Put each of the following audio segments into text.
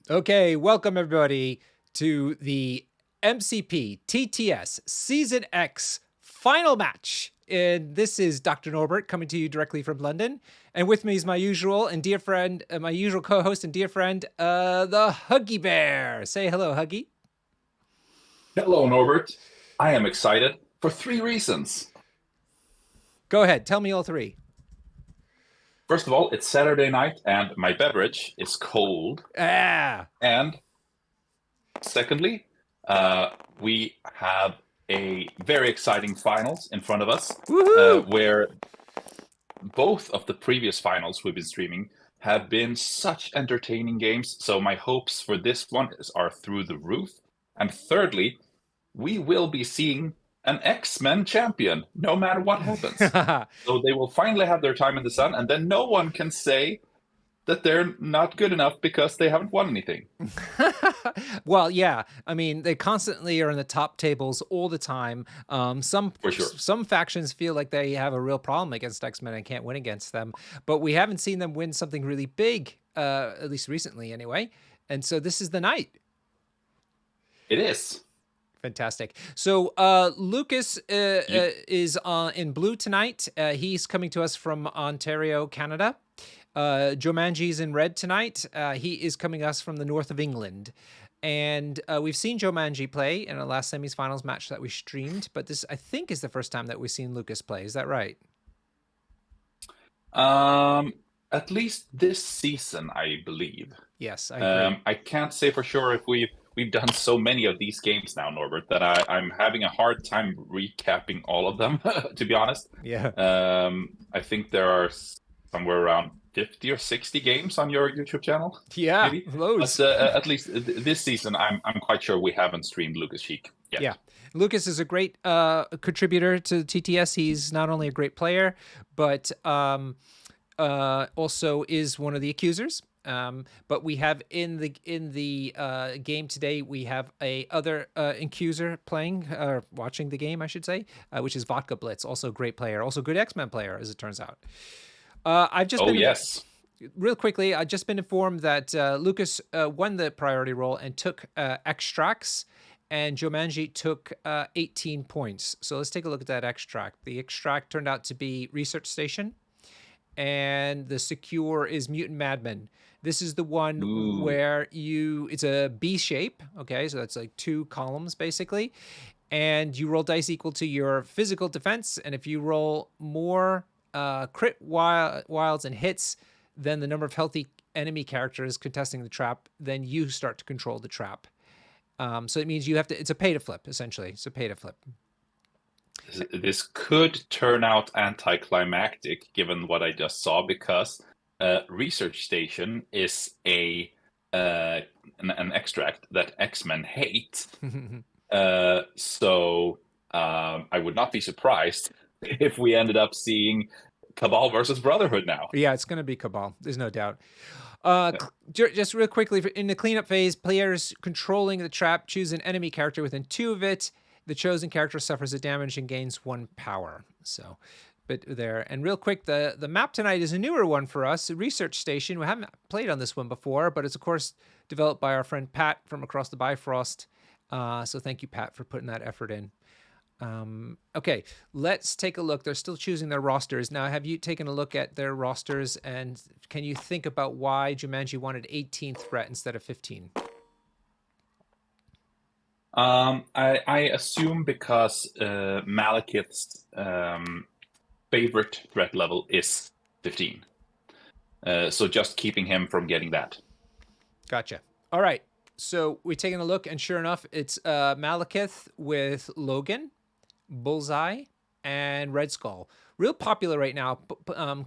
Okay, welcome everybody to the MCP TTS Season X final match. And this is Dr. Norbert coming to you directly from London. And with me is my usual and dear friend, my usual co-host and dear friend, the Huggy Bear. Say hello, Huggy. Hello, Norbert. I am excited for three reasons. Go ahead, tell me all three. First of all, it's Saturday night and my beverage is cold. Ah, And secondly, we have a very exciting finals in front of us, woohoo! where both of the previous finals we've been streaming have been such entertaining games. So my hopes for this one are through the roof. And thirdly, we will be seeing an X-Men champion, no matter what happens. So they will finally have their time in the sun, and then no one can say that they're not good enough because they haven't won anything. Well, yeah. I mean, they constantly are in the top tables all the time. For sure. Some factions feel like they have a real problem against X-Men and can't win against them, but we haven't seen them win something really big, at least recently, anyway. And so this is the night. It is. Fantastic. So Lukas is in blue tonight. He's coming to us from Ontario, Canada. Joemanji's in red tonight. He is coming us from the north of England. And we've seen Joemanji play in our last semifinals match that we streamed, but this, I think, is the first time that we've seen Lukas play. Is that right? At least this season, I believe. Yes, I agree. I can't say for sure if we've done so many of these games now, Norbert, that I'm having a hard time recapping all of them, to be honest. Yeah. I think there are somewhere around 50 or 60 games on your YouTube channel. Yeah, Maybe. loads. But at least this season, I'm quite sure we haven't streamed Lukas Cheek yet. Yeah. Lukas is a great contributor to TTS. He's not only a great player, but also is one of the accusers. But we have in the game today, we have a other accuser playing, watching the game, I should say, which is Vodka Blitz, also a great player, also good X-Men player, as it turns out. I've just been yes. Real quickly, I've just been informed that Lukas won the priority role and took extracts, and Joemanji took 18 points. So let's take a look at that extract. The extract turned out to be Research Station, and the secure is Mutant Madman. This is the one where it's a B shape, okay? So that's like 2 columns, basically. And you roll dice equal to your physical defense, and if you roll more crit wilds and hits than the number of healthy enemy characters contesting the trap, then you start to control the trap. So it means you have to, it's a pay to flip, essentially. It's a pay to flip. This could turn out anticlimactic given what I just saw, because Research Station is an extract that X-Men hate. So I would not be surprised if we ended up seeing Cabal versus Brotherhood now. Yeah, it's going to be Cabal. There's no doubt. Just real quickly, in the cleanup phase, players controlling the trap choose an enemy character within 2 of it. The chosen character suffers a damage and gains 1 power. So, but there. And real quick, the map tonight is a newer one for us, a Research Station. We haven't played on this one before, but it's, of course, developed by our friend Pat from across the Bifrost. So thank you, Pat, for putting that effort in. Okay, let's take a look. They're still choosing their rosters. Now, have you taken a look at their rosters, and can you think about why Joemanji wanted 18th threat instead of 15? I assume because Malekith's favorite threat level is 15. So just keeping him from getting that. Gotcha. All right. So we're taking a look, and sure enough, it's Malekith with Logan, Bullseye, and Red Skull. Real popular right now,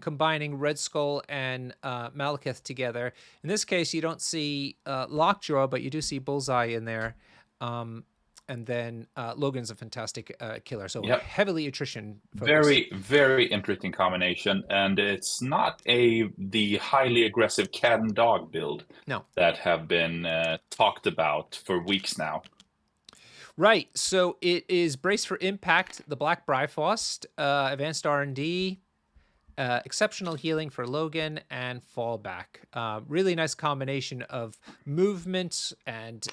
combining Red Skull and Malekith together. In this case, you don't see Lockjaw, but you do see Bullseye in there. And then Logan's a fantastic killer. So heavily attrition focused. Very interesting combination. And it's not the highly aggressive cat and dog build that have been talked about for weeks now. Right. So it is Brace for Impact, the Black Bifrost, Advanced R&D, exceptional healing for Logan, and fallback. Really nice combination of movement and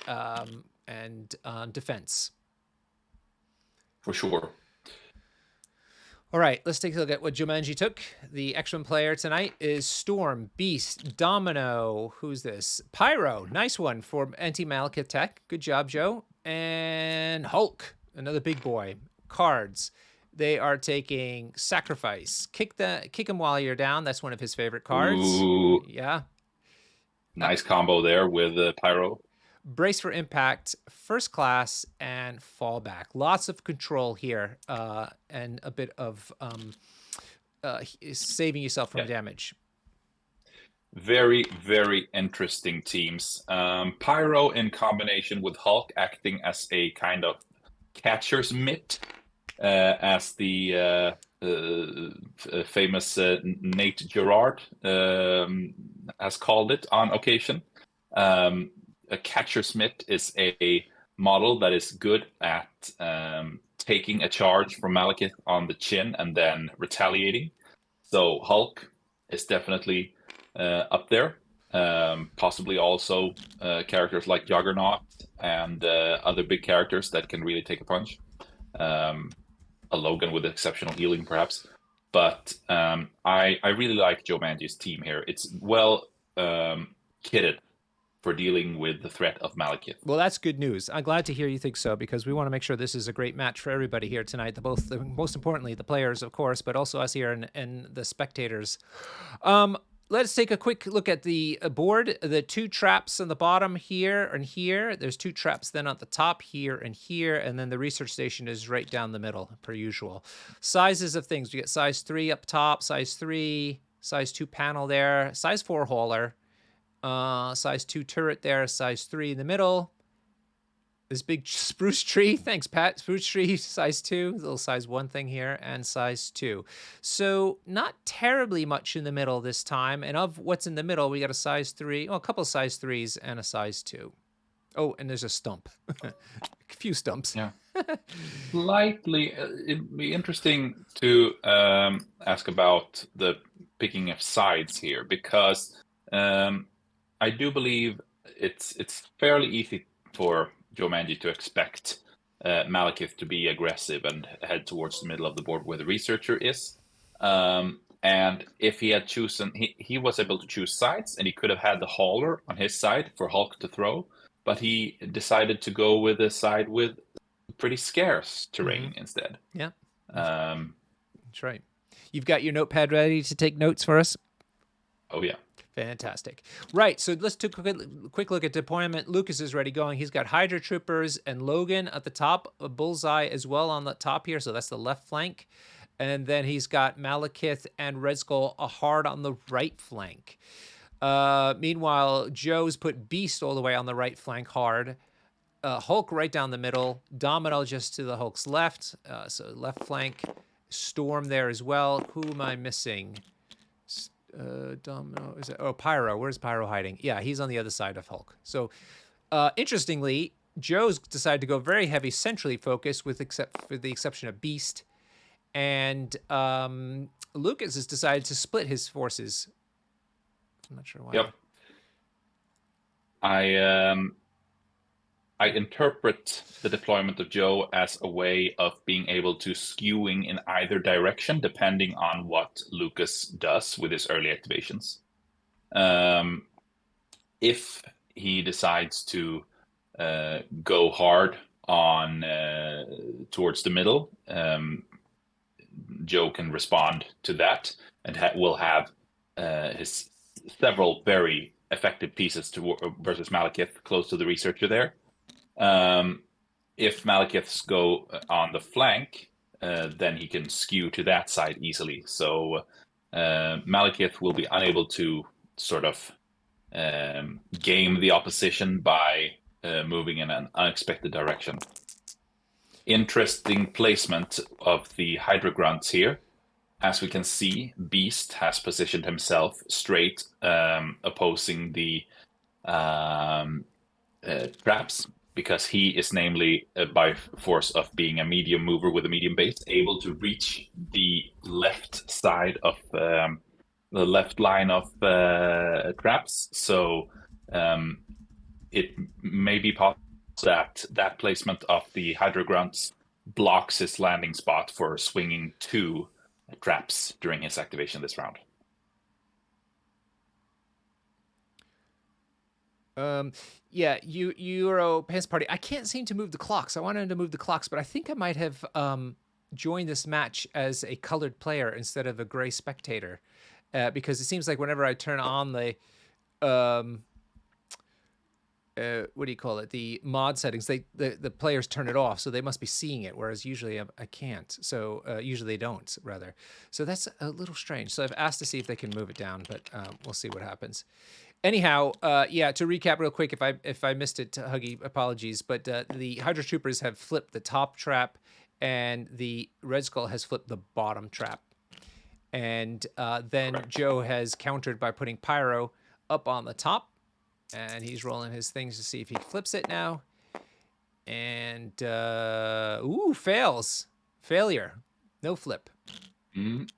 defense. For sure. All right, let's take a look at what Joemanji took. The X1 player tonight is Storm, Beast, Domino. Who's this? Pyro. Nice one for anti-Malekith tech. Good job, Joe. And Hulk, another big boy. Cards. They are taking Sacrifice. Kick him while you're down. That's one of his favorite cards. Ooh, Yeah. nice combo there with Pyro. Brace for Impact, First Class, and Fallback. Lots of control here, and a bit of saving yourself from damage. Very, very interesting teams. Pyro in combination with Hulk acting as a kind of catcher's mitt, as the famous Nate Gerard has called it on occasion. A catcher's mitt is a model that is good at taking a charge from Malekith on the chin and then retaliating. So Hulk is definitely up there. Possibly also characters like Juggernaut and other big characters that can really take a punch. A Logan with exceptional healing, perhaps. But I really like Joemanji's team here. It's well kitted for dealing with the threat of Malekith. Well, that's good news. I'm glad to hear you think so, because we want to make sure this is a great match for everybody here tonight. Most importantly, the players, of course, but also us here and the spectators. Let's take a quick look at the board. The 2 traps on the bottom here and here. There's 2 traps then at the top here, and then the research station is right down the middle, per usual. Sizes of things. We get size 3 up top, size 3, size 2 panel there, size 4 hauler, size 2 turret there, size 3 in the middle. This big spruce tree, thanks Pat, spruce tree, size 2, little size 1 thing here, and size 2. So not terribly much in the middle this time, and of what's in the middle, we got a size 3, a couple of size 3s, and a size 2. Oh, and there's a stump. A few stumps. Yeah. Slightly, it'd be interesting to ask about the picking of sides here, because I do believe it's fairly easy for Joemanji to expect Malekith to be aggressive and head towards the middle of the board where the researcher is. And if he had chosen, he was able to choose sides, and he could have had the hauler on his side for Hulk to throw, but he decided to go with a side with pretty scarce terrain instead. Yeah. That's right. You've got your notepad ready to take notes for us? Oh, yeah. Fantastic. Right, so let's take a quick look at deployment. Lukas is ready going. He's got Hydra Troopers and Logan at the top, a Bullseye as well on the top here, so that's the left flank. And then he's got Malekith and Red Skull hard on the right flank. Meanwhile, Joe's put Beast all the way on the right flank hard. Hulk right down the middle. Domino just to the Hulk's left, so left flank. Storm there as well. Who am I missing? Domino, is it? Oh, Pyro. Where's Pyro hiding? Yeah, he's on the other side of Hulk. So, interestingly, Joe's decided to go very heavy centrally focused, with the exception of Beast, and Lukas has decided to split his forces. I'm not sure why. Yep. I interpret the deployment of Joe as a way of being able to skewing in either direction, depending on what Lukas does with his early activations. If he decides to go hard on towards the middle, Joe can respond to that, and will have his several very effective pieces versus Malekith close to the researcher there. If Malekiths go on the flank, then he can skew to that side easily. So Malekith will be unable to sort of game the opposition by moving in an unexpected direction. Interesting placement of the Hydra Grunts here. As we can see, Beast has positioned himself straight, opposing the traps. because he is namely, by force of being a medium mover with a medium base, able to reach the left side of the left line of traps. So it may be possible that placement of the Hydro Grunts blocks his landing spot for swinging 2 traps during his activation this round. Yeah, Euro Pants Party. I can't seem to move the clocks. I wanted to move the clocks, but I think I might have joined this match as a colored player instead of a gray spectator, because it seems like whenever I turn on the what do you call it? The mod settings. The players turn it off, so they must be seeing it. Whereas usually I can't. So usually they don't, rather. So that's a little strange. So I've asked to see if they can move it down, but we'll see what happens. Anyhow, yeah. To recap real quick, if I missed it, Huggy, apologies. But the Hydra Troopers have flipped the top trap, and the Red Skull has flipped the bottom trap. And then Joe has countered by putting Pyro up on the top. And he's rolling his things to see if he flips it now. And, ooh, fails. Failure. No flip. Mm.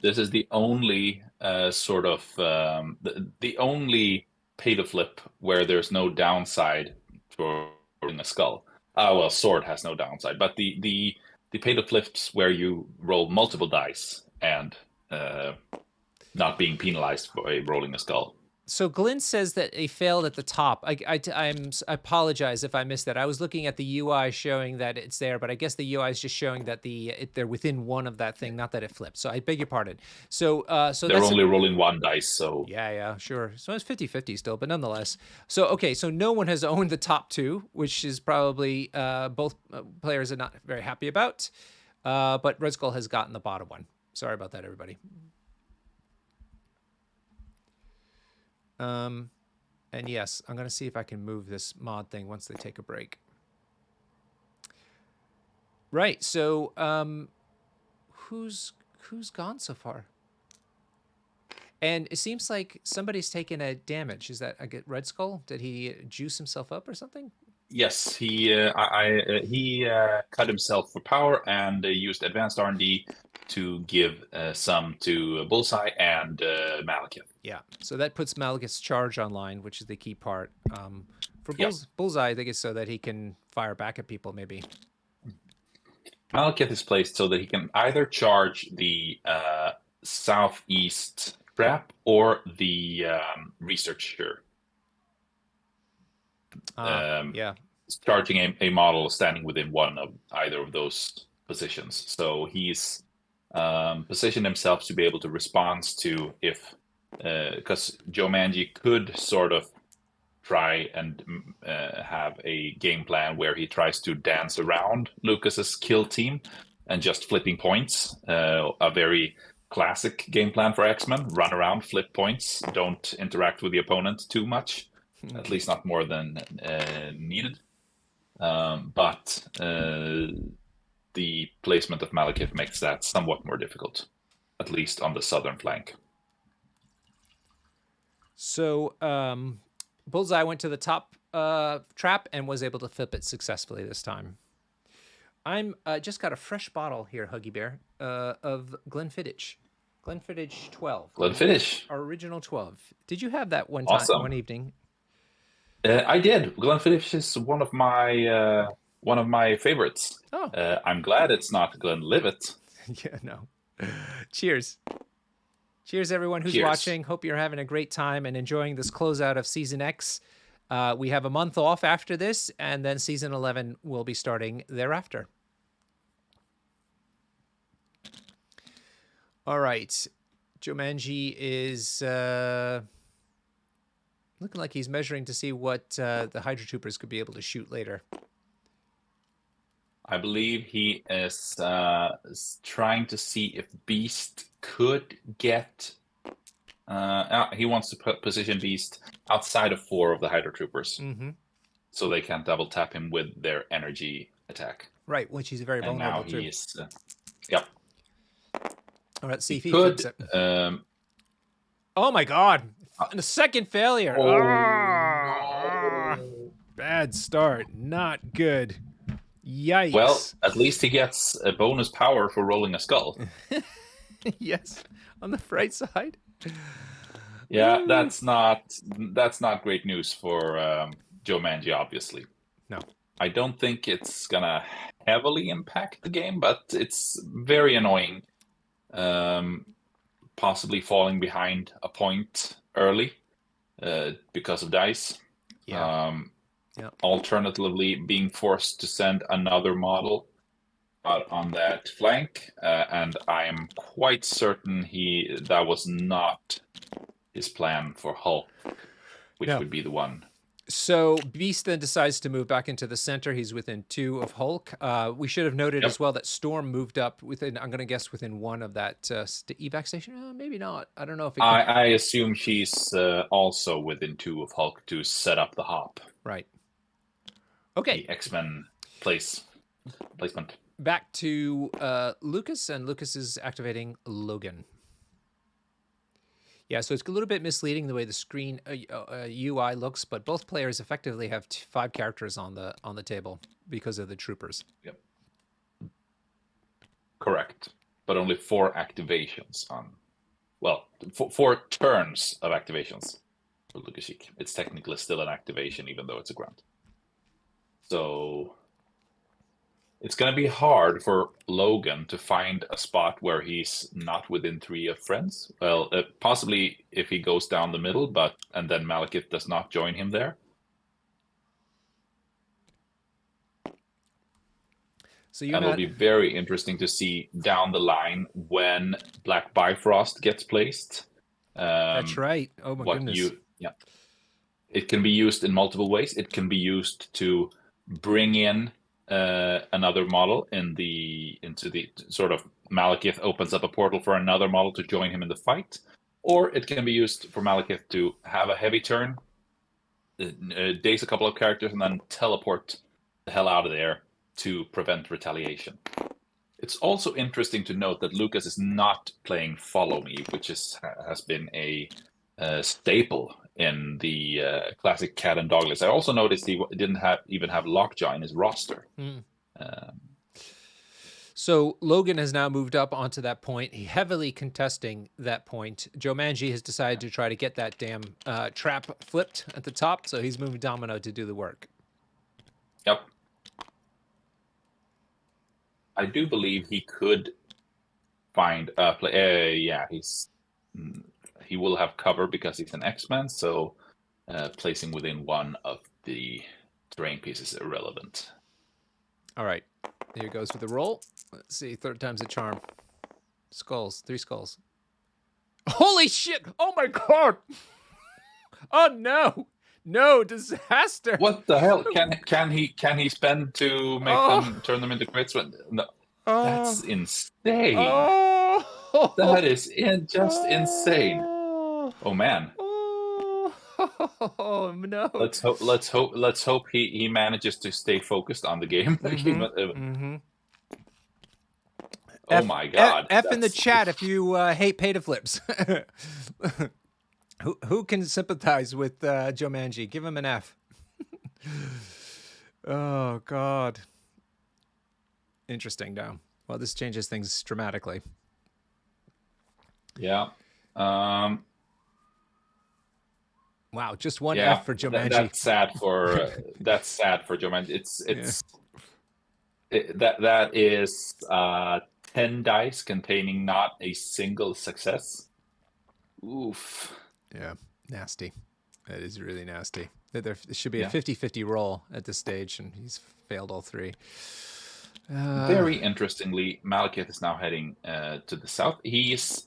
This is the only sort of, the only pay to flip where there's no downside for rolling a skull. Well, sword has no downside, but the pay to flips where you roll multiple dice and not being penalized by rolling a skull. So Glenn says that they failed at the top. I apologize if I missed that. I was looking at the UI showing that it's there, but I guess the UI is just showing that they're within 1 of that thing, not that it flipped. So I beg your pardon. So they're only rolling 1 dice, so yeah, sure. So it's 50-50 still, but nonetheless. So okay, so no one has owned the top 2, which is probably both players are not very happy about. But Red Skull has gotten the bottom one. Sorry about that, everybody. And yes, I'm going to see if I can move this mod thing once they take a break. Right. So, who's gone so far? And it seems like somebody's taken a damage. Is that Red Skull? Did he juice himself up or something? Yes, he cut himself for power and used advanced R&D to give some to Bullseye and Malekith. Yeah, so that puts Malekith's charge online, which is the key part. For Bullseye, I think it's so that he can fire back at people, maybe. Malekith is placed so that he can either charge the southeast trap or the researcher. Yeah. Charging a model standing within one of either of those positions. So he's positioned himself to be able to respond to if, because Joemanji could sort of try and have a game plan where he tries to dance around Lucas's kill team and just flipping points. A very classic game plan for X-Men: run around, flip points, don't interact with the opponent too much, at least not more than needed. But the placement of Malekith makes that somewhat more difficult, at least on the southern flank. So Bullseye went to the top trap and was able to flip it successfully this time. I'm just got a fresh bottle here, Huggy Bear, of Glenfiddich. Glenfiddich 12. Glenfiddich. Our original 12. Did you have that one Awesome. one evening? I did. Glenfiddich is one of my favorites. Oh. I'm glad it's not Glenlivet. Yeah, no. Cheers. Cheers, everyone who's watching. Hope you're having a great time and enjoying this closeout of Season X. We have a month off after this, and then Season 11 will be starting thereafter. All right. Joemanji is looking like he's measuring to see what the Hydra Troopers could be able to shoot later. I believe he is trying to see if Beast could get... he wants to position Beast outside of 4 of the Hydra Troopers. Mm-hmm. So they can't double tap him with their energy attack. Right, which he's very vulnerable to. And now he's... yep. All right, let's see if he flips it. Oh my god! The second failure! Oh, no. bad start. Not good. Yikes. Well, at least he gets a bonus power for rolling a skull. Yes, on the right side. Yeah, that's not great news for Joemanji, obviously. No. I don't think it's gonna heavily impact the game, but it's very annoying. Possibly falling behind a point early because of dice. Yeah. Alternatively, being forced to send another model out on that flank, and I am quite certain that was not his plan for Hulk, which would be the one. So Beast then decides to move back into the center. He's within 2 of Hulk. We should have noted as well that Storm moved up within, I'm going to guess, within 1 of that evac station. Maybe not. I don't know if it can... I assume she's also within 2 of Hulk to set up the hop. Right. Okay. The X-Men placement. Back to Lukas, and Lukas is activating Logan. Yeah, so it's a little bit misleading the way the screen UI looks, but both players effectively have 5 characters on the table because of the troopers. Yep. Correct, but only 4 activations on. Well, 4 turns of activations for Lukashik. It's technically still an activation, even though it's a grunt. So it's going to be hard for Logan to find a spot where he's not within 3 of friends. Well, possibly if he goes down the middle, and then Malekith does not join him there. So it'll be very interesting to see down the line when Black Bifrost gets placed. That's right. Oh my goodness. It can be used in multiple ways. It can be used to bring in another model into the sort of Malekith opens up a portal for another model to join him in the fight, or it can be used for Malekith to have a heavy turn, daze a couple of characters, and then teleport the hell out of there to prevent retaliation. It's also interesting to note that Lukas is not playing Follow Me, which has been a staple in the classic cat and dog list. I also noticed he didn't even have Lockjaw in his roster. So Logan has now moved up onto that point, heavily contesting that point. Joemanji has decided to try to get that damn trap flipped at the top, so he's moving Domino to do the work. Yep. I do believe he could find a play. He will have cover because he's an X-Man, so placing within 1 of the terrain pieces is irrelevant. All right, here goes with the roll. Let's see, 3rd time's a charm. Skulls, 3 skulls. Holy shit! Oh my god! Oh no! No, disaster! What the hell? Can he spend to make them turn them into crits? No, that's insane. That is just insane. Oh man. Oh no. Let's hope he manages to stay focused on the game. Oh my god. F in the chat if you hate pay to flips. Who can sympathize with Joemanji? Give him an F. Oh god. Interesting now. Well, this changes things dramatically. Yeah. Wow, just 1 F for Joemanji. That's sad for Joemanji. That is 10 dice containing not a single success. Oof. Yeah, nasty. That is really nasty. There should be a 50-50 roll at this stage, and he's failed all 3. Very interestingly, Malekith is now heading to the south. He's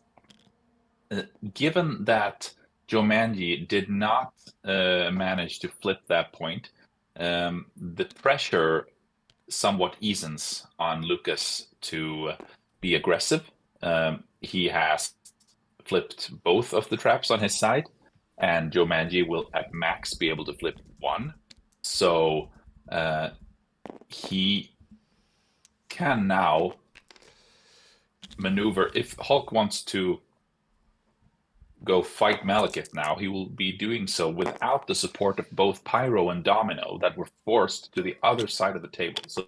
given that Joemanji did not manage to flip that point, the pressure somewhat eases on Lukas to be aggressive. He has flipped both of the traps on his side, and Joemanji will at max be able to flip 1. So he can now maneuver. If Hulk wants to go fight Malekith now, he will be doing so without the support of both Pyro and Domino that were forced to the other side of the table. So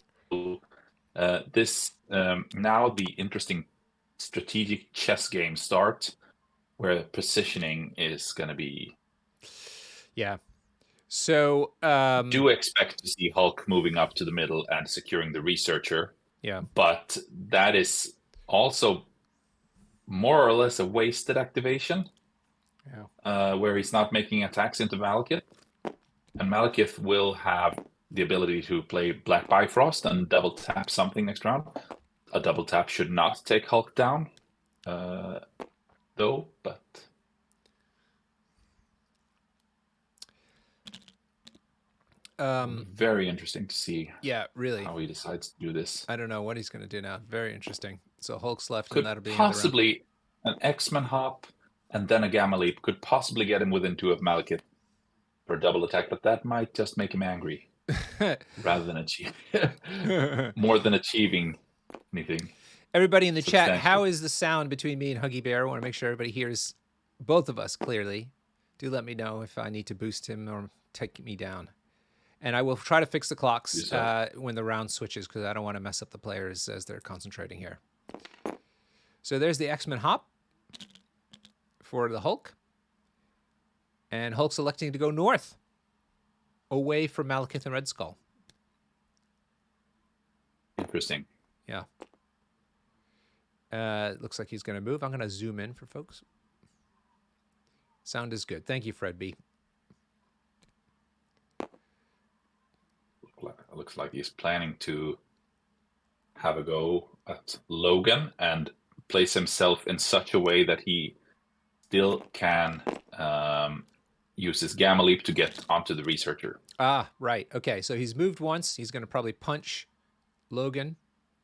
this now the interesting strategic chess game start, where positioning is going to be. Yeah. So Do expect to see Hulk moving up to the middle and securing the researcher. yeah. But that is also more or less a wasted activation. Yeah. Where he's not making attacks into Malekith. And Malekith will have the ability to play Black Bifrost and double tap something next round. A double tap should not take Hulk down, though, but. Very interesting to see. Yeah, really. How he decides to do this. I don't know what he's going to do now. Very interesting. So Hulk's left, Could and that'll be possibly an X-Men hop and then a Gamma Leap could possibly get him within 2 of Malekith for a double attack, but that might just make him angry rather than achieve more than achieving anything. Everybody in the chat, how is the sound between me and Huggy Bear? I want to make sure everybody hears both of us clearly. Do let me know if I need to boost him or take me down. And I will try to fix the clocks when the round switches, because I don't want to mess up the players as they're concentrating here. So there's the X-Men hop for the Hulk. And Hulk's electing to go north, away from Malekith and Red Skull. Interesting. Yeah. Looks like he's going to move. I'm going to zoom in for folks. Sound is good. Thank you, Fred B. Looks like he's planning to have a go at Logan and place himself in such a way that he still can use his Gamma Leap to get onto the researcher. Ah, right. Okay, so he's moved once. He's going to probably punch Logan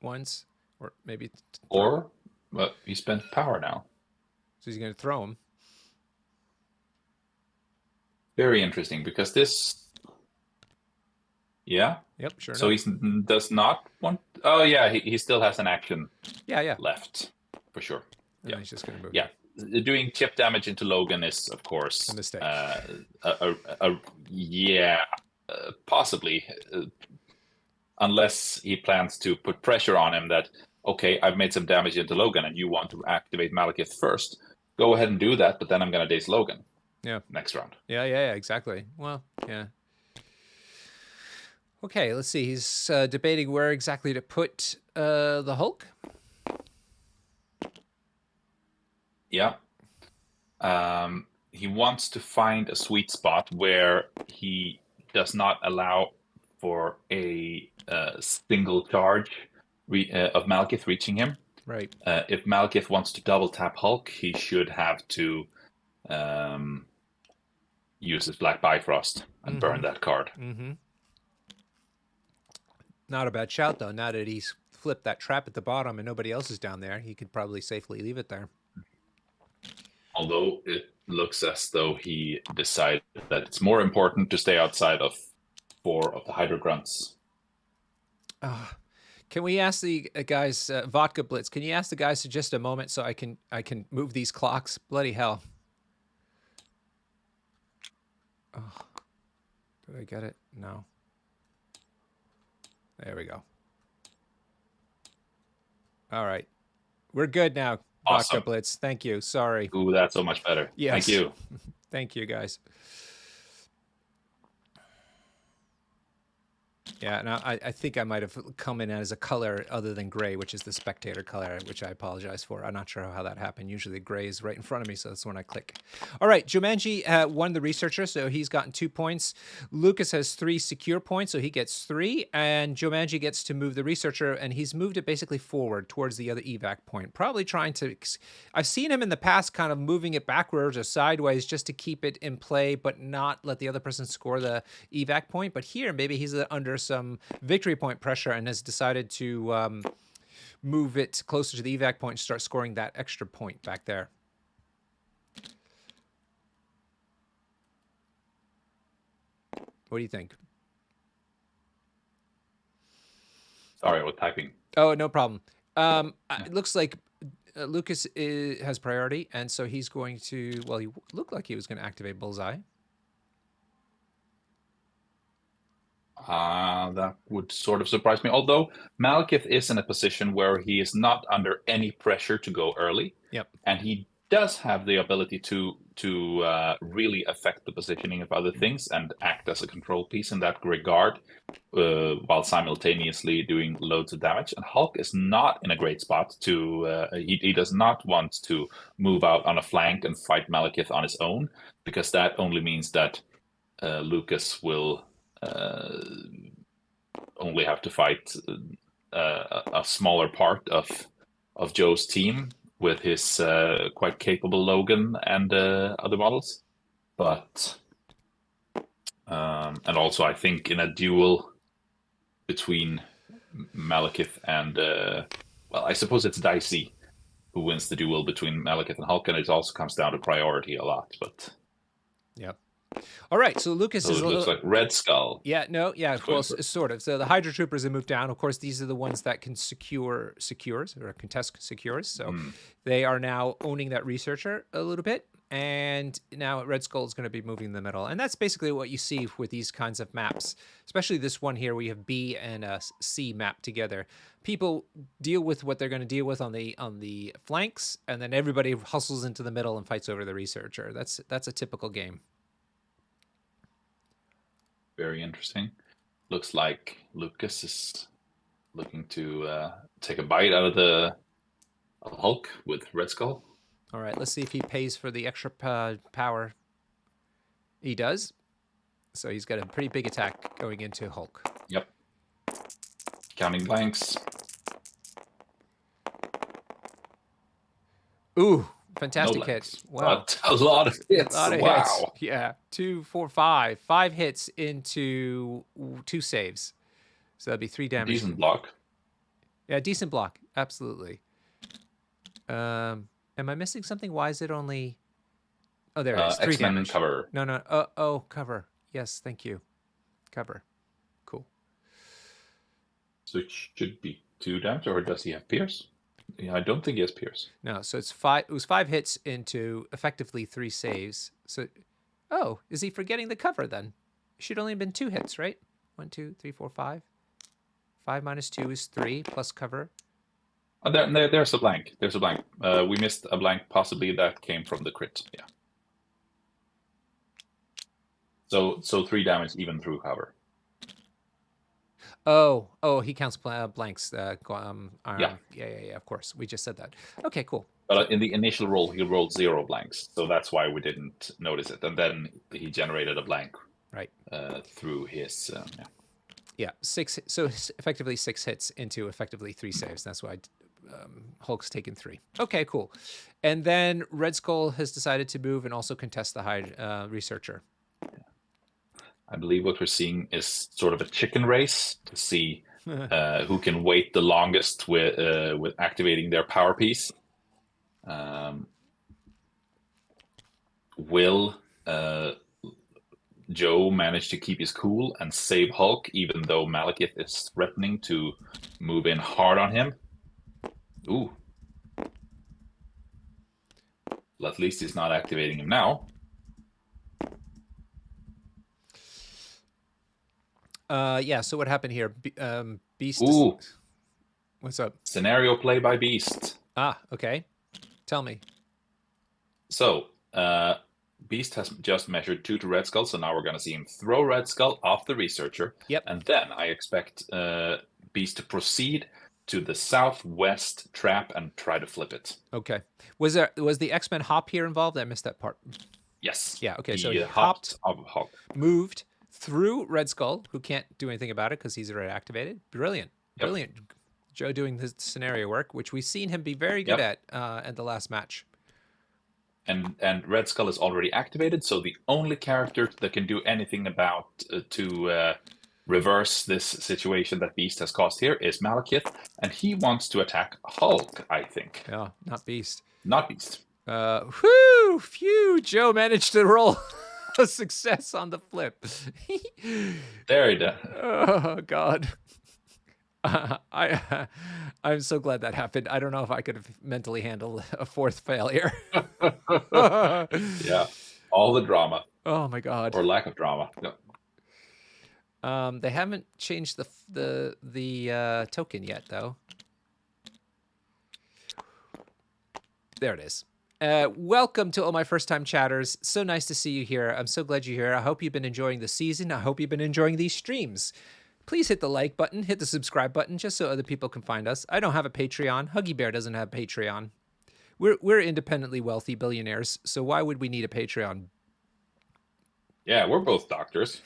once, or maybe... Or, well, he spent power now. So he's going to throw him. Very interesting, because this... Yeah? Yep, sure. So he does not want... Oh, yeah, he still has an action left, for sure. And yeah, he's just going to move. Yeah. Doing chip damage into Logan is, of course, a mistake. Possibly, unless he plans to put pressure on him that, okay, I've made some damage into Logan and you want to activate Malekith first. Go ahead and do that, but then I'm going to daze Logan. Yeah. Next round. Yeah, exactly. Well, yeah. Okay, let's see. He's debating where exactly to put the Hulk. Yeah. He wants to find a sweet spot where he does not allow for a single charge of Malekith reaching him. Right. If Malekith wants to double tap Hulk, he should have to use his Black Bifrost and burn that card. Not a bad shout, though. Now that he's flipped that trap at the bottom and nobody else is down there, he could probably safely leave it there. Although it looks as though he decided that it's more important to stay outside of 4 of the Hydra Grunts. Can we ask the guys, Vodka Blitz, can you ask the guys for just a moment so I can move these clocks? Bloody hell. Oh, did I get it? No. There we go. All right. We're good now. Awesome. Vodka Blitz. Thank you. Sorry. Ooh, that's so much better. Yes. Thank you. Thank you, guys. Yeah, now I think I might have come in as a color other than gray, which is the spectator color, which I apologize for. I'm not sure how that happened. Usually gray is right in front of me, so that's when I click. All right, Joemanji won the researcher, so he's gotten 2 points. Lukas has 3 secure points, so he gets 3, and Joemanji gets to move the researcher, and he's moved it basically forward towards the other evac point, probably trying to... I've seen him in the past kind of moving it backwards or sideways just to keep it in play, but not let the other person score the evac point. But here, maybe he's under some victory point pressure and has decided to move it closer to the evac point and start scoring that extra point back there. What do you think? Sorry, I was typing. Oh, no problem. It looks like Lukas has priority, and so he's going to. Well, he looked like he was going to activate Bullseye. That would sort of surprise me. Although Malekith is in a position where he is not under any pressure to go early. Yep. And he does have the ability to really affect the positioning of other things and act as a control piece in that regard, while simultaneously doing loads of damage. And Hulk is not in a great spot to. He does not want to move out on a flank and fight Malekith on his own, because that only means that Lukas will only have to fight a smaller part of Joe's team with his quite capable Logan and other models. But and also I think in a duel between Malekith and well, I suppose it's dicey who wins the duel between Malekith and Hulk, and it also comes down to priority a lot. But yeah. All right, so Lukas is. It looks like Red Skull. Yeah, no, yeah, well, sort of. So the Hydra Troopers have moved down. Of course, these are the ones that can secures or contest secures. So they are now owning that researcher a little bit. And now Red Skull is going to be moving in the middle. And that's basically what you see with these kinds of maps, especially this one here. We have B and C mapped together. People deal with what they're going to deal with on the flanks, and then everybody hustles into the middle and fights over the researcher. That's a typical game. Very interesting. Looks like Lukas is looking to take a bite out of the Hulk with Red Skull. All right, let's see if he pays for the extra power. He does. So he's got a pretty big attack going into Hulk. Yep. Counting blanks. Ooh, fantastic hit. Wow. But a lot of hits. Wow. Hits. Yeah. 2, 4, 5. 5 hits into 2 saves. So that'd be 3 damage. Decent block. Yeah, decent block. Absolutely. Am I missing something? Why is it only... Oh, there it is. 3 damage. Cover. No. Oh, cover. Yes, thank you. Cover. Cool. So it should be 2 damage, or does he have Pierce? Yeah, I don't think he has Pierce. No, so it's 5. It was 5 hits into effectively 3 saves. So, oh, is he forgetting the cover then? It should only have been 2 hits, right? 1, 2, 3, 4, 5. 5 minus 2 is 3 plus cover. Oh, there's a blank. There's a blank. We missed a blank. Possibly that came from the crit. Yeah. So 3 damage even through cover. Oh, he counts blanks. Yeah. Yeah. Of course, we just said that. Okay, cool. But in the initial roll, he rolled 0 blanks, so that's why we didn't notice it. And then he generated a blank, right, through his. Yeah, 6. So effectively 6 hits into effectively 3 saves. That's why Hulk's taken 3. Okay, cool. And then Red Skull has decided to move and also contest the researcher. I believe what we're seeing is sort of a chicken race to see who can wait the longest with activating their power piece. Will Joe manage to keep his cool and save Hulk, even though Malekith is threatening to move in hard on him? Ooh. Well, at least he's not activating him now. Yeah, so what happened here? Beast. Ooh. What's up? Scenario play by Beast. Ah, okay. Tell me. So, Beast has just measured 2 to Red Skull, so now we're going to see him throw Red Skull off the researcher. Yep. And then I expect Beast to proceed to the southwest trap and try to flip it. Okay. Was the X-Men hop here involved? I missed that part. Yes. Yeah, okay. So he hopped off of Hulk. Moved through Red Skull, who can't do anything about it because he's already activated. Brilliant. Yep. Brilliant. Joe doing his scenario work, which we've seen him be very good at the last match. And Red Skull is already activated, so the only character that can do anything about to reverse this situation that Beast has caused here is Malekith, and he wants to attack Hulk, I think. Yeah, not Beast. Not Beast. Whew, phew, Joe managed to roll a success on the flip. There he does. Oh, God. I'm so glad that happened. I don't know if I could have mentally handled a fourth failure. Yeah, all the drama Oh my god. or lack of drama. Yeah. They haven't changed the token yet, though. There it is. Welcome to all my first-time chatters. So nice to see you here. I'm so glad you're here. I hope you've been enjoying the season. I hope you've been enjoying these streams. Please hit the like button, hit the subscribe button, just so other people can find us. I don't have a Patreon. Huggy Bear doesn't have Patreon. We're independently wealthy billionaires, so why would we need a Patreon? Yeah, we're both doctors.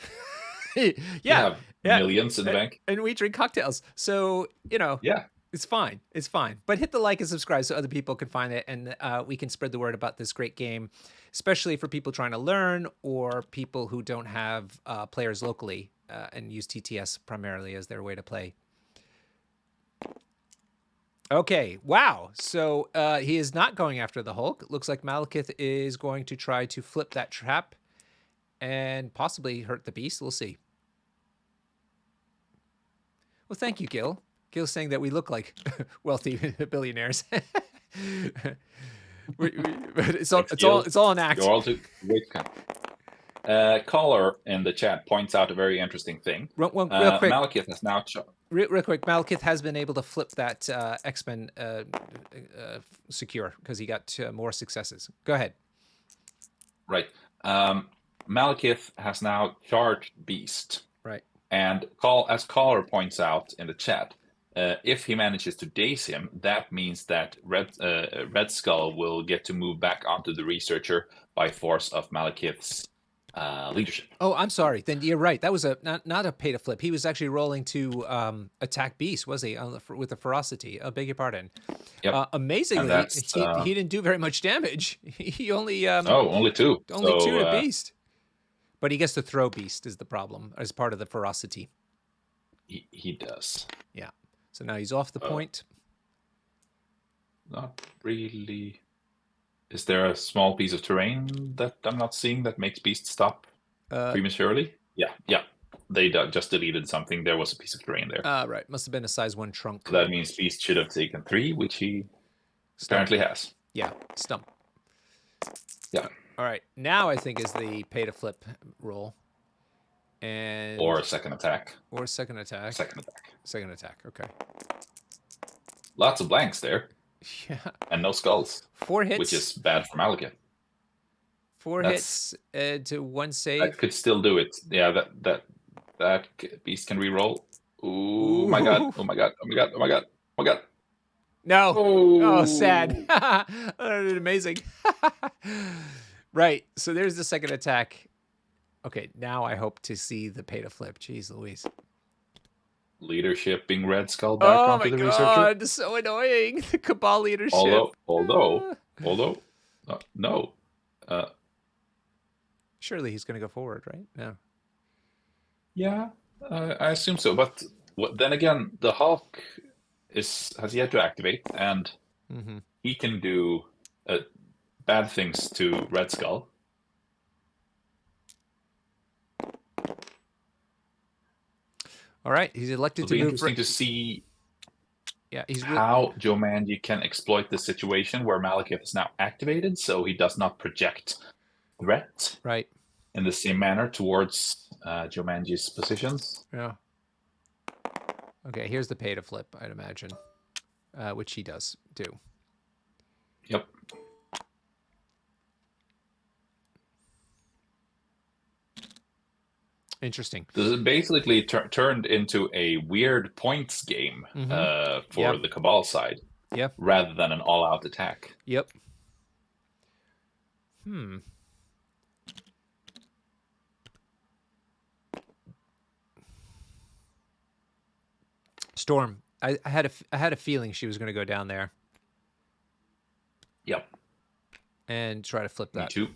We yeah, have millions in the bank. and we drink cocktails. So Yeah. it's fine. It's fine. But hit the like and subscribe so other people can find it, and we can spread the word about this great game, especially for people trying to learn or people who don't have players locally and use TTS primarily as their way to play. Okay, wow. So he is not going after the Hulk. Looks like Malekith is going to try to flip that trap and possibly hurt the beast. We'll see. Well, thank you, Gil. Gil's saying that we look like wealthy billionaires. It's all an act. You're all too great. Caller in the chat points out a very interesting thing. Real quick. Malekith has now... Real quick, Malekith has been able to flip that X-Men secure because he got more successes. Go ahead. Right. Malekith has now charged Beast. Right. And as Caller points out in the chat, if he manages to daze him, that means that Red Skull will get to move back onto the Researcher by force of Malekith's leadership. Oh, I'm sorry. Then you're right. That was not a pay to flip. He was actually rolling to attack Beast, was he? With the ferocity. I beg your pardon. Yep. Amazingly, he didn't do very much damage. He only only 2. Only 2 to Beast. But he gets to throw Beast is the problem as part of the ferocity. He does. Yeah. So now he's off the point. Not really. Is there a small piece of terrain that I'm not seeing that makes Beast stop prematurely? Yeah. They just deleted something. There was a piece of terrain there. Right. Must have been a size 1 trunk. So that means Beast should have taken 3, which he apparently has. Yeah. Stump. Yeah. All right. Now I think is the pay to flip roll. Or a second attack. Second attack. Second attack. Okay. Lots of blanks there. Yeah. And no skulls. 4 hits. Which is bad for Malekith. 4 hits to 1 save. That could still do it. Yeah, that Beast can reroll. Ooh, my god. Oh my god. Oh my god. Oh my god. Oh my god. No. Oh, sad. That did amazing. Right. So there's the second attack. Okay, now I hope to see the pay to flip. Jeez Louise. Leadership being Red Skull back onto the Researcher. Oh my god, so annoying. The Cabal leadership. Although, no. Surely he's going to go forward, right? No. Yeah, I assume so. But then again, the Hulk has yet to activate, and he can do bad things to Red Skull. All right, he's elected It'll to be move. Interesting to see. Yeah, how Joemanji can exploit the situation where Malekith is now activated, so he does not project threat right in the same manner towards Joemanji's positions. Yeah. Okay, here's the pay to flip, I'd imagine, which he does do. Yep. Interesting. This is basically turned into a weird points game for the Cabal side. Yep. Rather than an all-out attack. Yep. Storm. I had a feeling she was going to go down there. Yep. And try to flip that. Me too.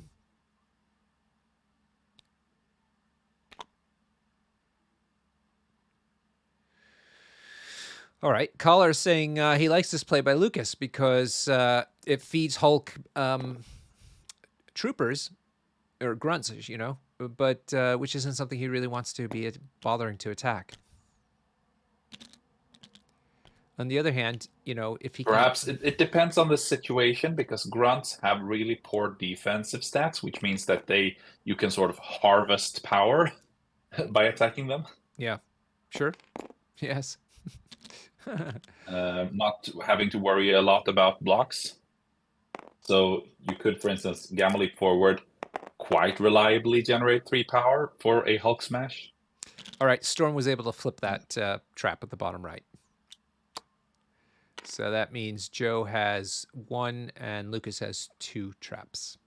All right. Collar saying he likes this play by Lukas because it feeds Hulk troopers or grunts, but which isn't something he really wants to be bothering to attack. On the other hand, you know, if he Perhaps can, it depends on the situation, because grunts have really poor defensive stats, which means that you can sort of harvest power by attacking them, yeah, sure, yes. not having to worry a lot about blocks. So you could, for instance, Gamma Leap Forward quite reliably generate 3 power for a Hulk Smash. All right, Storm was able to flip that trap at the bottom right. So that means Joe has 1 and Lucas has 2 traps.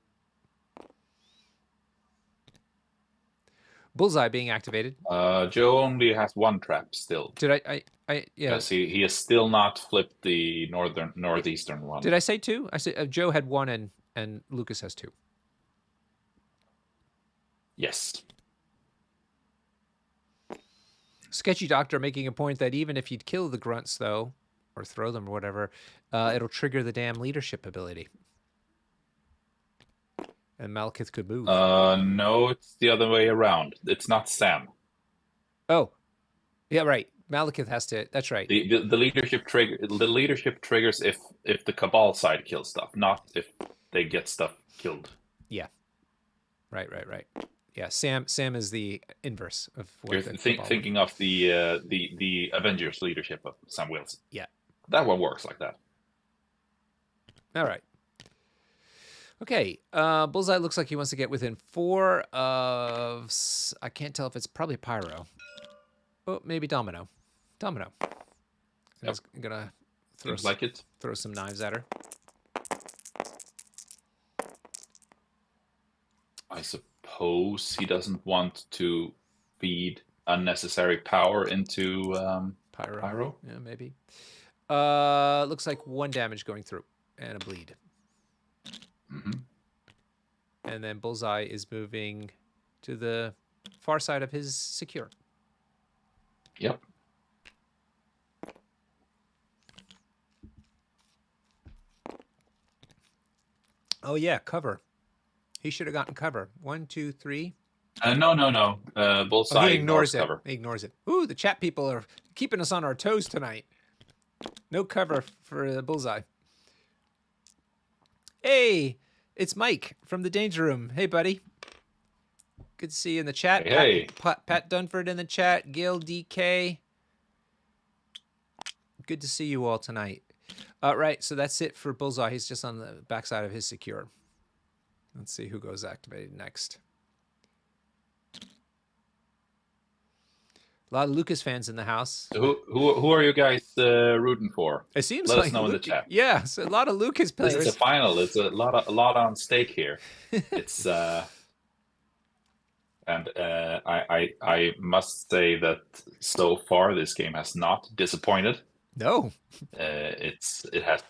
Bullseye being activated. Joe only has 1 trap still. Did yeah. Because he has still not flipped the northeastern one. Did I say 2? I said Joe had 1 and Lucas has 2. Yes. Sketchy Doctor making a point that even if you'd kill the grunts, though, or throw them or whatever, it'll trigger the damn leadership ability. And Malekith could move. No, it's the other way around. It's not Sam. Oh, yeah, right. Malekith has to. That's right. The leadership triggers if the Cabal side kills stuff, not if they get stuff killed. Yeah. Right. Yeah, Sam is the inverse of what You're the thinking of the Avengers leadership of Sam Wilson. Yeah. That one works like that. All right. Okay. Bullseye looks like he wants to get within 4 of. I can't tell if it's probably Pyro. Oh, maybe Domino. Domino. Yep. I'm gonna throw some knives at her. I suppose he doesn't want to feed unnecessary power into Pyro. Yeah, maybe. Looks like 1 damage going through and a bleed. Mm-hmm. And then Bullseye is moving to the far side of his secure. Yep. Oh yeah, cover. He should have gotten cover. 1, 2, 3. No. Bullseye he ignores it. cover. He ignores it. Ooh, the chat people are keeping us on our toes tonight. No cover for the Bullseye. Hey, it's Mike from the Danger Room. Hey, buddy. Good to see you in the chat. Hey. Pat Dunford in the chat. Gil DK. Good to see you all tonight. Right, so that's it for Bullseye. He's just on the backside of his secure. Let's see who goes activated next. A lot of Lukas fans in the house. Who are you guys rooting for? It seems Let like us know in the chat. Yeah, so a lot of Lukas players. This is a final. It's a lot on stake here. It's and I must say that so far this game has not disappointed. No. It has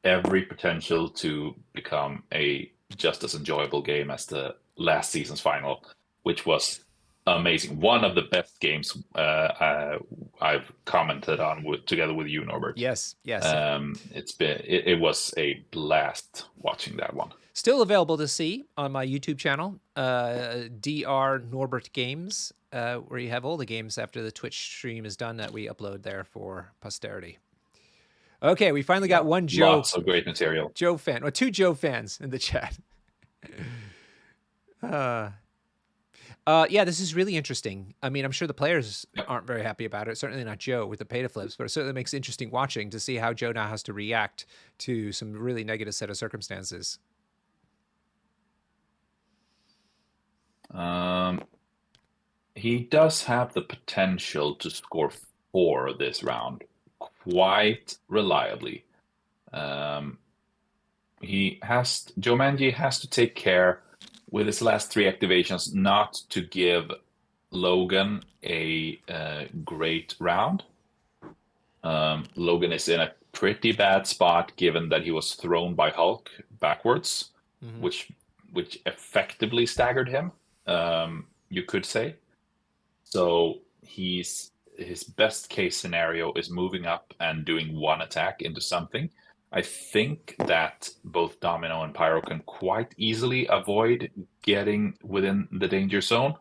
every potential to become a just as enjoyable game as the last season's final, which was amazing. One of the best games I've commented on together with you, Norbert. Yes. It was a blast watching that one. Still available to see on my YouTube channel, Dr. Norbert Games, where you have all the games after the Twitch stream is done that we upload there for posterity. Okay, we finally got one Joe. Lots of great material. Joe fan, or 2 Joe fans in the chat. Yeah, this is really interesting. I mean, I'm sure the players aren't very happy about it. Certainly not Joe with the pay to flips, but it certainly makes interesting watching to see how Joe now has to react to some really negative set of circumstances. He does have the potential to score 4 this round quite reliably. Joemanji has to take care with his last 3 activations not to give Logan a great round. Logan is in a pretty bad spot given that he was thrown by Hulk backwards, which effectively staggered him, you could say. So his best case scenario is moving up and doing 1 attack into something. I think that both Domino and Pyro can quite easily avoid getting within the danger zone.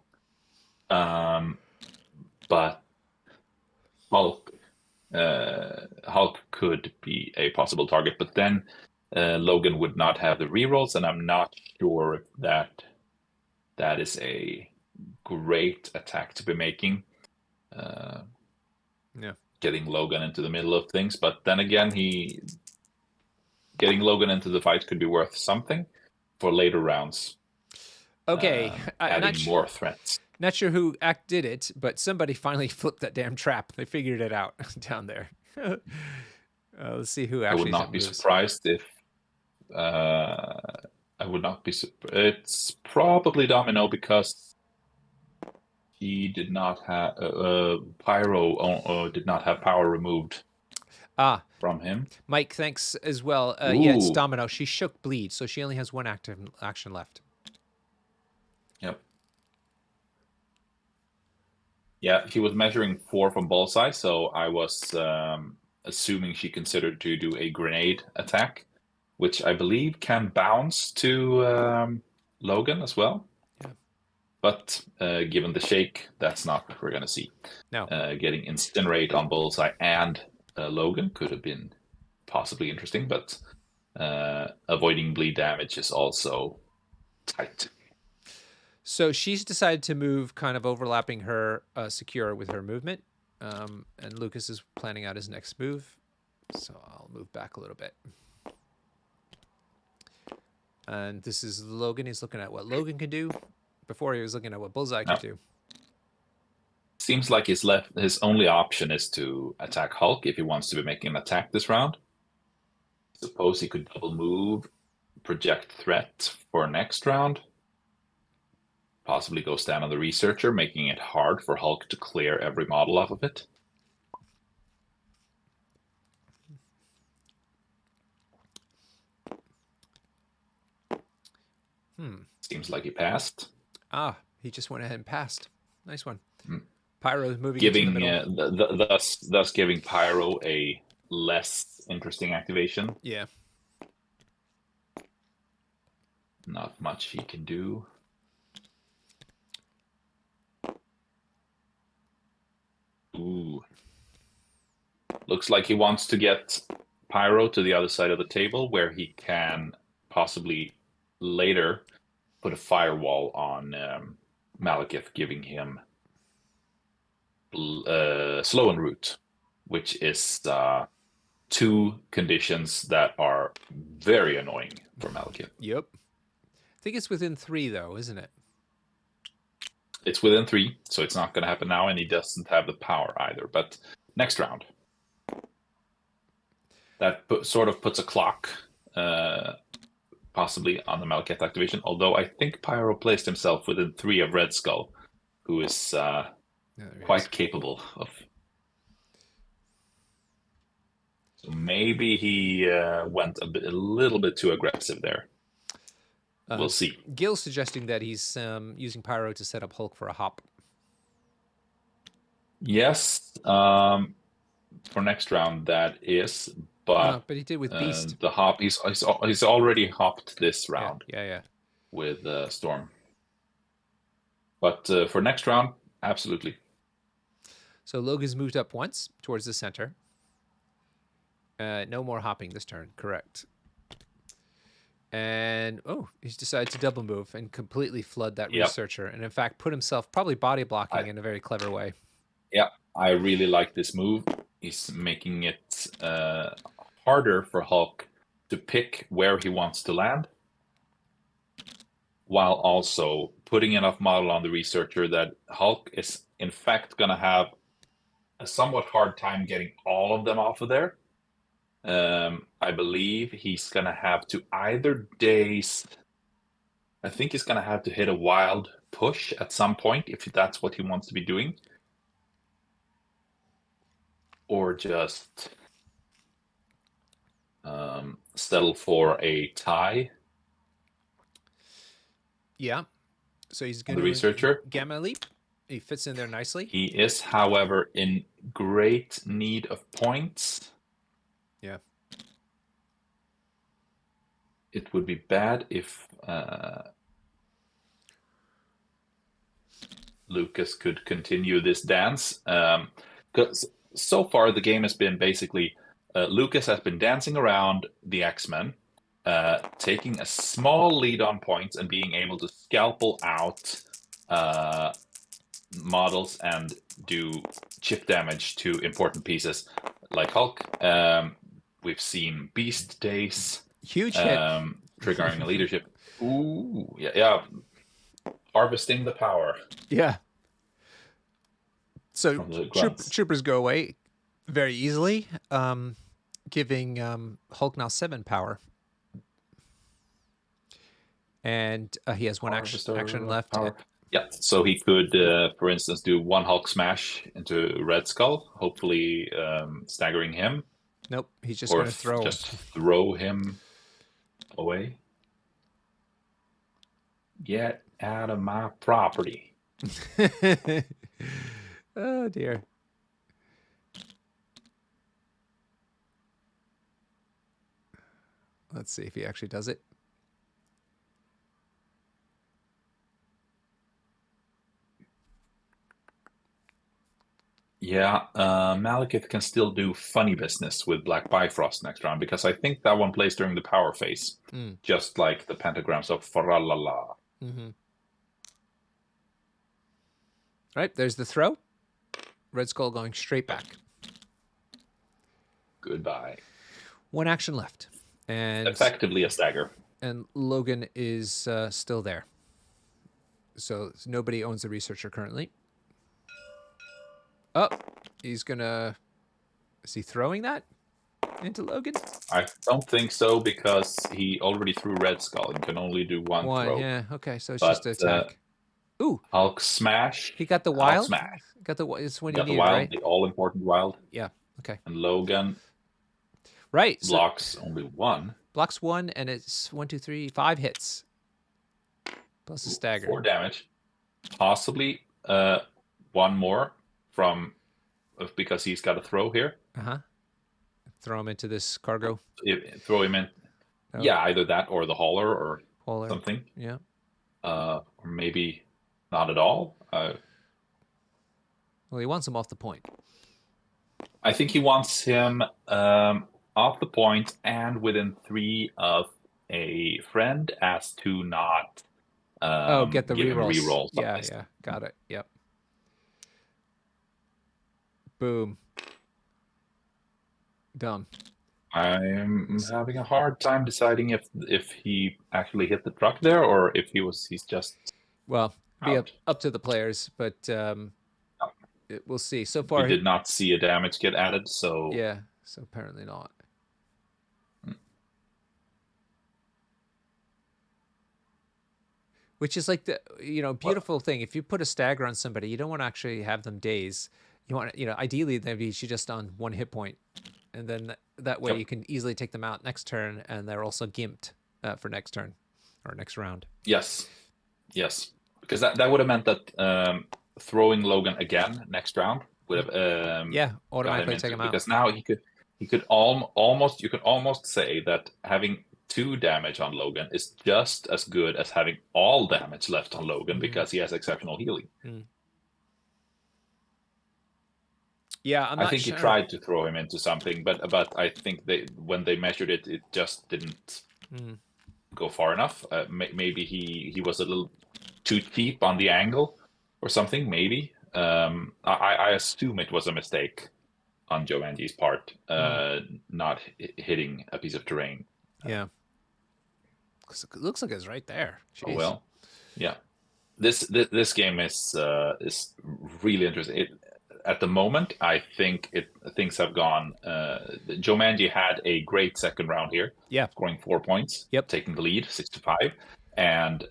But Hulk Hulk could be a possible target, but then Logan would not have the rerolls, and I'm not sure if that is a great attack to be making. Yeah. Getting Logan into the middle of things, but then again, getting Logan into the fight could be worth something for later rounds. Okay, Adding more threats. Not sure who did it, but somebody finally flipped that damn trap. They figured it out down there. Let's see who I would actually not be moves. surprised if I would not be. It's probably Domino because he did not have Pyro did not have power removed from him. Mike, thanks as well. Ooh. Yeah, it's Domino. She shook bleed, so she only has one active action left. Yep. Yeah, he was measuring 4 from bullseye, so I was assuming she considered to do a grenade attack, which I believe can bounce to Logan as well. Yeah. But given the shake, that's not what we're going to see. No. Getting Incinerate on bullseye and Logan could have been possibly interesting, but avoiding bleed damage is also tight. So she's decided to move kind of overlapping her secure with her movement. And Lukas is planning out his next move. So I'll move back a little bit. And this is Logan. He's looking at what Logan can do. Before he was looking at what Bullseye could do. Seems like his only option is to attack Hulk if he wants to be making an attack this round. Suppose he could double move, project threat for next round. Possibly go stand on the Researcher, making it hard for Hulk to clear every model off of it. Seems like he passed. He just went ahead and passed. Nice one. Hmm. Pyro's moving giving into the middle. thus giving Pyro a less interesting activation. Yeah. Not much he can do. Ooh. Looks like he wants to get Pyro to the other side of the table where he can possibly later put a firewall on Malekith, giving him slow en route, which is 2 conditions that are very annoying for Malekith. Yep. I think it's within 3 though, isn't it? It's within 3, so it's not going to happen now, and he doesn't have the power either. But next round, that sort of puts a clock, possibly on the Malekith activation. Although I think Pyro placed himself within 3 of Red Skull, who is quite capable of. So maybe he went a little bit too aggressive there. We'll see. Gil's suggesting that he's using Pyro to set up Hulk for a hop. Yes, for next round that is, but he did with Beast. The hop, he's already hopped this round. Yeah. With Storm. But for next round, absolutely. So Logan's moved up once towards the center. No more hopping this turn. Correct. And he's decided to double move and completely flood that Researcher, and in fact put himself probably body blocking in a very clever way. Yeah, I really like this move. He's making it harder for Hulk to pick where he wants to land, while also putting enough model on the Researcher that Hulk is in fact going to have a somewhat hard time getting all of them off of there. I believe he's going to have to either daze. I think he's going to have to hit a wild push at some point if that's what he wants to be doing. Or just settle for a tie. Yeah. So he's going to Researcher. Gamma Leap. He fits in there nicely. He is, however, in great need of points. Yeah. It would be bad if Lukas could continue this dance. Because so far the game has been basically Lukas has been dancing around the X-Men, taking a small lead on points and being able to scalpel out models and do chip damage to important pieces like Hulk. We've seen Beast Days Huge hit. triggering a leadership. Ooh, yeah. Harvesting the power. Yeah. So From the grunts. troopers go away very easily, giving Hulk now 7 power. And he has one action left. Power. Yeah, so he could, for instance, do one Hulk smash into Red Skull, hopefully staggering him. Nope, he's just going to throw. Just throw him away. Get out of my property. Oh, dear. Let's see if he actually does it. Yeah, Malekith can still do funny business with Black Bifrost next round, because I think that one plays during the power phase, just like the pentagrams of Faralala. Right, there's the throw. Red Skull going straight back. Goodbye. One action left. And effectively a stagger. And Logan is still there. So nobody owns the researcher currently. Oh, he's gonna... Is he throwing that into Logan? I don't think so, because he already threw Red Skull and can only do one throw. Yeah, okay, so it's just an attack. Ooh. Hulk smash. He got the wild? Hulk smash. Got the, it's when got you the need wild, it, right? the all-important wild. Yeah, okay. And Logan blocks only one. Blocks one, and it's 1, 2, 3, 5 hits. Plus a stagger. 4 damage. Possibly one more from... because he's got a throw here. Throw him into this cargo. Throw him in. Oh. Yeah, either that or the hauler or something. Yeah. Or maybe not at all. Well, he wants him off the point. I think he wants him off the point and within 3 of a friend, as to not get the reroll. Yeah, got it. Yep. Boom. Done. I'm having a hard time deciding if he actually hit the truck there, or if he's just be up to the players, but we'll see. So far, we did not see a damage get added, so yeah, so apparently not. Which is like the beautiful thing. If you put a stagger on somebody, you don't want to actually have them daze. You want ideally they'd be just on 1 hit point, and then that way you can easily take them out next turn, and they're also gimped for next turn or next round. Yes, because that would have meant that throwing Logan again next round would have automatically take him out, because now you could almost say that having 2 damage on Logan is just as good as having all damage left on Logan, because he has exceptional healing. Yeah, I think he tried to throw him into something, but I think when they measured it, it just didn't go far enough. Maybe he was a little too cheap on the angle or something. Maybe I assume it was a mistake on Joemanji's part, not hitting a piece of terrain. Yeah, it looks like it's right there. Jeez. Oh well, yeah. This game is really interesting. At the moment, I think things have gone. Joemanji had a great second round here, scoring 4 points, taking the lead 6-5, and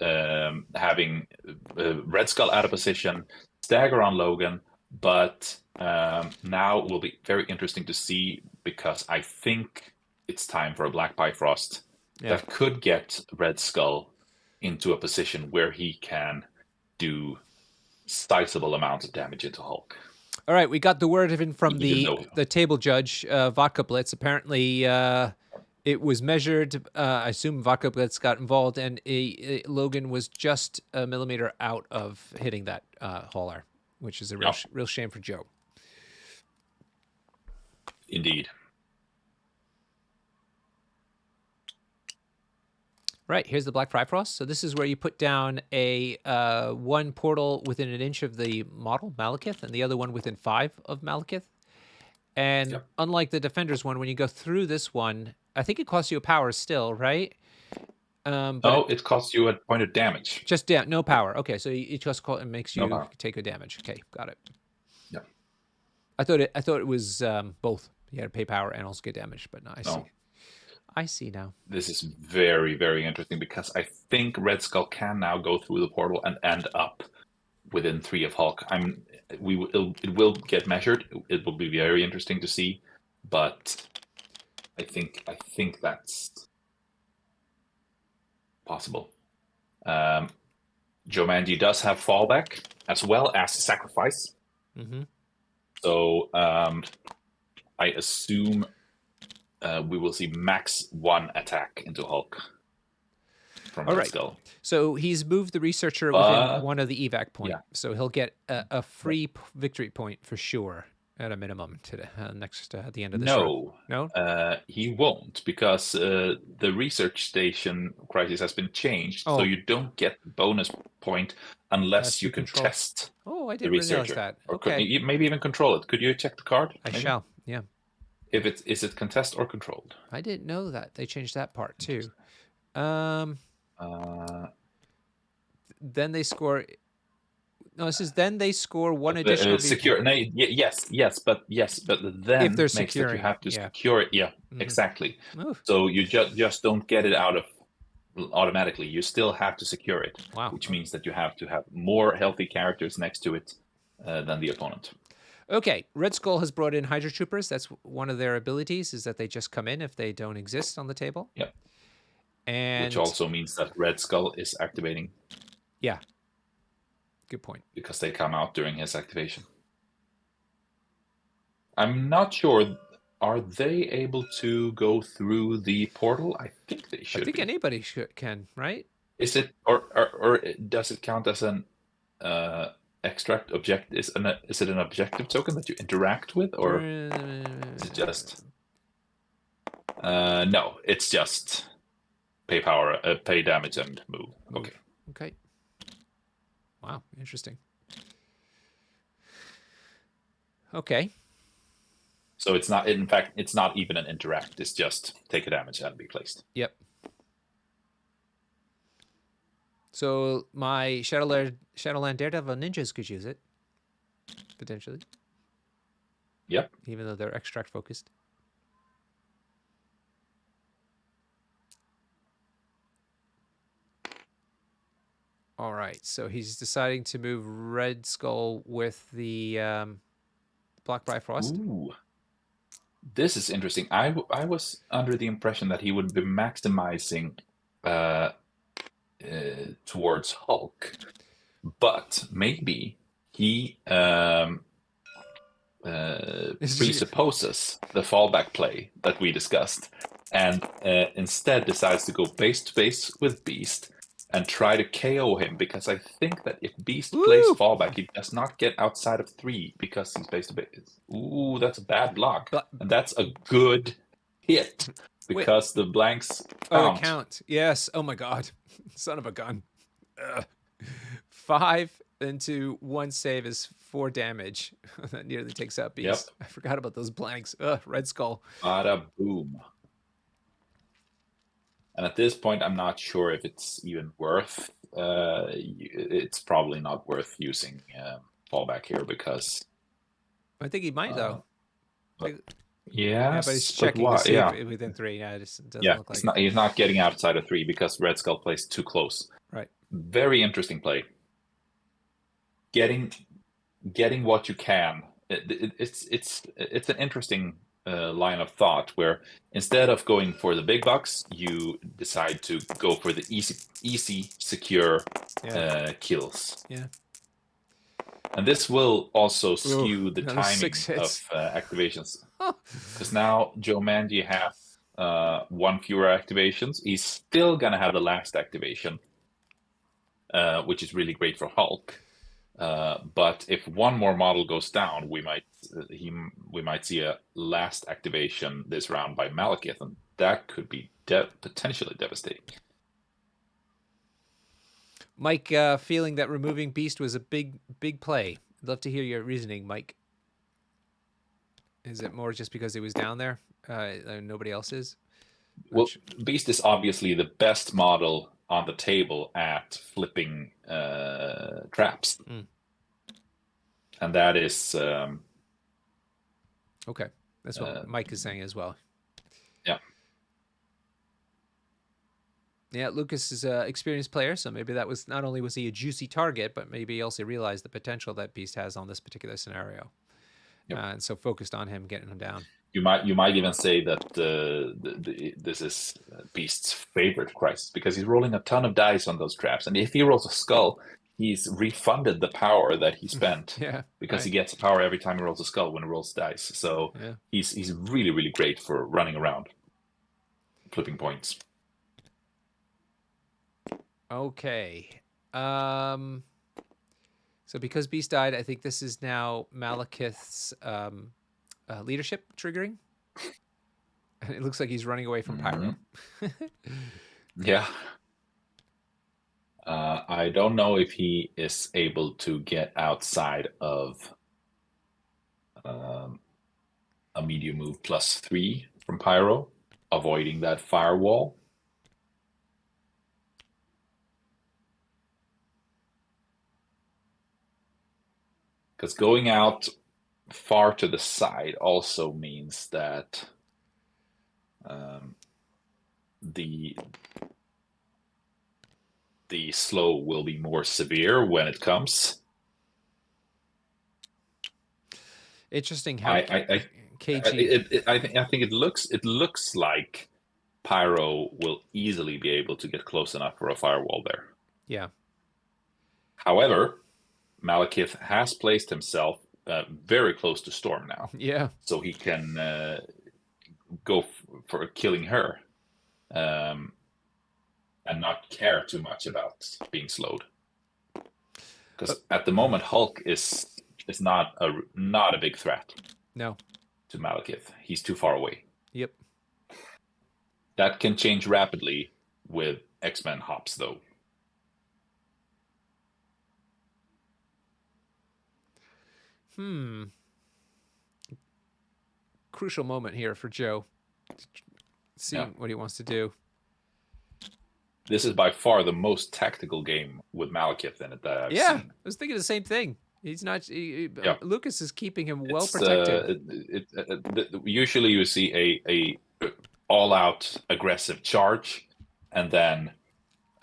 having Red Skull out of position, stagger on Logan. But now it will be very interesting to see, because I think it's time for a Black Bifrost that could get Red Skull into a position where he can do sizable amounts of damage into Hulk. All right, we got the word in from the table judge, Vodka Blitz. Apparently, it was measured. I assume Vodka Blitz got involved, and Logan was just a millimeter out of hitting that hauler, which is a real shame for Joe. Indeed. Right, here's the Black Bifrost. So this is where you put down a one portal within an inch of the model, Malekith, and the other one within 5 of Malekith. And Yep. unlike the Defender's one, when you go through this one, I think it costs you a power still, right? But it costs you a point of damage. just no power. Okay, so it just it makes No you power. take a damage. Okay, got it. Yeah. I thought it was both. You had to pay power and also get damage, but no, I see. I see now. This is very, very interesting because I think Red Skull can now go through the portal and end up within 3 of Hulk. It will get measured. It will be very interesting to see, but I think that's possible. Joemanji does have fallback as well as sacrifice. Mm-hmm. So I assume we will see max 1 attack into Hulk from Red Skull. So he's moved the researcher within 1 of the evac point. Yeah. So he'll get a free victory point for sure at a minimum to at the end of this run. No, he won't, because the research station crisis has been changed, so you don't get the bonus point unless you can test I didn't realize that. Or maybe even control it. Could you check the card? I shall, yeah. If is it contest or controlled? I didn't know that. They changed that part too. Then they score... No, this is then they score 1 additional secure. No, yes, but then if they're makes that you have to yeah. secure it. Yeah, exactly. Oof. So you just don't get it out of automatically. You still have to secure it. Wow. Which means that you have to have more healthy characters next to it than the opponent. Okay, Red Skull has brought in Hydra Troopers. That's one of their abilities, is that they just come in if they don't exist on the table. Yep. And which also means that Red Skull is activating. Yeah. Good point. Because they come out during his activation. I'm not sure. Are they able to go through the portal? I think they should. I think anybody can, right? Is it or does it count as an extract object? Is it an objective token that you interact with, or is it just? No, it's just pay power, pay damage, and move. Okay. Okay. Wow, interesting. Okay. So it's not, in fact, it's not even an interact. It's just take a damage and be placed. Yep. So my Shadowland Daredevil ninjas could use it, potentially. Yep. Even though they're extract focused. All right, so he's deciding to move Red Skull with the Black Bifrost. Ooh, this is interesting. I was under the impression that he would be maximizing towards Hulk, but maybe he presupposes the fallback play that we discussed, and instead decides to go base to base with Beast and try to KO him, because I think that if Beast plays fallback, he does not get outside of 3 because he's base to base. Ooh, that's a bad block. And that's a good hit because the blanks count. Oh, count. Yes. Oh my God. Son of a gun. 5 into 1 save is 4 damage. That nearly takes out Beast. Yep. I forgot about those blanks. Red Skull. Bada boom. And at this point, I'm not sure if it's even worth. It's probably not worth using fallback here, because I think he might though. Yeah, but he's checking to see if within 3. Yeah, it doesn't look like he's not getting outside of 3 because Red Skull plays too close. Right. Very interesting play. Getting what you can. It's an interesting line of thought, where instead of going for the big bucks, you decide to go for the easy secure kills. Yeah. And this will also skew the timing of activations. Because now Joemanji has 1 fewer activations. He's still going to have the last activation, which is really great for Hulk. But if 1 more model goes down, we might see a last activation this round by Malekith, and that could be potentially devastating. Mike, feeling that removing Beast was a big play. I'd love to hear your reasoning, Mike. Is it more just because he was down there? And nobody else is? Well, Beast is obviously the best model on the table at flipping traps. And that is... okay. That's what Mike is saying as well. Yeah. Yeah, Lukas is an experienced player, so maybe that was not only was he a juicy target, but maybe he also realized the potential that Beast has on this particular scenario, and so focused on him getting him down. You might even say that this is Beast's favorite crisis because he's rolling a ton of dice on those traps, and if he rolls a skull, he's refunded the power that he spent. Yeah, because he gets power every time he rolls a skull when he rolls dice. So he's really great for running around, flipping points. Okay. So because Beast died, I think this is now Malekith's leadership triggering. And it looks like he's running away from Pyro. Yeah. I don't know if he is able to get outside of a medium move +3 from Pyro, avoiding that firewall. Because going out far to the side also means that the slow will be more severe when it comes. Interesting how I think it looks like Pyro will easily be able to get close enough for a firewall there. Yeah. However, Malekith has placed himself very close to Storm now. Yeah. So he can go for killing her and not care too much about being slowed. Because at the moment, Hulk is not a big threat. No. To Malekith. He's too far away. Yep. That can change rapidly with X-Men hops, though. Crucial moment here for Joe. Seeing what he wants to do. This is by far the most tactical game with Malekith in it that I've seen. I was thinking the same thing. He's not. Lukas is keeping him well protected. Usually, you see a all-out aggressive charge, and then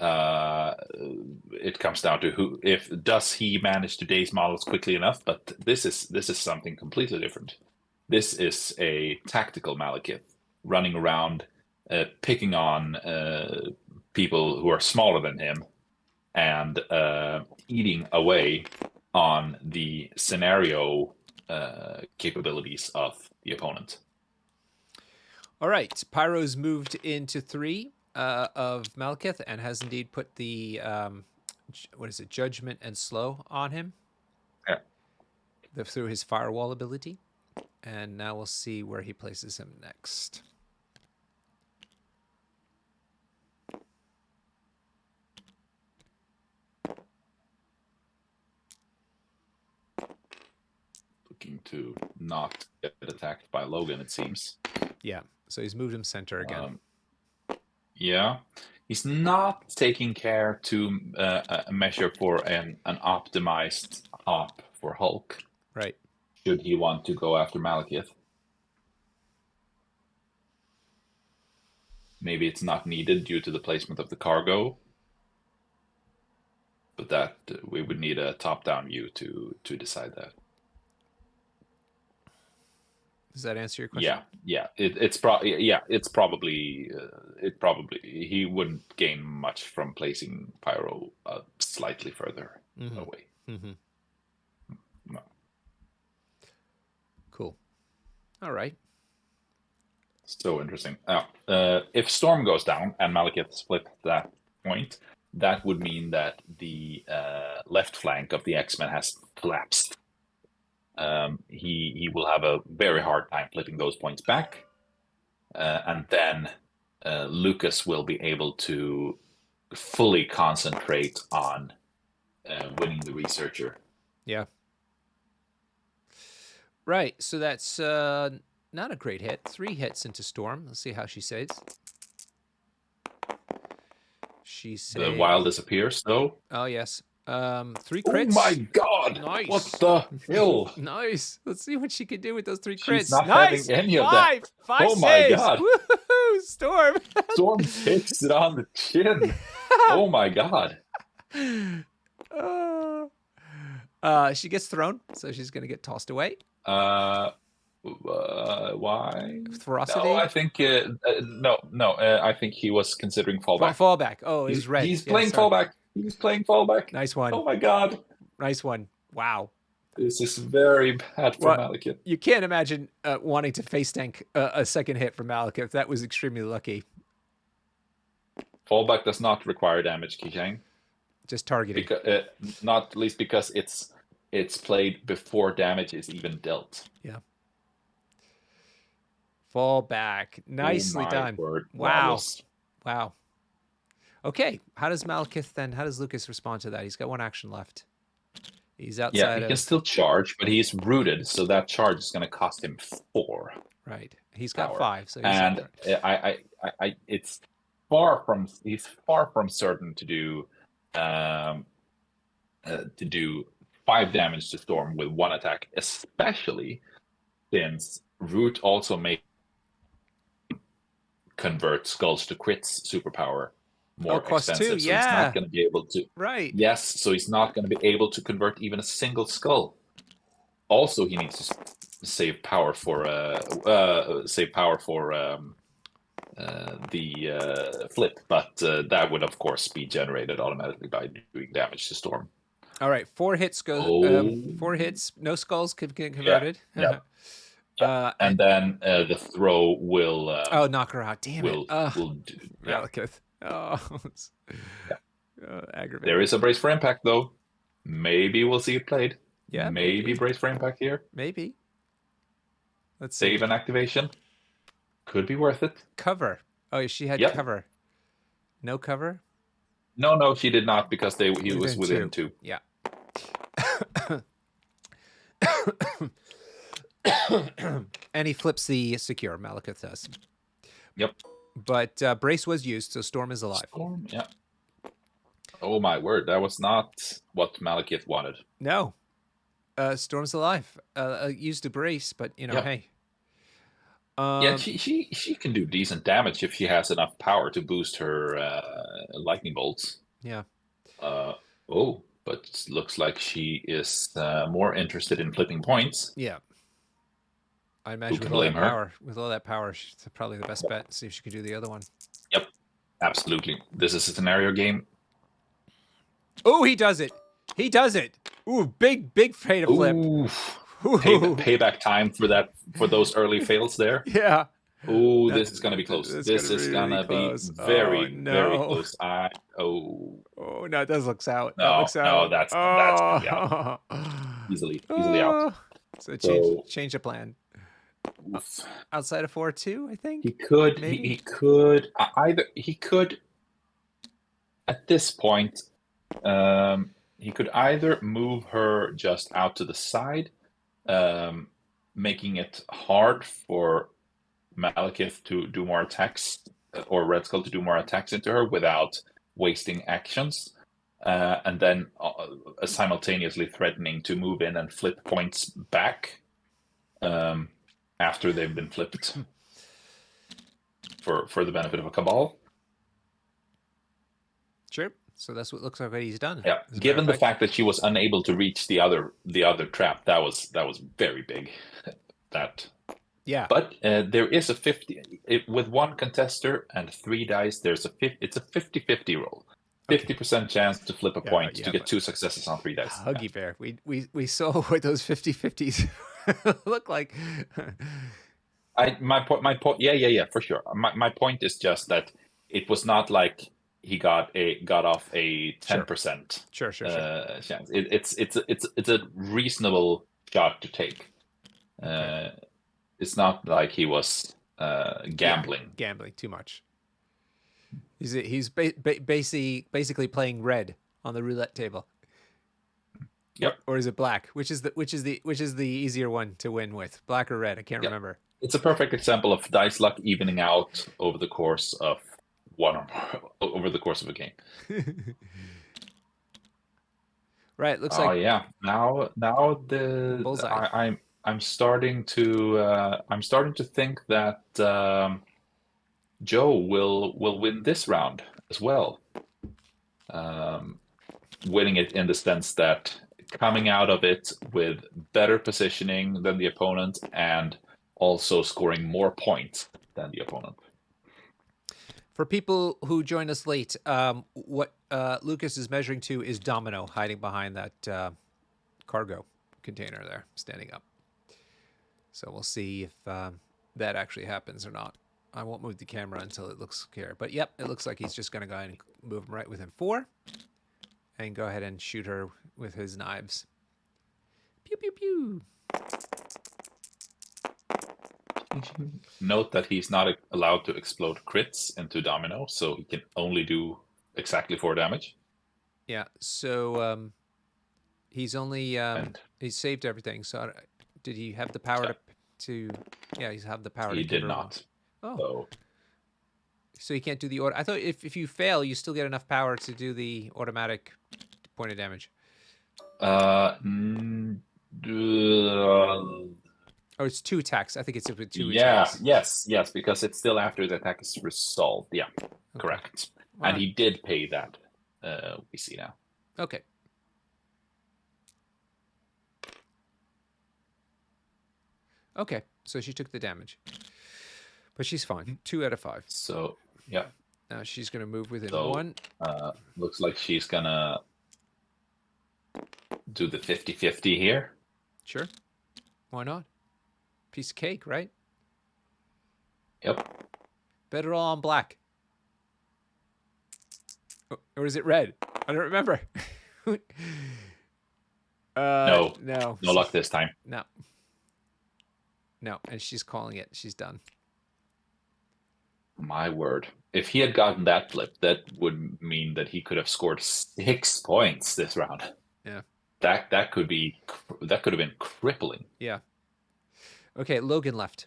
it comes down to does he manage to daze models quickly enough. But this is something completely different. This is a tactical Malekith running around, picking on people who are smaller than him, and eating away on the scenario capabilities of the opponent. All right, Pyro's moved into 3 of Malekith and has indeed put the judgment and slow on him. Yeah. Through his firewall ability, and now we'll see where he places him next. Looking to not get attacked by Logan, it seems. Yeah, so he's moved him center again. Yeah, he's not taking care to measure for an optimized hop for Hulk. Right. Should he want to go after Malekith? Maybe it's not needed due to the placement of the cargo. But that we would need a top-down view to decide that. Does that answer your question? Yeah. It's probably he wouldn't gain much from placing Pyro slightly further away. No. Cool. All right. So interesting. Now, if Storm goes down and Malekith split that point, that would mean that the left flank of the X-Men has collapsed. He will have a very hard time flipping those points back, and then Lukas will be able to fully concentrate on winning the researcher. Yeah. Right. So that's not a great hit. 3 hits into Storm. Let's see how she saves. She saves. The wild disappears, though. Oh, yes. 3 crits. Oh my god! Nice. What the hell? Nice. Let's see what she can do with those 3 crits. She's not nice. having any of that. 5 Oh my saves. god. Woohoo! Storm. Storm takes it on the chin. Oh my god. She gets thrown, so she's going to get tossed away. Why? Ferocity? No, I think no. I think he was considering fallback. Fallback. Oh, he's red. He's playing fallback. He's playing fallback. Nice one. Oh my god. Nice one. Wow. This is very bad for Malekith. You can't imagine wanting to face tank a second hit from Malekith. That was extremely lucky. Fallback does not require damage, Kijang. Just targeting. Not least because it's played before damage is even dealt. Yeah. Fall back. Nicely done. Word. Wow. Wow. Okay. How does Lukas respond to that? He's got 1 action left. He's outside. Yeah, he can still charge, but he's rooted, so that charge is going to cost him 4. Right. He's got 5. So and it's he's far from certain to do 5 damage to Storm with 1 attack, especially since Root also may convert skulls to crits superpower more expensive. So he's not going to be able to. Right. Yes, so he's not going to be able to convert even a single skull. Also, he needs to save power for the flip, but that would of course be generated automatically by doing damage to Storm. All right, 4 hits go. 4 hits, no skulls can get converted. Yeah. And then the throw will. Knock her out! Damn it! Will do. Yeah. Malekith. Oh, aggravating. There is a brace for impact though. Maybe we'll see it played. Yeah. Maybe brace for impact here. Maybe. Let's save an activation. Could be worth it. Cover. Oh, she had cover. No cover. No, she did not because he was within 2. Yeah. And he flips the secure. Malekith does. Yep. But brace was used, so Storm is alive. Storm, yeah. Oh my word, that was not what Malekith wanted. No. Storm's alive. Used a brace, but hey. Yeah, she can do decent damage if she has enough power to boost her lightning bolts. Yeah. But it looks like she is more interested in flipping points. Yeah. I imagine with all that power, she's probably the best bet. See if she can do the other one. Yep, absolutely. This is a scenario game. Oh, he does it. He does it. Ooh, big fade of flip. Payback time for those early fails there. Yeah. Oh, this is gonna be close. This is gonna be very, very close. Oh no, it does look out. No, that's yeah. easily out. So change the plan. Outside of 4-2, I think he could. He could at this point. He could either move her just out to the side, making it hard for Malekith to do more attacks, or Red Skull to do more attacks into her without wasting actions, and then simultaneously threatening to move in and flip points back after they've been flipped for the benefit of a Cabal. Sure. So that's what looks like what he's done. Yeah. Given the fact that she was unable to reach the other trap, that was very big. Yeah. But there is a 50 with 1 contester and 3 dice. It's a 50-50 roll. 50% chance to flip a point to get 2 successes on 3 dice. Huggy Bear. We saw what those 50-50s look like. My point. Yeah, for sure. My point is just that it was not like he got off a 10% sure. chance. It's a reasonable shot to take. It's not like he was gambling. Gambling too much. He's basically playing red on the roulette table. Yep. Or is it black? Which is the easier one to win with? Black or red? I can't Yep. remember. It's a perfect example of dice luck evening out over the course of over the course of a game. Right. Looks Oh like yeah. Now bullseye. I'm starting to think that Joe will win this round as well. Winning it in the sense that coming out of it with better positioning than the opponent and also scoring more points than the opponent. For people who joined us late, what Lucas is measuring to is Domino hiding behind that cargo container there, standing up. So we'll see if that actually happens or not. I won't move the camera until it looks clear. But yep, it looks like he's just going to go ahead and move him right within 4 and go ahead and shoot her with his knives. Pew, pew, pew. Note that he's not allowed to explode crits into Domino, so he can only do exactly 4 damage. Yeah, so he's only he's saved everything. So did he have the power to yeah, he's have the power He to did not. Oh. So he can't do the I thought if you fail, you still get enough power to do the automatic point of damage. Oh, it's 2 attacks. I think it's with 2 attacks. Yes, because it's still after the attack is resolved. Yeah, okay. Correct. And he did pay that. We see now. Okay. Okay, so she took the damage, but she's fine. 2 out of 5. So yeah. Now she's gonna move within 1. Looks like she's gonna do the 50-50 here. Sure. Why not? Piece of cake, right? Yep. Better all on black. Or is it red? I don't remember. No. No. No luck this time. No. No, and she's calling it. She's done. My word. If he had gotten that flip, that would mean that he could have scored 6 points this round. Yeah. That could have been crippling. Yeah. Okay, Logan left.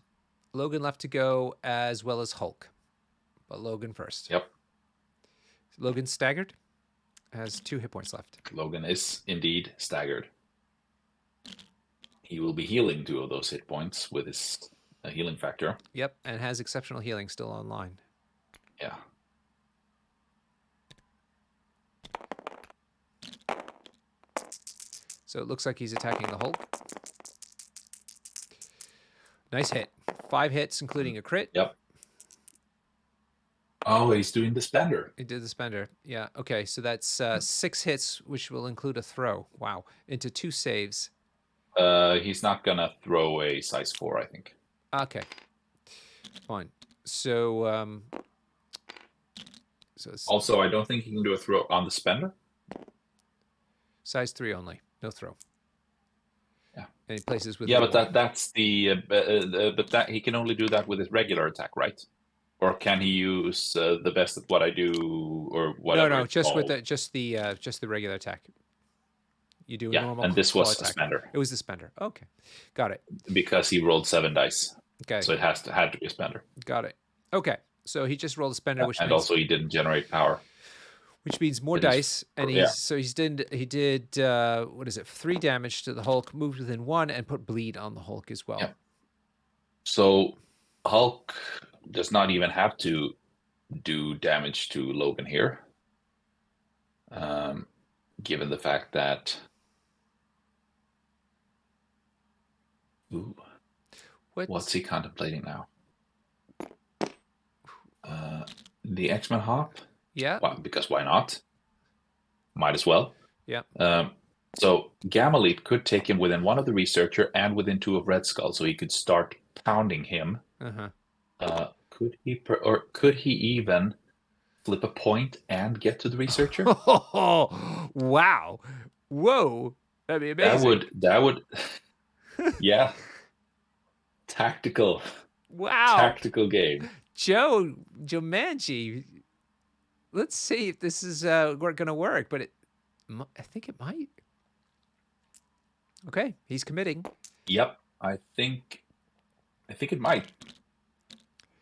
Logan left to go as well as Hulk. But Logan first. Yep. Logan staggered. Has 2 hit points left. Logan is indeed staggered. He will be healing 2 of those hit points with his healing factor. Yep, and has exceptional healing still online. Yeah. So it looks like he's attacking the Hulk. Nice hit. 5 hits, including a crit. Yep. Oh, he's doing the spender. He did the spender. Yeah. Okay, so that's 6 hits, which will include a throw. Wow. Into 2 saves. He's not gonna throw a size 4, I think. Okay. Fine. So also, I don't think he can do a throw on the spender. Size 3 only. No throw. Yeah. And he places with. Yeah, but that's the but that he can only do that with his regular attack, right? Or can he use the best at what I do or whatever? No, just with just the regular attack. You do a normal. And this was attack. a spender. It was the spender. Okay, got it. Because he rolled 7 dice. Okay. So it had to be a spender. Got it. Okay, so he just rolled a spender, which and means, also he didn't generate power. Which means more dice, and he did what is it? 3 damage to the Hulk, moved within 1, and put bleed on the Hulk as well. Yeah. So Hulk does not even have to do damage to Logan here, given the fact that. Ooh. What's he contemplating now? The X-Men hop? Yeah. Because why not? Might as well. Yeah. So Gamma Leap could take him within 1 of the Researcher and within 2 of Red Skull, so he could start pounding him. Could he even flip a point and get to the Researcher? Oh, wow! Whoa, that'd be amazing. That would. Yeah. Tactical. Wow. Tactical game. Joemanji. let's see if this is going to work, but I think it might. Okay, he's committing. Yep, I think it might.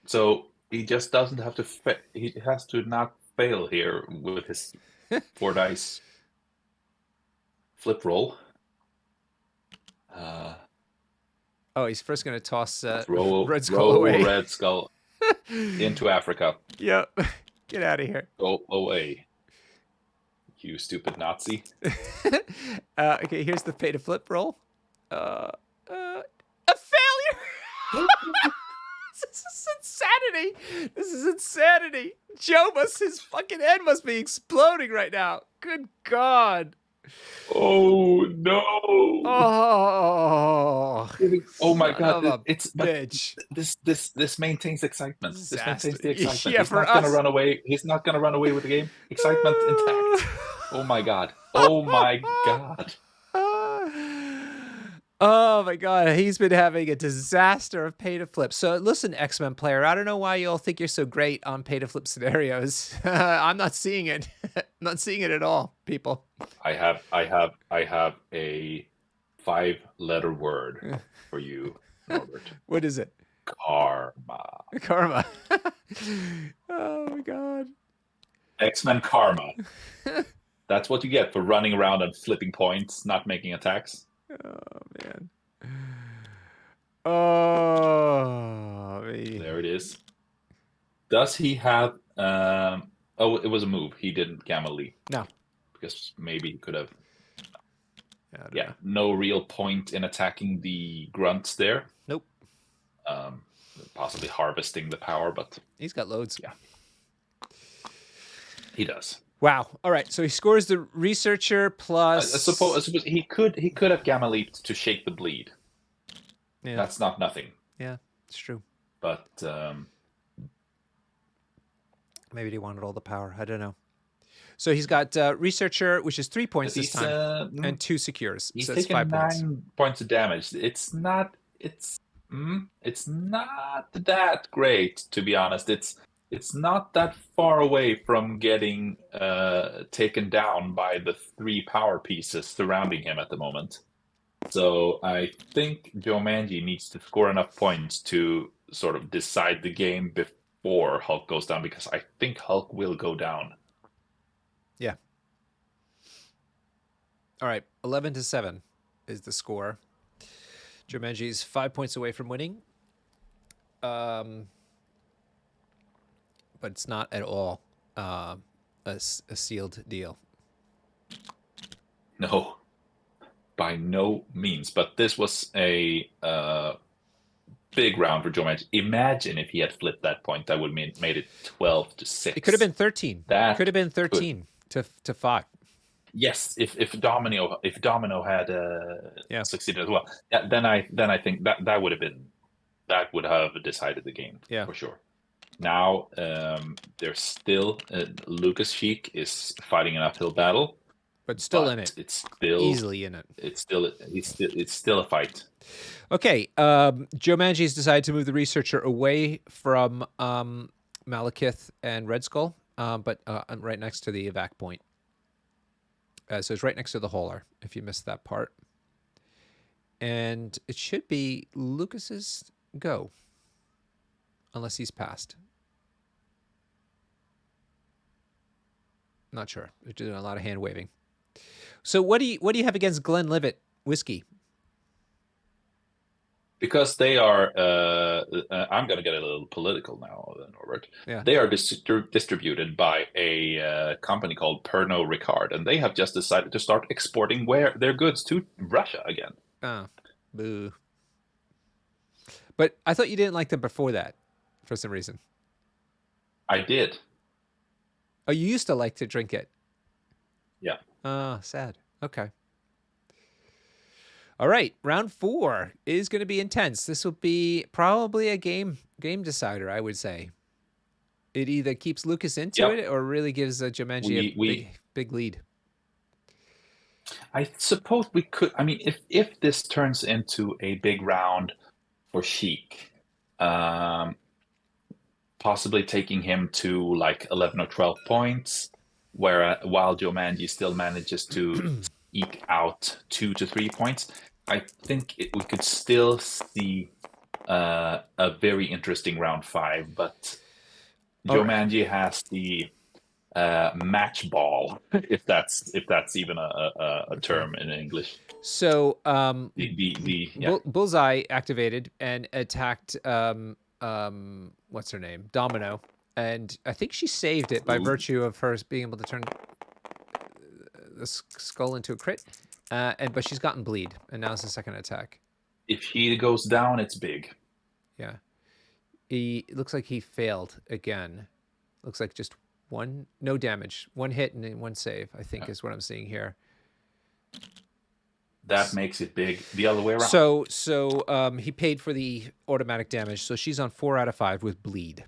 So he just doesn't have to. He has to not fail here with his 4 dice flip roll. Oh, he's first going to toss Throw Red Skull away. Red Skull into Africa. Yep. Get out of here. Go away, you stupid Nazi. Okay, here's the pay to flip roll. A failure. This is insanity. This is insanity. His fucking head must be exploding right now. Good God. Oh no! Oh my son God! of a It's bitch. This maintains excitement. This maintains the excitement. Yeah, He's for not gonna us. run away. He's not gonna run away with the game. Excitement intact. Oh my God! Oh my God! Oh my God, he's been having a disaster of pay to flip. So listen, X-Men player, I don't know why you all think you're so great on pay to flip scenarios. I'm not seeing it. Not seeing it at all, people. I have a 5-letter word for you, Norbert. What is it? Karma. Karma. Oh my God. X-Men Karma. That's what you get for running around and flipping points, not making attacks. Oh man. Oh, there it is. Does he have? Oh, it was a move. He didn't gamma leap. No, because maybe he could have. Yeah, no real point in attacking the grunts there. Nope. Possibly harvesting the power, but he's got loads. Yeah, he does. Wow. All right. So he scores the researcher plus. I suppose he could have gamma leaped to shake the bleed. Yeah. That's not nothing. Yeah, it's true. But maybe he wanted all the power. I don't know. So he's got researcher, which is 3 points this time, and 2 secures. He's so taking 5 9 points of damage. It's not that great, to be honest. It's not that far away from getting taken down by the 3 power pieces surrounding him at the moment. So I think Joemanji needs to score enough points to sort of decide the game before Hulk goes down, because I think Hulk will go down. Yeah. All right, 11-7 is the score. Joemanji's 5 points away from winning. But it's not at all a sealed deal. No, by no means. But this was a big round for Joemanji. Imagine if he had flipped that point, that would made it 12-6. It could have been 13. That could have been 13 to 5. Yes, if Domino had succeeded as well, then I think that would have decided the game for sure. Now there's still Lukas Sheik is fighting an uphill battle, but still in it. It's still easily in it. It's still a fight. Okay, Joemanji's decided to move the researcher away from Malekith and Red Skull, but right next to the evac point. So it's right next to the hauler, if you missed that part. And it should be Lucas's go, unless he's passed. Not sure. They're doing a lot of hand waving. So what do you have against Glenlivet whiskey? Because they are, I'm going to get a little political now, Norbert. Yeah. They are distributed by a company called Pernod Ricard, and they have just decided to start exporting their goods to Russia again. Oh, boo. But I thought you didn't like them before that, for some reason. I did. Oh, you used to like to drink it? Yeah. Oh, sad. Okay. All right, round 4 is going to be intense. This will be probably a game decider, I would say. It either keeps Lukas into it or really gives Joemanji a big lead. I suppose we could. I mean, if this turns into a big round for Sheik, possibly taking him to like 11 or 12 points, while Joemanji still manages to eke out 2 to 3 points. I think we could still see a very interesting round 5, but All right. Joemanji has the match ball, if that's even a term in English. So Yeah. Bullseye activated and attacked what's her name? Domino. And I think she saved it by Ooh. virtue of her being able to turn the skull into a crit. But she's gotten bleed, and now it's the second attack. If he goes down, it's big. Yeah. It looks like he failed again. Looks like just no damage, one hit and then one save, I think is what I'm seeing here. That makes it big the other way around. So he paid for the automatic damage. So she's on 4 out of 5 with bleed.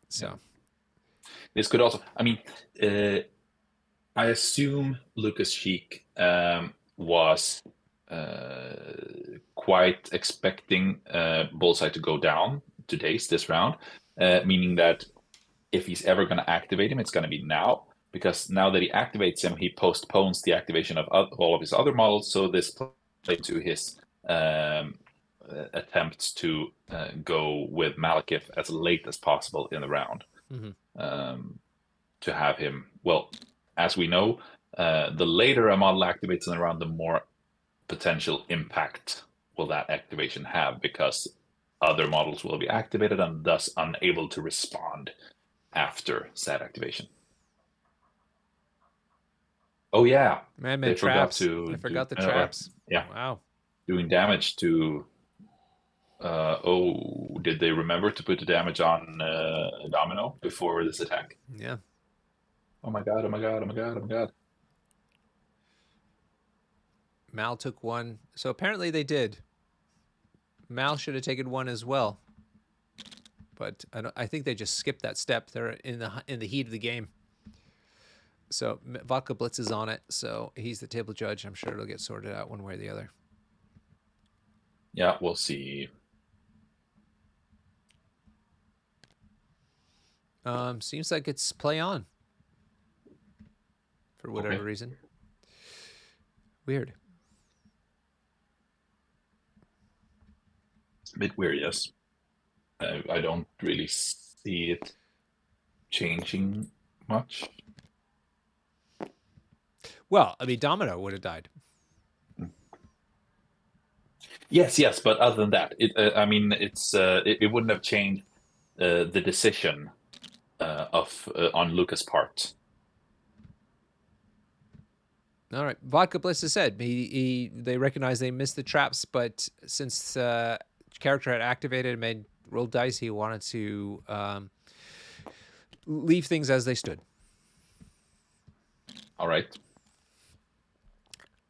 So yeah. This could also, I mean, I assume Lukas Sheik was quite expecting Bullseye to go down this round, meaning that if he's ever going to activate him, it's going to be now. Because now that he activates him, he postpones the activation of all of his other models. So this plays to his attempts to go with Malekith as late as possible in the round. To have him, well, as we know, the later a model activates in the round, the more potential impact will that activation have, because other models will be activated and thus unable to respond after said activation. Oh yeah, man traps. I forgot the traps. Yeah, wow, doing damage to. Did they remember to put the damage on Domino before this attack? Yeah. Oh my god! Oh my god! Oh my god! Oh my god! Mal took one, so apparently they did. Mal should have taken one as well, but I think they just skipped that step. They're in the heat of the game. So Vodka Blitz is on it, so he's the table judge. I'm sure it'll get sorted out one way or the other. Yeah, we'll see. Seems like it's play on for whatever reason. Weird. It's a bit weird, yes. I don't really see it changing much. Well, I mean, Domino would have died. Yes, but other than that, I mean, it wouldn't have changed the decision on Lukas' part. All right, Vodka Bliss has said they recognize they missed the traps, but since character had activated and made rolled dice, he wanted to leave things as they stood. All right.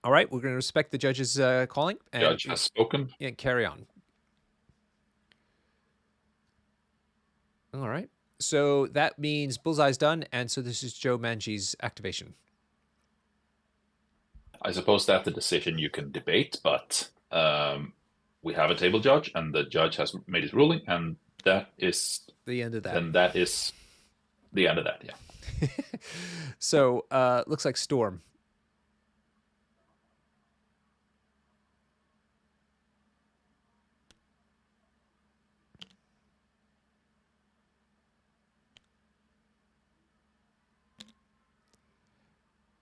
All right, we're going to respect the judge's calling. And, Judge has spoken. And carry on. All right. So that means Bullseye's done, and so this is Joemanji's activation. I suppose that's a decision you can debate, but we have a table judge, and the judge has made his ruling, and that is the end of that. And that is the end of that, yeah. So looks like Storm.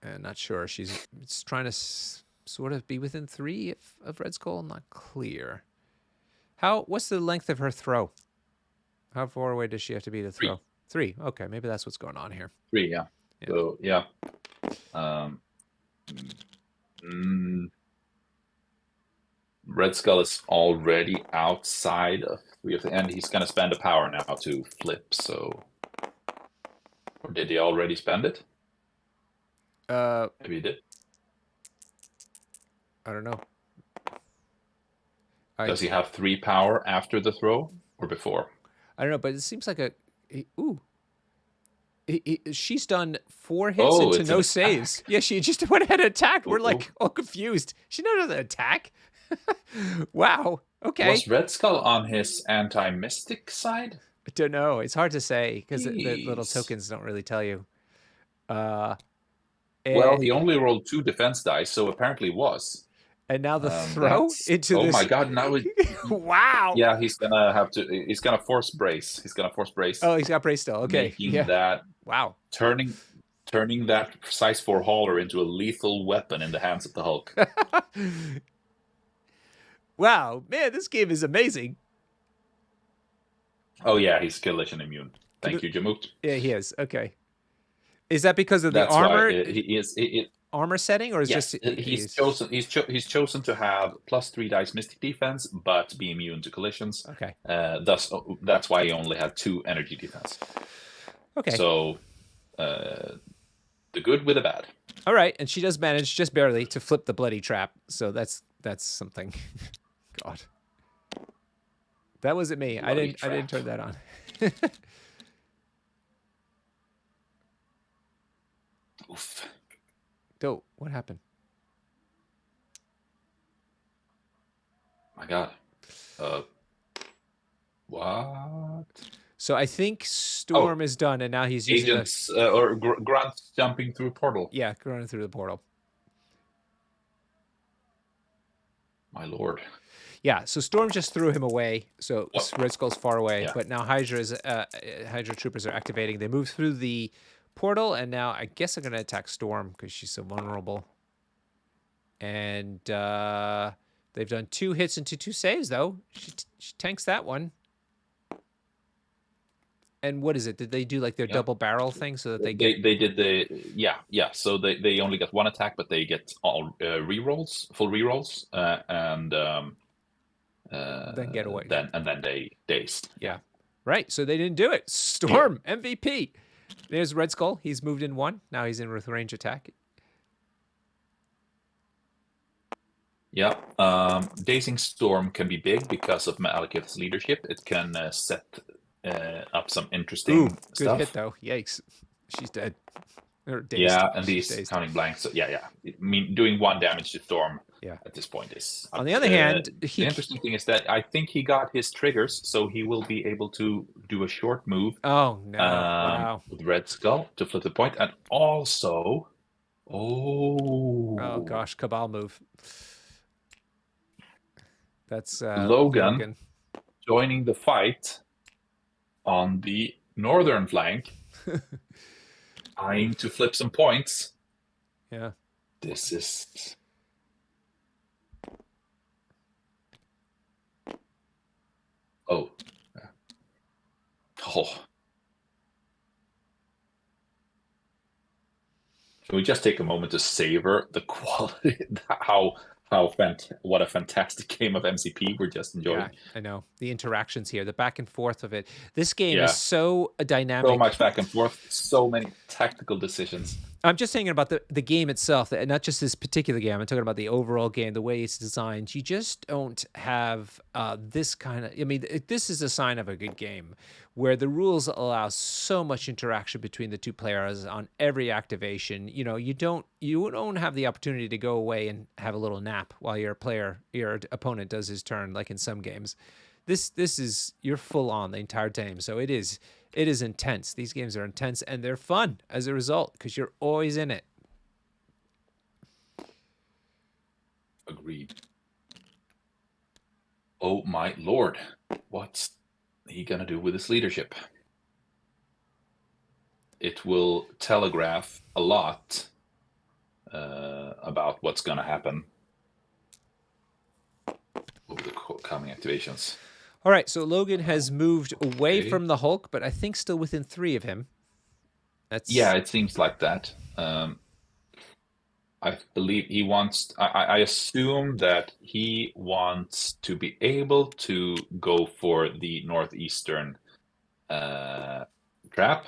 And not sure. She's trying to sort of be within 3 of Red Skull. Not clear. What's the length of her throw? How far away does she have to be to throw? 3. Okay, maybe that's what's going on here. 3, yeah. So yeah. Red Skull is already outside of 3 of the end. He's gonna spend a power now to flip. So, or did he already spend it? Maybe he did. I don't know. Does he have 3 power after the throw or before? I don't know, but it seems like she's done 4 hits into no saves. Yeah, she just went ahead and attacked. We're like all confused. She knows how to attack. Wow. Okay. Was Red Skull on his anti-mystic side? don't know. It's hard to say because the little Jeez. tokens don't really tell you. Uh, Well, and, he only rolled 2 defense dice, so apparently it was. and now the throw That's into oh my this. god! Now it, Wow. yeah, he's gonna have to. He's gonna force brace. He's gonna force brace, Oh, he's got brace still. Okay. making Yeah. that Wow. turning that size 4 hauler into a lethal weapon in the hands of the Hulk. Wow, man, this game is amazing. Oh yeah, he's collision immune. Thank you, Jamut. Yeah, he is. Okay. Is that because of the That's why armor he is. armor setting, or is Yes, just he's chosen. He's chosen to have +3 dice mystic defense, but be immune to collisions. Okay. That's why he only had 2 energy defense. Okay. So, the good with the bad. All right, and she does manage just barely to flip the bloody trap. So that's something. God. That wasn't me. I didn't turn that on. Oof. Oh, what happened? My God. What? So I think Storm is done, and now he's using Agents or grunts jumping through portal. Yeah, running through the portal. My lord. Yeah, so Storm just threw him away, so Red Skull's far away. Yeah. But now Hydra troopers are activating. They move through the portal, and now I guess they're going to attack Storm because she's so vulnerable. And they've done 2 hits into 2 saves, though. She tanks that one. And what is it? Did they do like their double barrel thing so that they get? They did the yeah. So they only get 1 attack, but they get all rerolls, full rerolls, and then get away. Then they dazed. Yeah, right. So they didn't do it. Storm MVP. There's Red Skull. He's moved in 1. Now he's in with range attack. Yeah, dazing Storm can be big because of Malekith's leadership. It can set up some interesting stuff. Good hit though. Yikes, she's dead. Or dazed. Yeah, and She's these dazed. counting blanks. So yeah. I mean, doing 1 damage to Storm. Yeah. At this point is. On the other hand, the interesting thing is that I think he got his triggers, so he will be able to do a short move. Oh no! Wow. With Red Skull to flip the point, and also, oh gosh, Cabal move. That's Logan joining the fight on the northern flank, eyeing to flip some points. Yeah. This is. Oh. Oh. Can we just take a moment to savor the quality, what a fantastic game of MCP we're just enjoying. Yeah, I know. The interactions here, the back and forth of it. This game is so dynamic. So much back and forth, so many tactical decisions. I'm just thinking about the game itself, not just this particular game. I'm talking about the overall game, the way it's designed. You just don't have this kind of... I mean, this is a sign of a good game, where the rules allow so much interaction between the 2 players on every activation. You know, you don't have the opportunity to go away and have a little nap while your opponent does his turn, like in some games. This is, you're full on the entire time, so it is intense. These games are intense, and they're fun as a result because you're always in it. Agreed. Oh my lord, what's he gonna do with his leadership? It will telegraph a lot about what's gonna happen over the coming activations. All right, so Logan has moved away from the Hulk, but I think still within 3 of him. Yeah, it seems like that. I believe he wants. I assume that he wants to be able to go for the northeastern trap,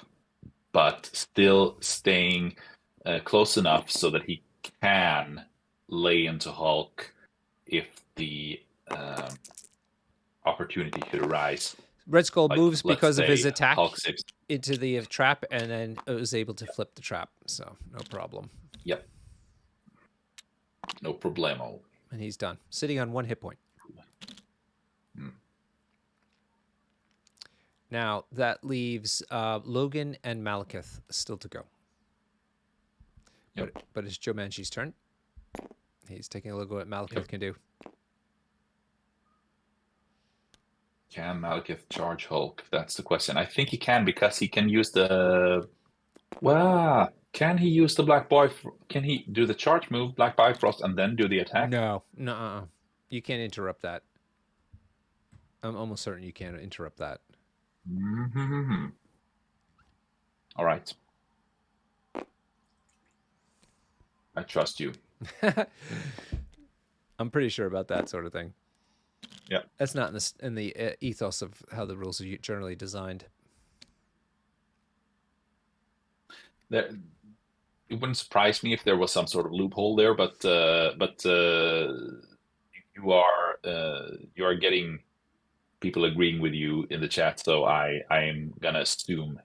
but still staying close enough so that he can lay into Hulk if the opportunity should arise. Red Skull moves because of his attack Hulk into the trap, and then it was able to flip the trap, so no problem. Yep. No problemo. And he's done, sitting on 1 hit point. Now that leaves Logan and Malekith still to go. Yep. But it's Joemanji's turn. He's taking a look at what Malekith can do. Can Malekith charge Hulk? That's the question. I think he can because he can use the. Well, can he use the Black Boy? Can he do the charge move, Black Bifrost, and then do the attack? No. You can't interrupt that. I'm almost certain you can't interrupt that. Mm-hmm. All right. I trust you. I'm pretty sure about that sort of thing. Yeah. That's not in the ethos of how the rules are generally designed. It wouldn't surprise me if there was some sort of loophole there, but you are getting people agreeing with you in the chat, so I'm gonna assume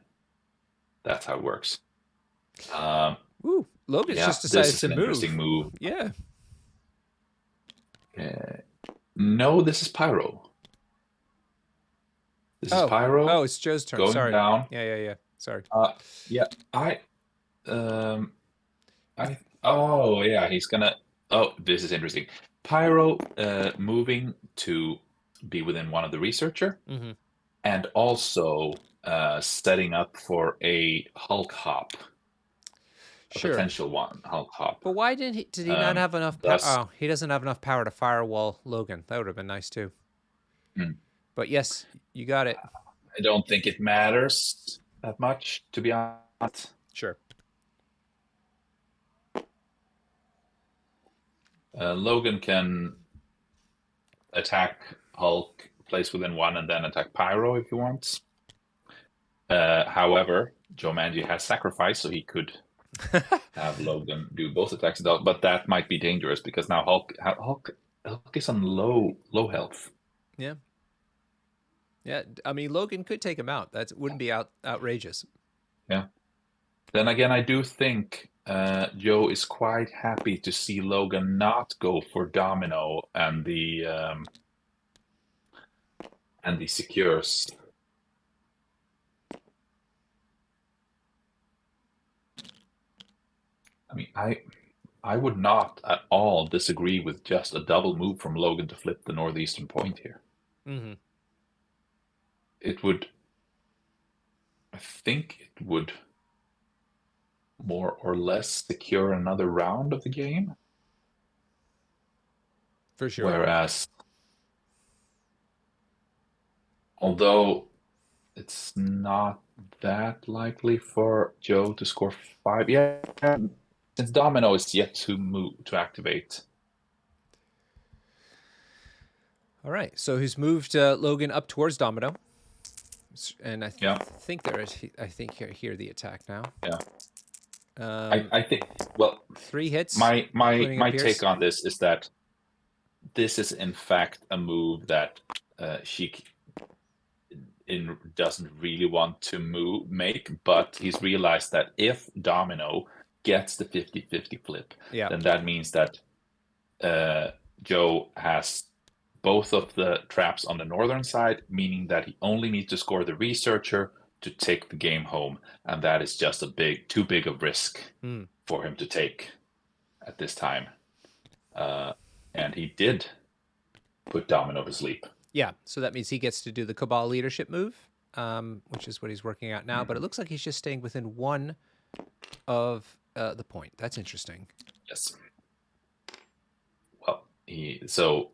that's how it works. Ooh, Logan's Yeah, just decided this is to an move. interesting move. Yeah. No, this is Pyro. This is Pyro. Oh, it's Joe's turn. Going Sorry. down. Yeah. Sorry. Yeah, oh yeah, he's gonna. Oh, this is interesting. Pyro moving to be within one of the researcher, and also setting up for a Hulk hop. A potential one, Hulk hop. But why did he not have enough power? Oh, he doesn't have enough power to firewall Logan. That would have been nice too. But yes, you got it. I don't think it matters that much, to be honest. Sure. Logan can attack Hulk, place within one, and then attack Pyro if he wants. However, Joemanji has sacrifice, so he could have Logan do both attacks, but that might be dangerous because now Hulk is on low health. Yeah. I mean, Logan could take him out. That wouldn't be outrageous. Yeah. Then again, I do think Joe is quite happy to see Logan not go for Domino and the secures. I mean, I would not at all disagree with just a double move from Logan to flip the northeastern point here. It would, I think it would more or less secure another round of the game. For sure. Whereas, although it's not that likely for Joe to score 5, yeah, since Domino is yet to activate. All right, so he's moved Logan up towards Domino, and I think there is. I think here the attack now. Yeah. I think, well, 3 hits. My take on this is that this is in fact a move that she doesn't really want to make, but he's realized that if Domino gets the 50-50 flip, then that means that Joe has both of the traps on the northern side, meaning that he only needs to score the researcher to take the game home, and that is just too big of risk for him to take at this time. And he did put Domino to sleep. Yeah, so that means he gets to do the Cabal leadership move, which is what he's working out now. But it looks like he's just staying within 1 of the point. That's interesting. Yes. Well, so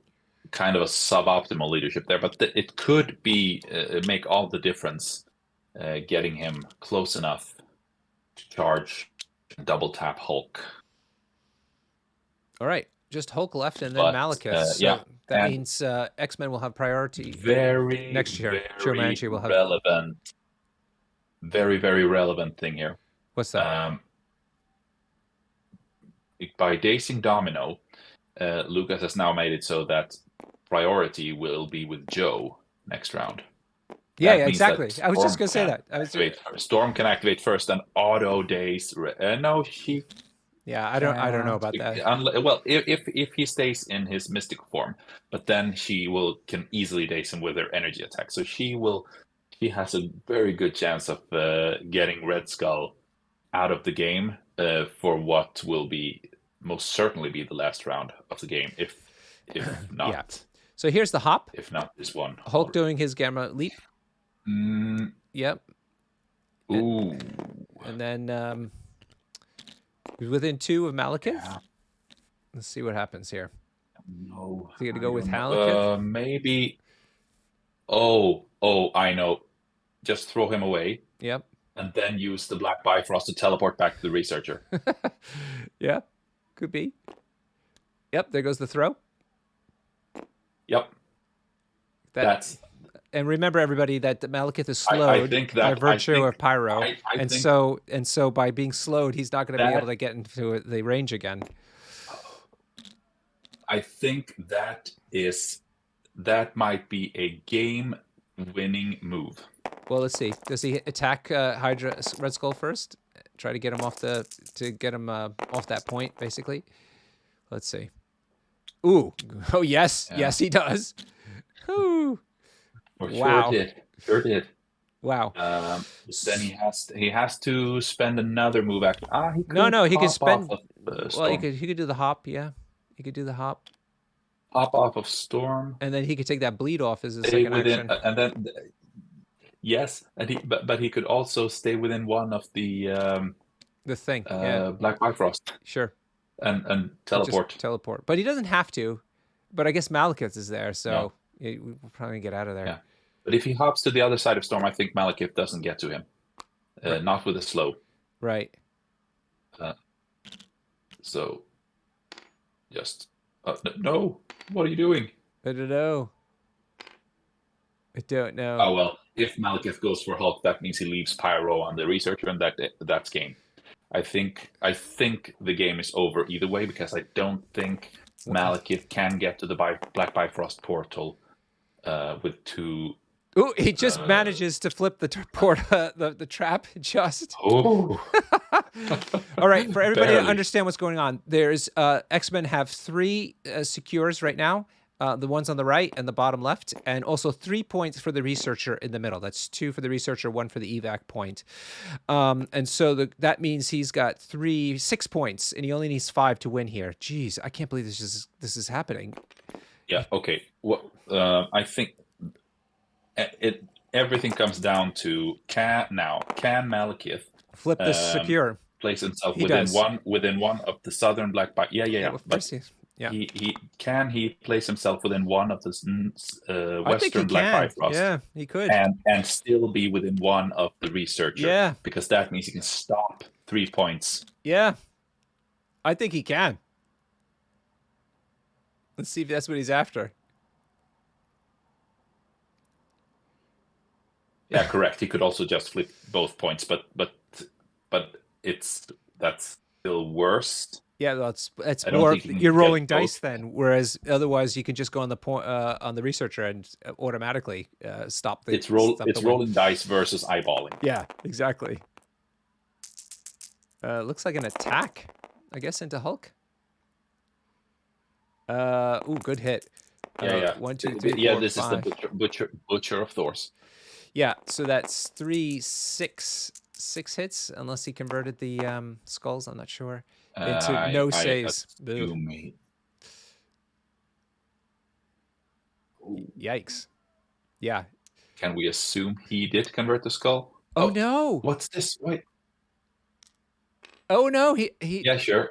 kind of a suboptimal leadership there, but it could be make all the difference, getting him close enough to charge double tap Hulk. All right, just Hulk left and then Malekith. So that means X-Men will have priority next year. Joemanji will have relevant. Very, very relevant thing here. What's that? By dacing Domino, Lukas has now made it so that priority will be with Joe next round. Yeah, exactly. I was just going to say that. Storm can activate first and auto dace. No, she. Yeah, I don't know about that. Well, if he stays in his mystic form, but then she can easily dace him with her energy attack. So she he has a very good chance of getting Red Skull out of the game for what will be most certainly be the last round of the game, if not. Yeah. So here's the hop. If not this one. Hulk doing his gamma leap. Yep. Ooh. And then he's within 2 of Malekith. Yeah. Let's see what happens here. No. Is he going to go with Malekith? Maybe. Oh, I know. Just throw him away. Yep. And then use the Black Bifrost to teleport back to the researcher. Yeah, could be. Yep, there goes the throw. Yep. That's. And remember, everybody, that Malekith is slowed by virtue of Pyro, and so by being slowed, he's not going to be able to get into the range again. I think that might be a game-winning move. Well, let's see. Does he attack Hydra Red Skull first? Try to get him off off that point, basically. Let's see. Ooh. Oh yes, yeah. Yes he does. Ooh. Wow. Sure did. Wow. Then he has to spend another move. Actually, he could he could spend. Well, he could do the hop. Yeah, he could do the hop. Hop off of Storm, and then he could take that bleed off as a second action. And then yes, and but he could also stay within 1 of the thing. Black Bifrost. Sure. And teleport. Teleport, but he doesn't have to. But I guess Malekith is there, so we'll probably get out of there. Yeah. But if he hops to the other side of Storm, I think Malekith doesn't get to him. Right. Not with a slow. Right. So, just... no! What are you doing? I don't know. Oh, well, if Malekith goes for Hulk, that means he leaves Pyro on the Researcher, and that's game. I think the game is over either way, because I don't think Malekith can get to the Black Bifrost portal with 2... Ooh, he just manages to flip the the trap just. Oh. All right, for everybody to understand what's going on, there's X-Men have 3 secures right now. The ones on the right and the bottom left, and also 3 points for the Researcher in the middle. That's 2 for the Researcher, 1 for the evac point. And so that means he's got 6 points, and he only needs 5 to win here. Jeez, I can't believe this is happening. Yeah. Okay. Well, I think everything comes down to can Malekith flip this secure, place himself within one of the southern Black Bifrost. Yeah. Yeah. He place himself within 1 of the western Black Bifrost? Yeah, he could, and still be within 1 of the Researcher. Yeah, because that means he can stop 3 points. Yeah, I think he can. Let's see if that's what he's after. Yeah, correct. He could also just flip both points, but that's still worse. Yeah, that's more. You're rolling dice then, whereas otherwise you can just go on the point on the Researcher and automatically stop the. It's rolling dice versus eyeballing. Yeah, exactly. Looks like an attack, I guess, into Hulk. Ooh, good hit. Yeah. 1, 2, 3, 4, yeah, this 5. is the butcher of Thors. Yeah, so that's 6 hits, unless he converted the skulls. I'm not sure. Into no saves. Yikes. Yeah. Can we assume he did convert the skull? Oh no! What's this? Wait. Oh no! He. Yeah, sure.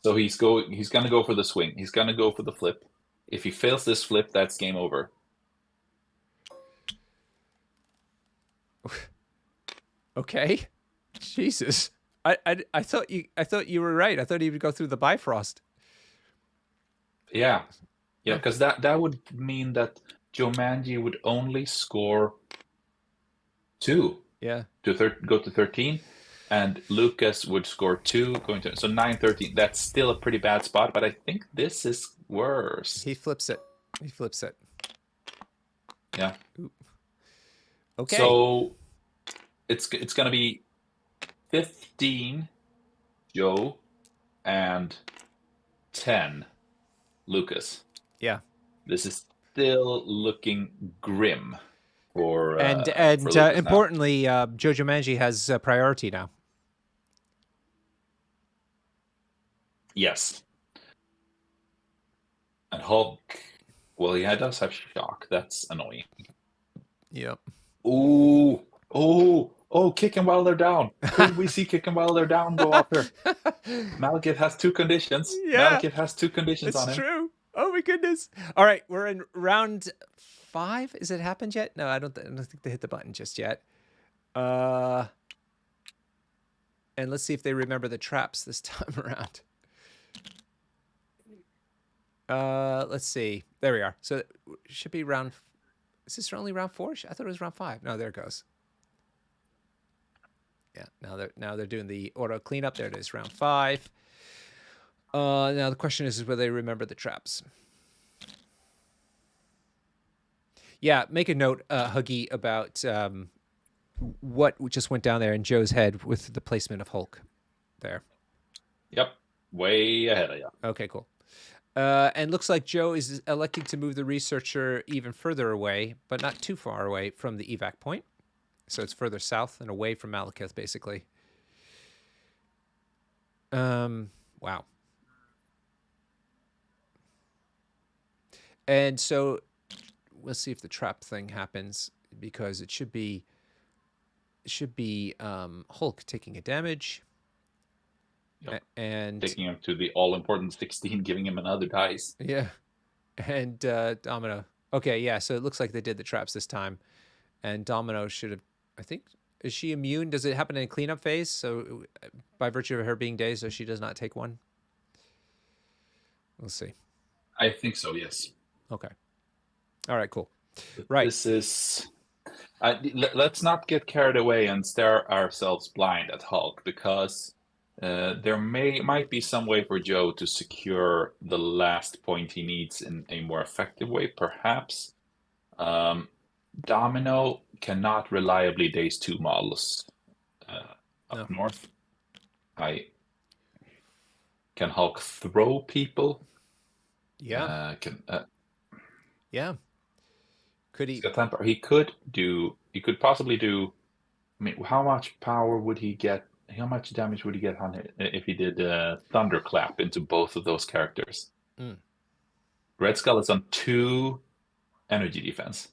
So he's gonna go for the swing. He's gonna go for the flip. If he fails this flip, that's game over. Okay. Jesus. I thought you were right. I thought he would go through the Bifrost. Yeah, because that would mean that Joemanji would only score 2. Yeah. To go to 13, and Lukas would score 2, going to 9-13. That's still a pretty bad spot, but I think this is worse. He flips it. Yeah. Ooh. Okay. So it's gonna be 15 Joe and 10 Lukas. Yeah. This still looking grim for And Lucas now. importantly, Joemanji has priority now. Yes. And Hulk, well, yeah, does have shock. That's annoying. Yep. Oh, kick him while they're down. Could we see kick him while they're down go up here? Malekith has 2 conditions. Yeah, Malekith has 2 conditions on it's him. true. Oh my goodness. All right, we're in round 5. Is it happened yet? No, I don't think they hit the button just yet. And let's see if they remember the traps this time around. Let's see. There we are. So it should be round. Is this only round 4? I thought it was round 5. No, there it goes. Yeah, now they're doing the auto cleanup. There it is, round 5. Now the question is whether they remember the traps. Yeah, make a note, Huggy, about what just went down there in Joe's head with the placement of Hulk there. Yep, way ahead of you. Okay, cool. And looks like Joe is electing to move the researcher even further away, but not too far away from the evac point. So it's further south and away from Malekith, basically. Wow. And so we'll see if the trap thing happens, because it should be Hulk taking a damage. Yep. And taking him to the all-important 16, giving him another dice. Yeah. And Domino. Okay, yeah, so it looks like they did the traps this time. And Domino should have, I think, is she immune? Does it happen in a cleanup phase? So by virtue of her being dazed, so she does not take one? We'll see. I think so, yes. Okay. All right, cool. Right. This is... let's not get carried away and stare ourselves blind at Hulk, because there might be some way for Joe to secure the last point he needs in a more effective way, perhaps. Domino cannot reliably daze 2 models up north. Can Hulk throw people? Yeah. Yeah. Could he? He could possibly do. I mean, how much power would he get? How much damage would he get on it if he did Thunderclap into both of those characters? Red Skull is on 2 energy defense.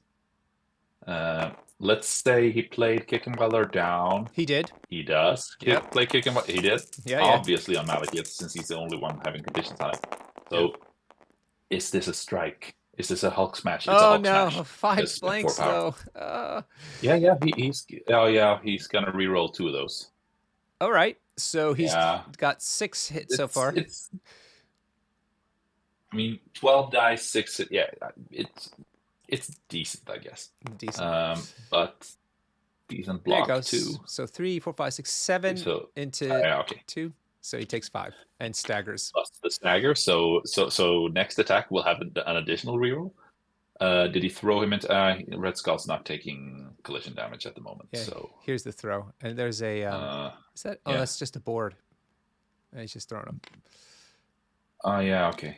Let's say he played Kick and Weller down. He did. He does. Play Kick and Weller. He did. Yeah. Obviously on Malekith, since he's the only one having conditions on it. So, is this a strike? Is this a Hulk smash? It's a Hulk smash. 5 blanks though. He's gonna reroll 2 of those. All right, so he's got 6 hits so far. I mean, 12 dice, 6 hits. Yeah, it's decent, I guess. Decent. But decent block there it goes. too. So 3, 4, 5, 6, 7 into 2. So he takes 5 and staggers. Plus the stagger. So next attack will have an additional reroll. Did he throw him into? Red Skull's not taking collision damage at the moment. Yeah, so here's the throw, and there's a. Is that? Oh, that's just a board. And he's just throwing them. Oh yeah, okay.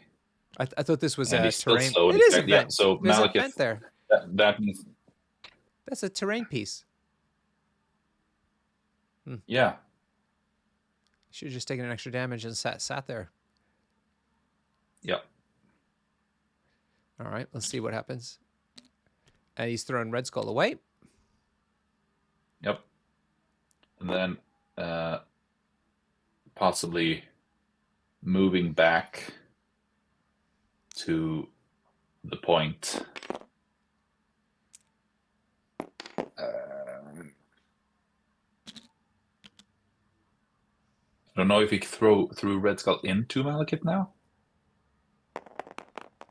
I thought this was a terrain. It is a vent. Yeah, so there's Malekith, a vent there. That means that's a terrain piece. Yeah. Should have just taken an extra damage and sat there. Yep. All right, let's see what happens. And he's throwing Red Skull away. Yep. And then possibly moving back to the point. I don't know if he threw Red Skull into Malekith now.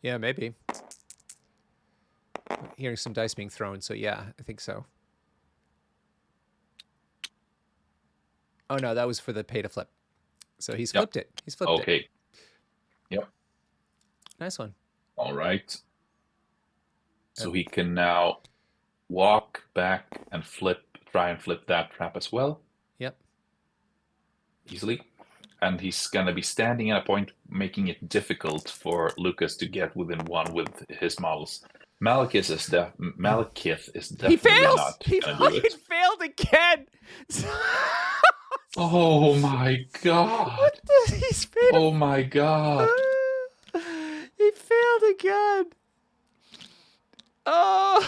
Yeah, maybe. I'm hearing some dice being thrown, so yeah, I think so. Oh no, that was for the pay to flip. So he's flipped it. He's flipped it. Okay. Yep. Nice one. All right. So he can now walk back and try and flip that trap as well. Yep. Easily. And he's going to be standing at a point, making it difficult for Lukas to get within 1 with his models. Malekith is He definitely fails. not He gonna do fucking it. failed again. Oh my What god! the? He's made Oh my god! a. He failed again. Oh,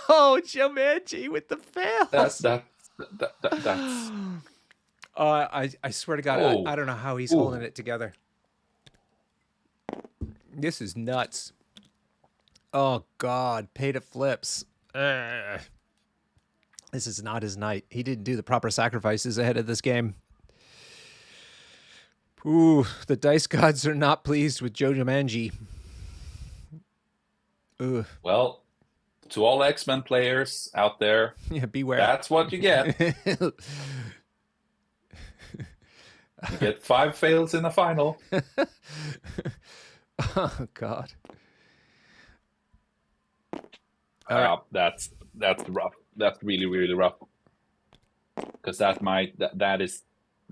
oh, Joemanji with the That fails. that that's I swear to God, I oh don't know how he's holding ooh. it together. This is nuts. Oh God, paid it flips. This is not his night. He didn't do the proper sacrifices ahead of this game. Ooh, the dice gods are not pleased with Joemanji. Ugh. Well, to all X-Men players out there, Yeah, beware. that's what you get. You get 5 fails in the final. Oh God. All right. That's rough. That's really really rough. Because that is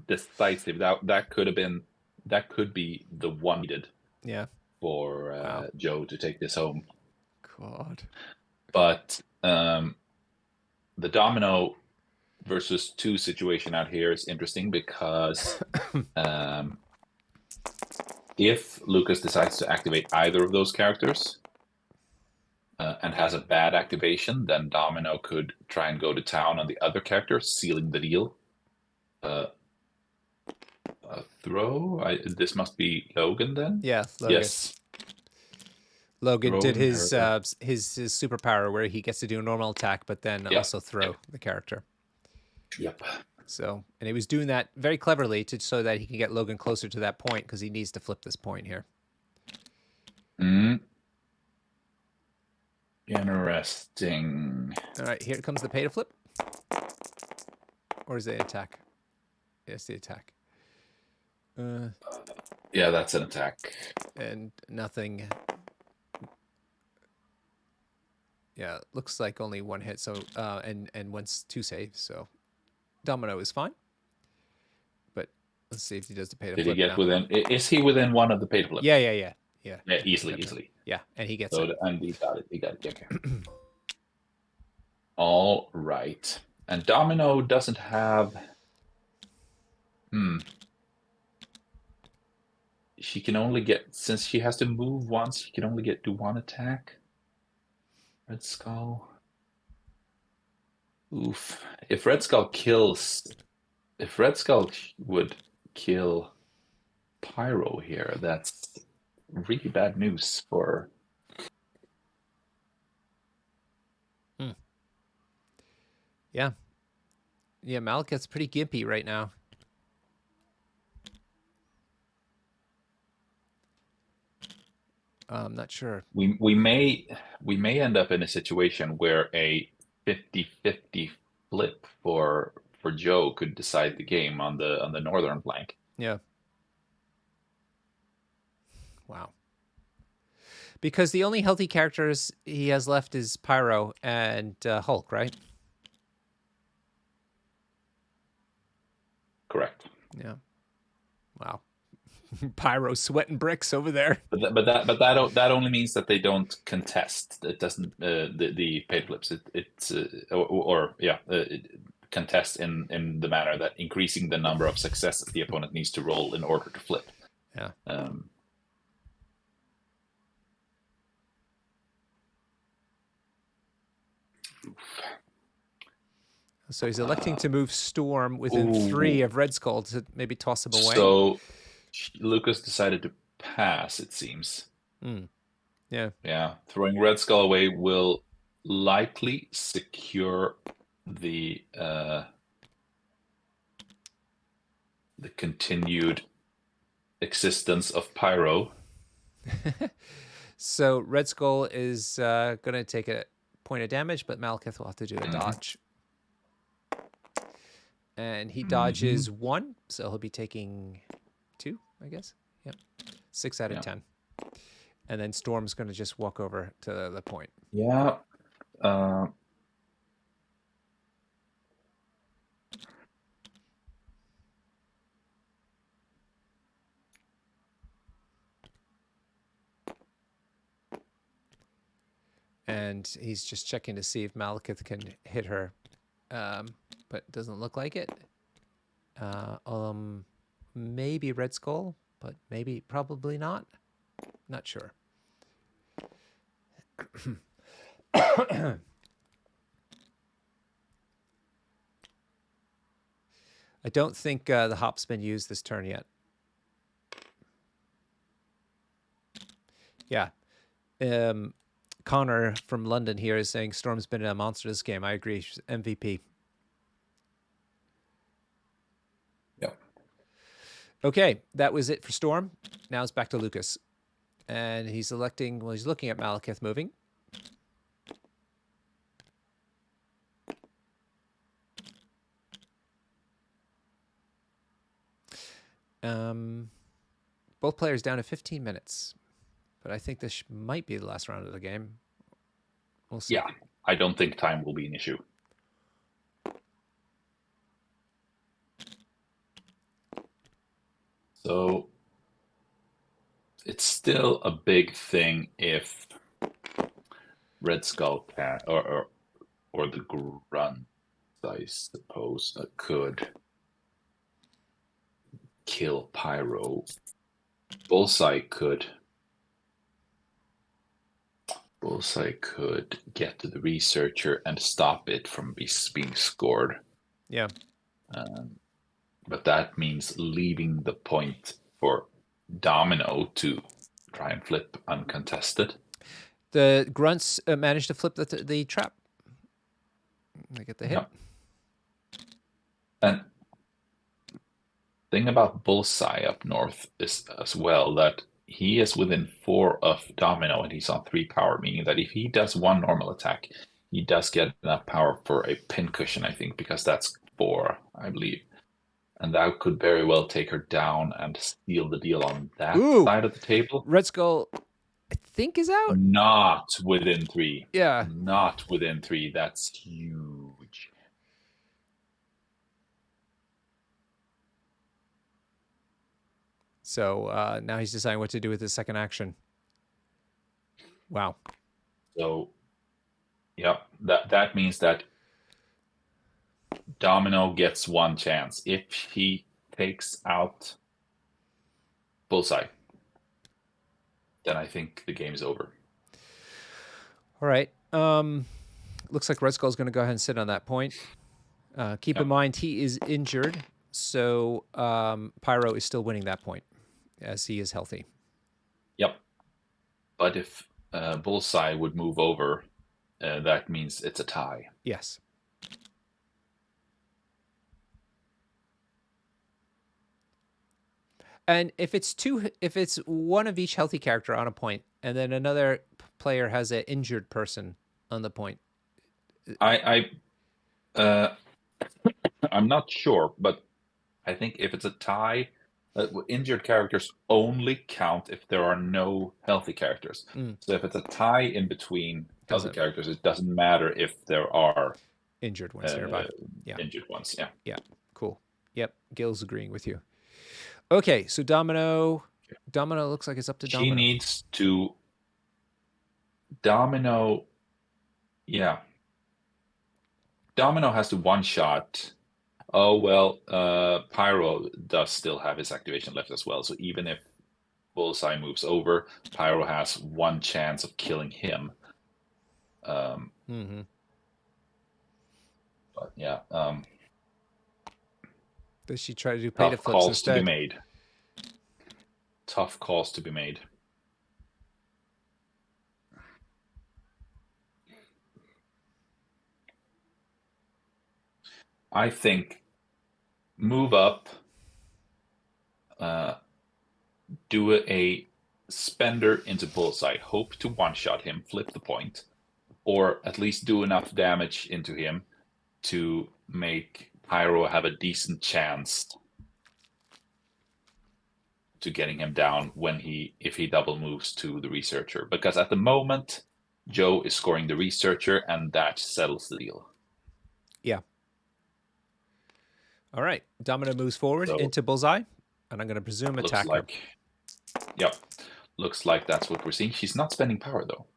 decisive. That could have been that could be the one needed Yeah. for Wow. Joe to take this home. God. But the domino versus 2 situation out here is interesting because if Lukas decides to activate either of those characters and has a bad activation, then Domino could try and go to town on the other character, sealing the deal. Throw? This must be Logan then? Yeah, Logan. Yes. Logan did Throwing his her. his superpower where he gets to do a normal attack, but then Yeah. also throw the character. Yep. So, and he was doing that very cleverly so that he can get Logan closer to that point because he needs to flip this point here. Interesting. All right, here comes the pay to flip. Or is it attack? Yes, the attack. Yeah, that's an attack. And nothing. Yeah, looks like only one hit. So and once 2 saves. So Domino is fine. But let's see if he does the pay to Did he flip get now. within? Is he within one of the pay to flip? Yeah. Yeah, easily. Yeah, and he gets So it. and he got it. Okay. All right. And Domino doesn't have. She can only get, since she has to move once, she can only do 1 attack. Red Skull. Oof. If Red Skull would kill Pyro here, that's really bad news for. Yeah. Yeah, Malekith's pretty gimpy right now. I'm not sure. We may end up in a situation where a 50-50 flip for Joe could decide the game on the northern flank. Yeah. Wow. Because the only healthy characters he has left is Pyro and Hulk, right? Correct. Yeah. Wow. Pyro sweating bricks over there. But that only means that they don't contest. It doesn't the pay flips. It's contest in the manner that increasing the number of successes the opponent needs to roll in order to flip. Yeah. So he's electing to move Storm within 3 of Red Skull to maybe toss him away. So Lukas decided to pass, it seems. Yeah. Yeah. Throwing Red Skull away will likely secure the continued existence of Pyro. So Red Skull is going to take a point of damage, but Malekith will have to do a dodge. And he dodges 1, so he'll be taking 2, I guess. Yep. 6 out of 10. And then Storm's going to just walk over to the point. Yeah. And he's just checking to see if Malekith can hit her, but it doesn't look like it. Maybe Red Skull, but probably not. Not sure. I don't think the hop's been used this turn yet. Yeah. Connor from London here is saying Storm's been a monster this game. I agree. She's MVP. Yeah. Okay, that was it for Storm. Now it's back to Lukas. And he's electing, well, he's looking at Malekith moving. Both players down to 15 minutes. But I think this might be the last round of the game. We'll see. Yeah, I don't think time will be an issue. So it's still a big thing if Red Skull can, or the Grunt, I suppose, could kill Pyro. Bullseye could get to the researcher and stop it from being scored. Yeah. But that means leaving the point for Domino to try and flip uncontested. The Grunts managed to flip the trap. They get the hit. Yep. And thing about Bullseye up north is as well that he is within 4 of Domino and he's on 3 power, meaning that if he does 1 normal attack, he does get enough power for a pincushion, I think, because that's 4, I believe. And that could very well take her down and seal the deal on that side of the table. Red Skull, I think, is out. Not within 3. Yeah. Not within 3. That's huge. So now he's deciding what to do with his second action. Wow. So, yeah, that means that Domino gets 1 chance. If he takes out Bullseye, then I think the game is over. All right. Looks like Red Skull's going to go ahead and sit on that point. Keep in mind, he is injured, so Pyro is still winning that point, as he is healthy. Yep. But if Bullseye would move over, that means it's a tie. Yes. And if it's one of each healthy character on a point, and then another player has an injured person on the point, I'm not sure, but I think if it's a tie, injured characters only count if there are no healthy characters. So if it's a tie in between healthy characters, it doesn't matter if there are injured ones nearby. Yeah. Injured ones, yeah. Yeah, cool. Yep, Gil's agreeing with you. Okay, so Domino looks like it's up to Domino. She needs to... Domino... Yeah. Domino has to one-shot... Oh, well, Pyro does still have his activation left as well. So even if Bullseye moves over, Pyro has 1 chance of killing him. But yeah. Does she try to do pay to flips calls instead? To be made. Tough calls to be made. I think move up, do a spender into Bullseye, hope to one-shot him, flip the point, or at least do enough damage into him to make Pyro have a decent chance to getting him down if he double moves to the researcher. Because at the moment, Joe is scoring the researcher, and that settles the deal. Yeah. All right. Domino moves forward into Bullseye, and I'm going to presume attack her. Yep. Looks like that's what we're seeing. She's not spending power, though.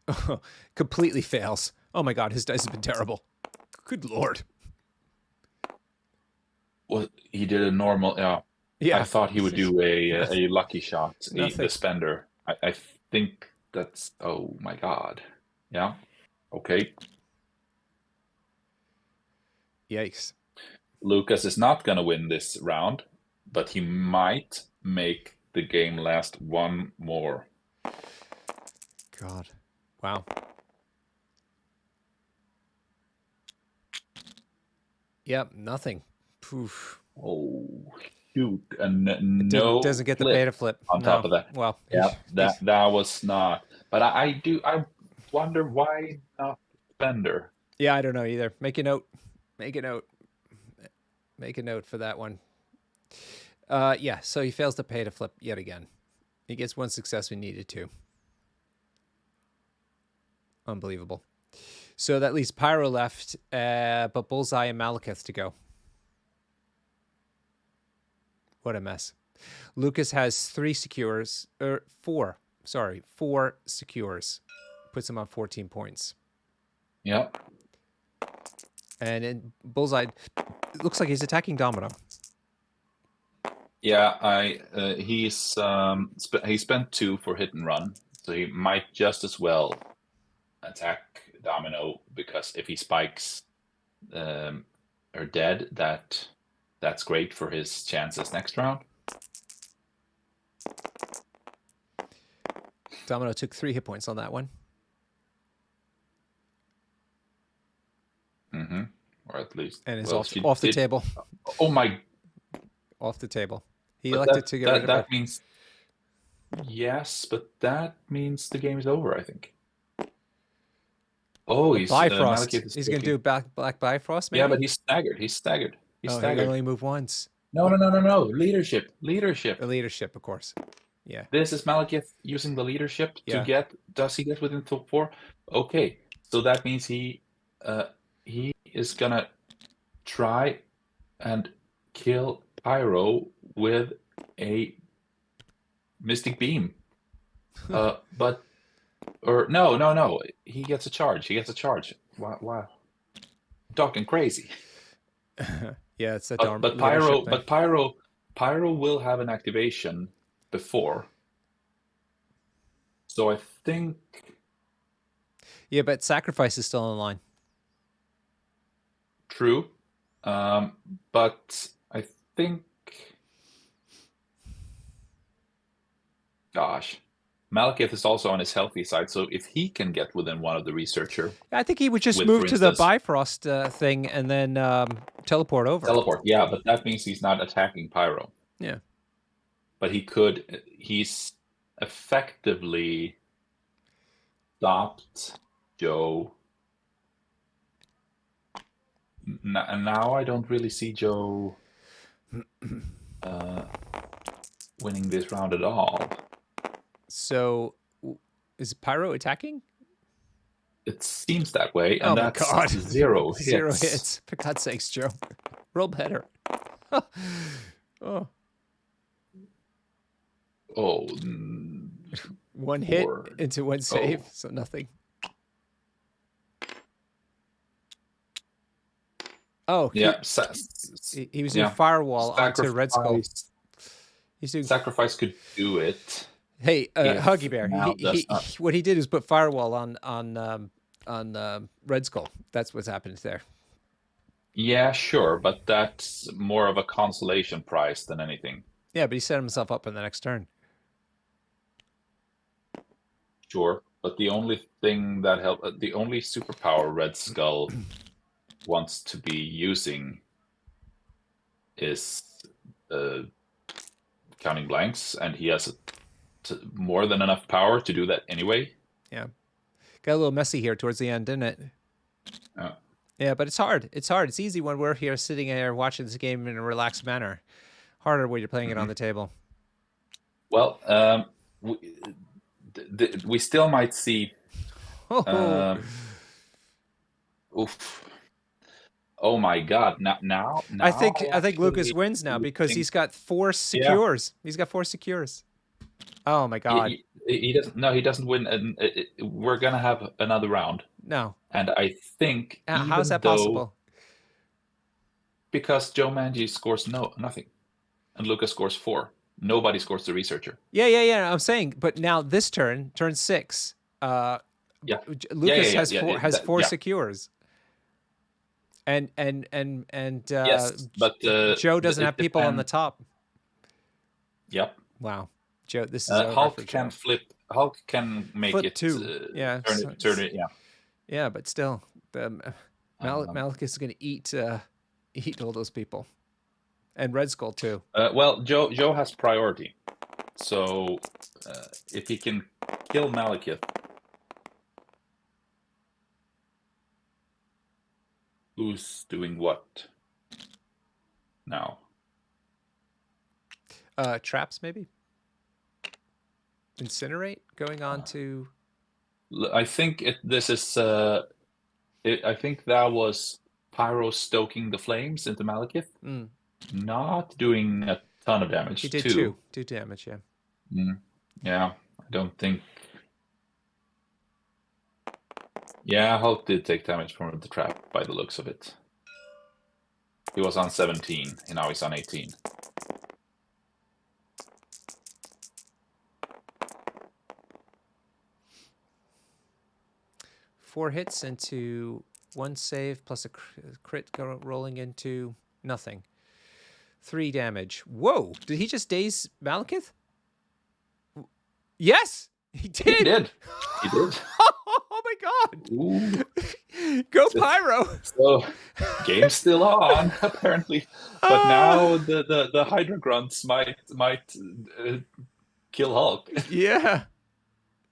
So, completely fails. Oh my god, his dice has been terrible. Good lord. Well, he did a normal. Yeah, Yeah. I thought he would do a lucky shot, Nothing. the spender. I think that's. Oh my god. Yeah. Okay. Yikes. Lukas is not gonna win this round, but he might make the game last one more. God. Wow. Yep, nothing. Poof. Oh, shoot. And no Doesn't get the flip beta flip. on top No. of that. Well, Yeah, that was not. But I wonder why not spender. yeah, I don't know either. Make a note. Make a note. Make a note for that one. Yeah, so he fails to pay to flip yet again. He gets one success we needed to. Unbelievable. So that leaves Pyro left, but Bullseye and Malekith to go. What a mess. Lukas has 3 secures, or 4. Sorry, 4 secures. Puts him on 14 points. Yeah. And in Bullseye, it looks like he's attacking Domino. Yeah, he spent 2 for hit and run, so he might just as well attack Domino, because if he spikes or dead, that's great for his chances next round. Domino took 3 hit points on that one. Mm-hmm. Or at least, And is well, off the table. Oh my! Off the table. He But elected to get rid of that it. means yes, but that means the game is over, I think. Oh, he's Bifrost. Malekith is He's going to do Black Bifrost, maybe? Yeah, but he's staggered. He's staggered. He's He staggered. can only move once. No. Leadership. The leadership, of course. Yeah. This is Malekith using the leadership to Yeah. get. Does he get within top 4? Okay, so that means he is gonna try and kill Pyro with a Mystic Beam. But no. He gets a charge. Wow. I'm talking crazy. Yeah, it's that But Pyro will have an activation before. So I think. Yeah, but Sacrifice is still in line. True. But I think. Gosh. Malekith is also on his healthy side, so if he can get within one of the researcher. I think he would just With, move for to the instance- Bifrost thing and then teleport over. Teleport, yeah, but that means he's not attacking Pyro. Yeah. But he's effectively stopped Joe. And now I don't really see Joe winning this round at all. So is Pyro attacking? It seems that way, and Oh my that's God. 0 hits. 0 hits. For God's sakes, Joe. Roll better. Oh. Oh. 1 hit 4. into 1 save, so nothing. Oh, Yeah. he was doing Firewall onto Red Skull. He's doing Sacrifice could do it. Hey, Huggy Bear. Now What he did is put Firewall on Red Skull. That's what's happened there. Yeah, sure, but that's more of a consolation prize than anything. Yeah, but he set himself up in the next turn. Sure, but the only thing that the only superpower Red Skull wants to be using is counting blanks, and he has more than enough power to do that anyway. Yeah. Got a little messy here towards the end, didn't it? Yeah, but it's hard. It's hard. It's easy when we're here sitting here watching this game in a relaxed manner. Harder when you're playing it on the table. Well, we still might see. Oof. Oh my God! Now I think Lukas wins now because he's got 4 secures. Yeah. He's got 4 secures. Oh my God. He doesn't. No, he doesn't win. And we're gonna have another round. No. And I think How is even that though possible? because Joemanji scores nothing, and Lukas scores 4, nobody scores the researcher. Yeah. I'm saying, but now this turn 6. Yeah, Lucas has yeah. four Yeah. secures, and Yes, but Joe doesn't it have people on the depends. top. Yep. Wow, Joe, this is over for Hulk Joe. can flip. Hulk can make Flip it. 2, yeah, Turn it. Yeah. yeah, but still, Um, Malekith is going to eat all those people, and Red Skull too. well, Joe has priority, so if he can kill Malekith, who's doing what now? Traps maybe. Incinerate going on to. I think this is. I think that was Pyro stoking the flames into Malekith, not doing a ton of damage. He did too. 2 damage. Yeah. Yeah, I don't think. Yeah, Hulk did take damage from the trap by the looks of it. He was on 17, and now he's on 18. Four hits into 1 save plus a crit rolling into nothing. 3 damage. Whoa! Did he just daze Malekith? Yes, he did. He did. He did. Oh my God! Ooh. Go Pyro! So game's still on apparently, but now the Hydra grunts might kill Hulk. Yeah.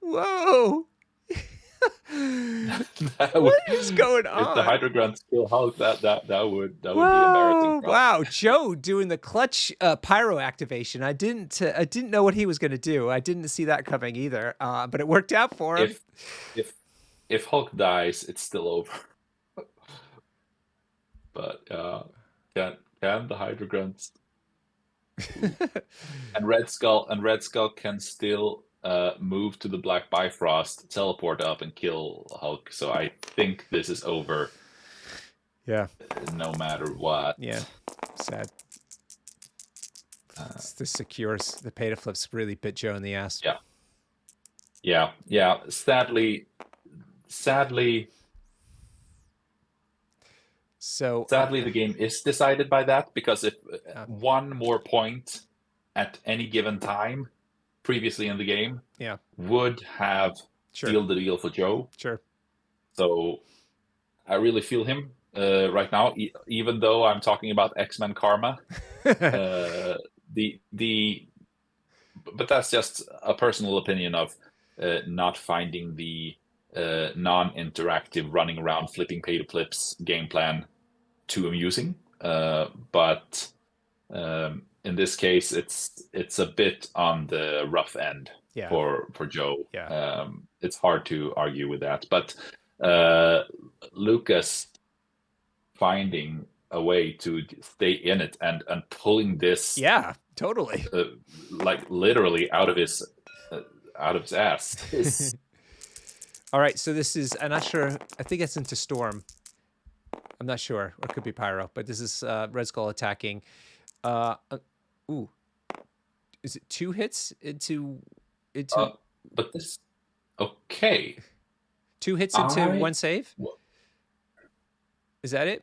Whoa. What is going on? If the Hydra grunts kill Hulk, that would be embarrassing. Wow, Joe doing the clutch pyro activation. I didn't know what he was going to do. I didn't see that coming either. But it worked out for him. If Hulk dies, it's still over. But can the Hydra grunts and Red Skull can still move to the Black Bifrost, teleport up, and kill Hulk. So I think this is over. Yeah. No matter what. Yeah. Sad. The secures, the pay to flips really bit Joe in the ass. Yeah. Sadly. So sadly, the game is decided by that, because if one more point at any given time previously in the game would have sealed the deal for Joe. Sure. So I really feel him right now, even though I'm talking about X-Men karma. But that's just a personal opinion of not finding the non-interactive running around flipping pay to flips game plan too amusing. But in this case, it's a bit on the rough end for Joe. It's hard to argue with that. But Lukas finding a way to stay in it and pulling this totally like literally out of his ass. All right, so this is, I'm not sure, I think it's into Storm. I'm not sure, or it could be Pyro, but this is Red Skull attacking. Ooh, is it 2 hits into? But this, okay. 2 hits into 1 save. Is that it?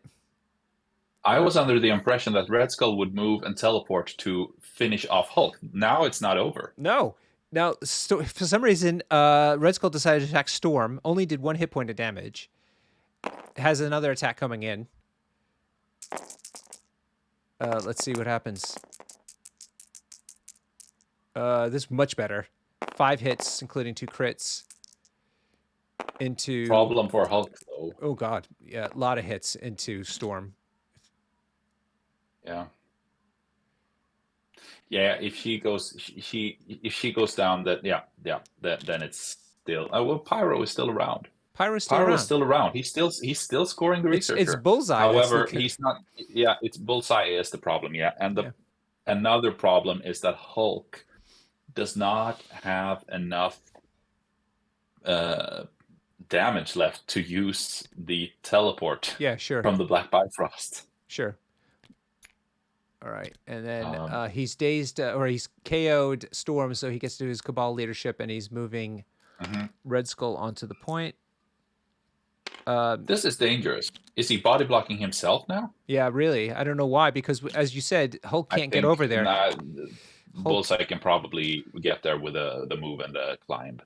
I was under the impression that Red Skull would move and teleport to finish off Hulk. Now it's not over. No. Now, for some reason, Red Skull decided to attack Storm. Only did 1 hit point of damage. Has another attack coming in. Let's see what happens. This is much better. 5 hits, including 2 crits. Into problem for Hulk, though. Oh God, yeah, a lot of hits into Storm. Yeah. If she goes down, then it's still. Well, Pyro is still around. Pyro's still around. He's still scoring the researcher. It's Bullseye. However, he's not. Yeah, it's Bullseye is the problem. Yeah, and another problem is that Hulk does not have enough damage left to use the teleport Yeah, sure. from the Black Bifrost. Sure. All right. And then he's dazed or he's KO'd Storm, so he gets to do his Cabal leadership and he's moving Red Skull onto the point. This is dangerous. Is he body blocking himself now? Yeah, really. I don't know why, because as you said, Hulk can't get over there. Bullseye can probably get there with the move and the climb.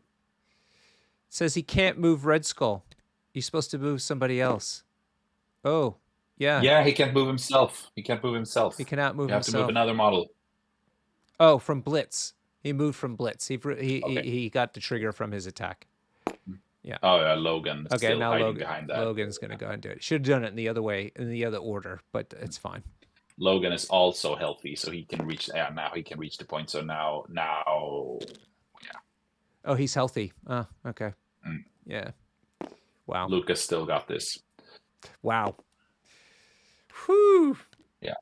Says he can't move Red Skull. He's supposed to move somebody else. Oh, yeah. Yeah, he can't move himself. He can't move himself. He cannot move himself. You have to move another model. Oh, from Blitz. He moved from Blitz. He got the trigger from his attack. Yeah. Oh yeah, Logan. Okay, still now hiding behind that. Logan's gonna go and do it. Should have done it in the other way, in the other order, but it's fine. Logan is also healthy, so he can reach. Yeah, now he can reach the point. So now, yeah. Oh, he's healthy. Oh, okay. Yeah. Wow. Lukas still got this. Wow. Whew. Yeah.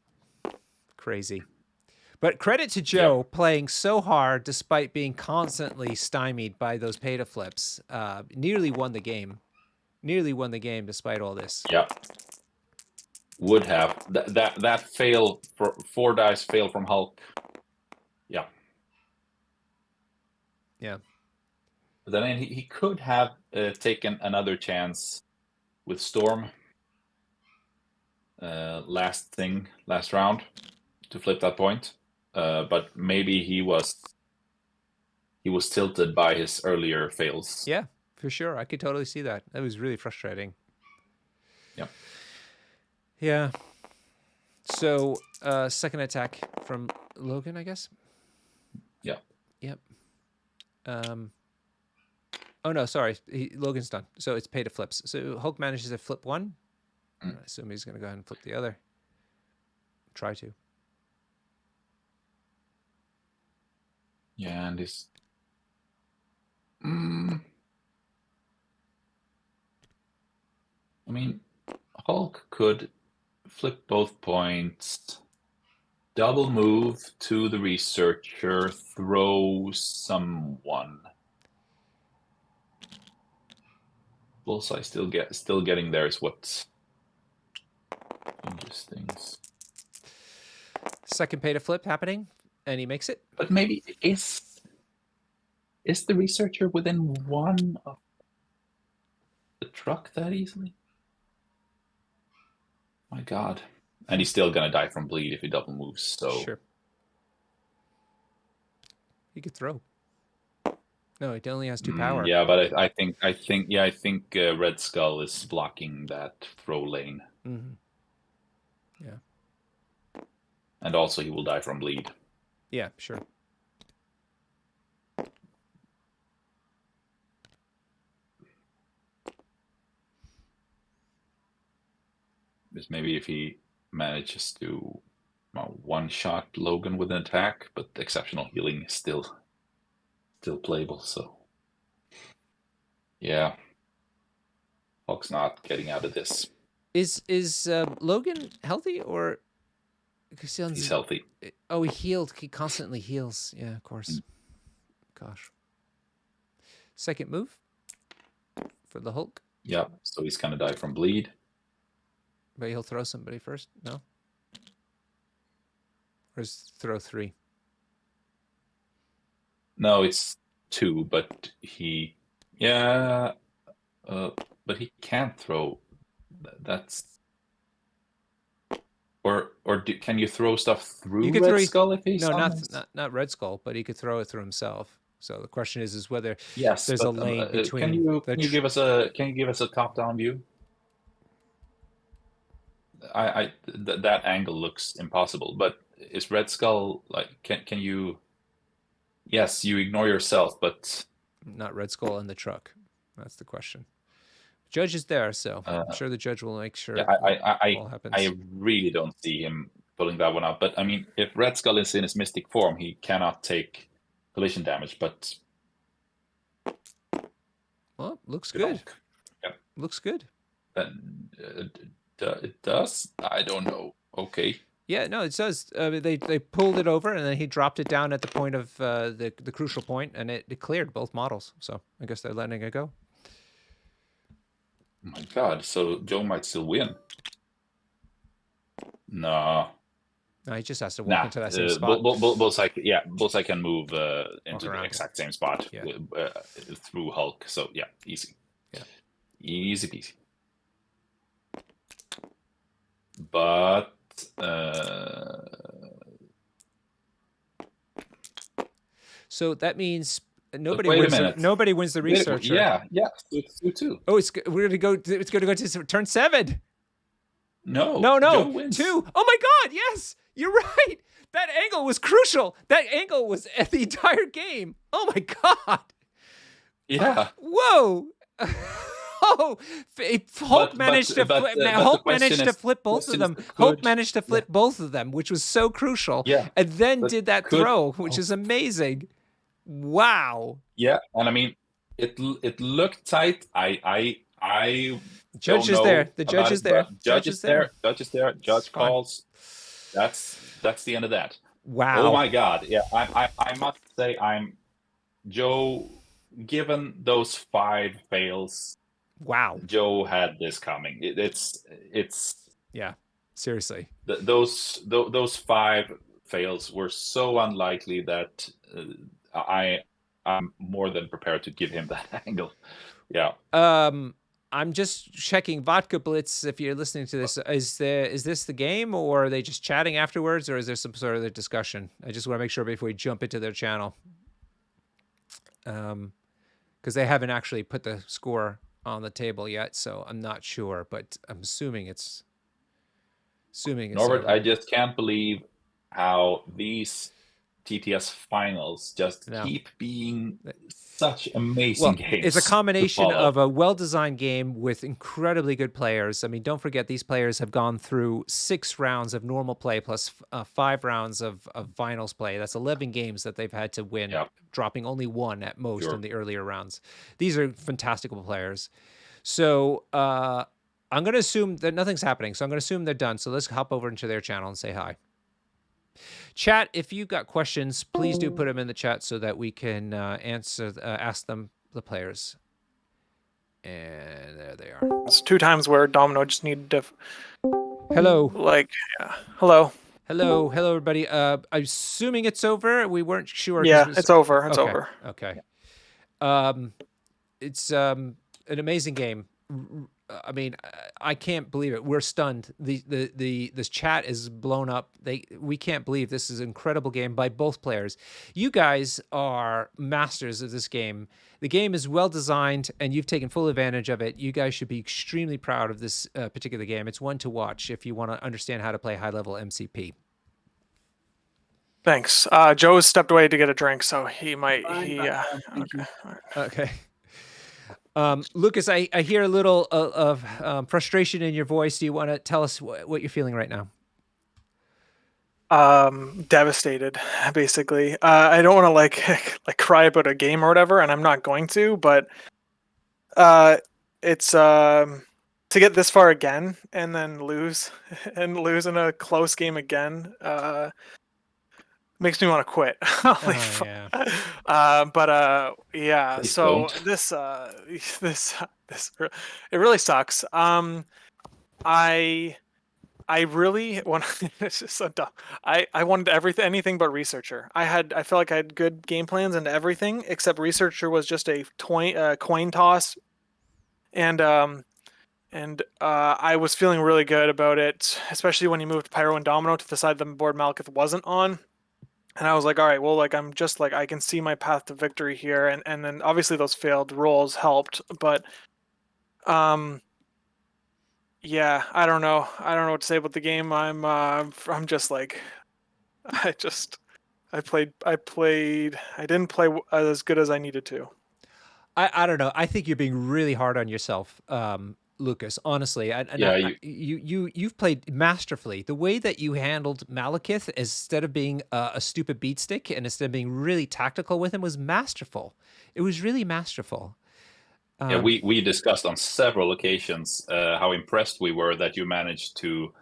Crazy. But credit to Joe playing so hard despite being constantly stymied by those peta flips. Nearly won the game. Nearly won the game despite all this. Yeah. Would have. That fail, for 4 dice fail from Hulk. Yeah. Yeah. But then he could have taken another chance with Storm. Last round to flip that point. But maybe he was tilted by his earlier fails. Yeah, for sure. I could totally see that. That was really frustrating. Yeah. Yeah. So, second attack from Logan, I guess. Yeah. Yep. Oh no, sorry. Logan's done. So it's pay to flips. So Hulk manages to flip one. I assume he's going to go ahead and flip the other. Try to. Yeah, and this. I mean, Hulk could flip both points, double move to the researcher, throw someone. Bullseye still getting there is what changes things. Second pay to flip happening, and he makes it. But maybe is the researcher within one of the truck that easily? My God. And he's still gonna die from bleed if he double moves, so Sure. He could throw. No, it only has 2 power. Yeah, but I think Red Skull is blocking that throw lane. Yeah. And also he will die from bleed. Yeah, sure. Because maybe if he manages to one-shot Logan with an attack, but exceptional healing is still playable, so yeah. Hulk's not getting out of this. Is Logan healthy or? He's healthy. Oh, he healed. He constantly heals. Yeah, of course. Gosh. Second move for the Hulk. Yeah, so he's gonna die from bleed. But he'll throw somebody first. No. Or is throw 3? No, it's 2, but he, but he can't throw. That's can you throw stuff through Red Skull if he's not Red Skull, but he could throw it through himself. So the question is whether there's a lane between. Can you give us a top-down view? That angle looks impossible, but is Red Skull like? Can you? Yes, you ignore yourself, but not Red Skull in the truck. That's the question. Judge is there, so I'm sure the judge will make sure. Yeah, I really don't see him pulling that one out. But I mean, if Red Skull is in his mystic form, he cannot take collision damage. But well, looks good. Yeah. Looks good. Then it does. I don't know. Okay. Yeah, no, it says they pulled it over and then he dropped it down at the point of the crucial point, and it cleared both models. So I guess they're letting it go. Oh my God! So Joe might still win. No. No, he just has to walk Nah, into that same spot. Bullseye can move Walk into the around it. exact same spot Yeah. through Hulk. So yeah, easy. Yeah. Easy peasy. But So that means nobody wait a wins. minute. Nobody wins the researcher. Yeah. So two. Oh, we're gonna go. It's gonna go to turn 7. No, Joe No, wins. 2. Oh my God! Yes, you're right. That angle was crucial. That angle was at the entire game. Oh my God! Yeah. Whoa! Oh, Hulk managed to flip both of them. Hulk managed to flip both of them, which was so crucial. Yeah, and then did that throw, which is amazing. Wow. Yeah, and I mean, it looked tight. Judge don't is know there. The judge about is it, there. but Judge is there. Judge is there. Judge fine. calls. That's the end of that. Wow. Oh my God! Yeah, I must say Joe. Given those 5 fails, wow. Joe had this coming. It's yeah. Seriously. Those 5 fails were so unlikely that I'm more than prepared to give him that angle. Yeah. I'm just checking Vodka Blitz. If you're listening to this, is this the game, or are they just chatting afterwards, or is there some sort of discussion? I just want to make sure before we jump into their channel, because they haven't actually put the score on the table yet, so I'm not sure, but I'm assuming it's. Norbert, over. I just can't believe how these TTS finals just keep being such amazing games. It's a combination of a well-designed game with incredibly good players. I mean, don't forget these players have gone through 6 rounds of normal play plus 5 rounds of finals play. That's 11 games that they've had to win, dropping only 1 at most in the earlier rounds. These are fantastical players. So I'm going to assume that nothing's happening. So I'm going to assume they're done. So let's hop over into their channel and say hi. Chat, if you've got questions, please do put them in the chat so that we can ask them, the players. And there they are. It's 2 times where Domino just needed to... Hello. Hello. Hello, everybody. I'm assuming it's over. We weren't sure. Yeah, it's over. It's over. Okay. It's an amazing game. I mean, I can't believe it. We're stunned. This chat is blown up. We can't believe this is an incredible game by both players. You guys are masters of this game. The game is well designed, and you've taken full advantage of it. You guys should be extremely proud of this particular game. It's one to watch if you want to understand how to play high-level MCP. Thanks. Joe stepped away to get a drink, so he might. Okay. Lukas, I hear a little of frustration in your voice. Do you want to tell us what you're feeling right now? Devastated, basically. I don't want to like cry about a game or whatever, and I'm not going to. But it's to get this far again and then lose in a close game again. Makes me want to quit. Yeah. Yeah. So this it really sucks. I really want. It's just so dumb. I wanted anything but researcher. I felt like I had good game plans into everything except researcher was just a coin toss, and I was feeling really good about it, especially when you moved Pyro and Domino to the side the board Malekith wasn't on. And I was like, all right, well, I'm just I can see my path to victory here. And then obviously those failed rolls helped, but yeah, I don't know what to say about the game. I'm just I didn't play as good as I needed to. I don't know. I think you're being really hard on yourself, Lukas, honestly. You've played masterfully. The way that you handled Malekith, instead of being a stupid beat stick and instead of being really tactical with him, was masterful. It was really masterful. We discussed on several occasions how impressed we were that you managed to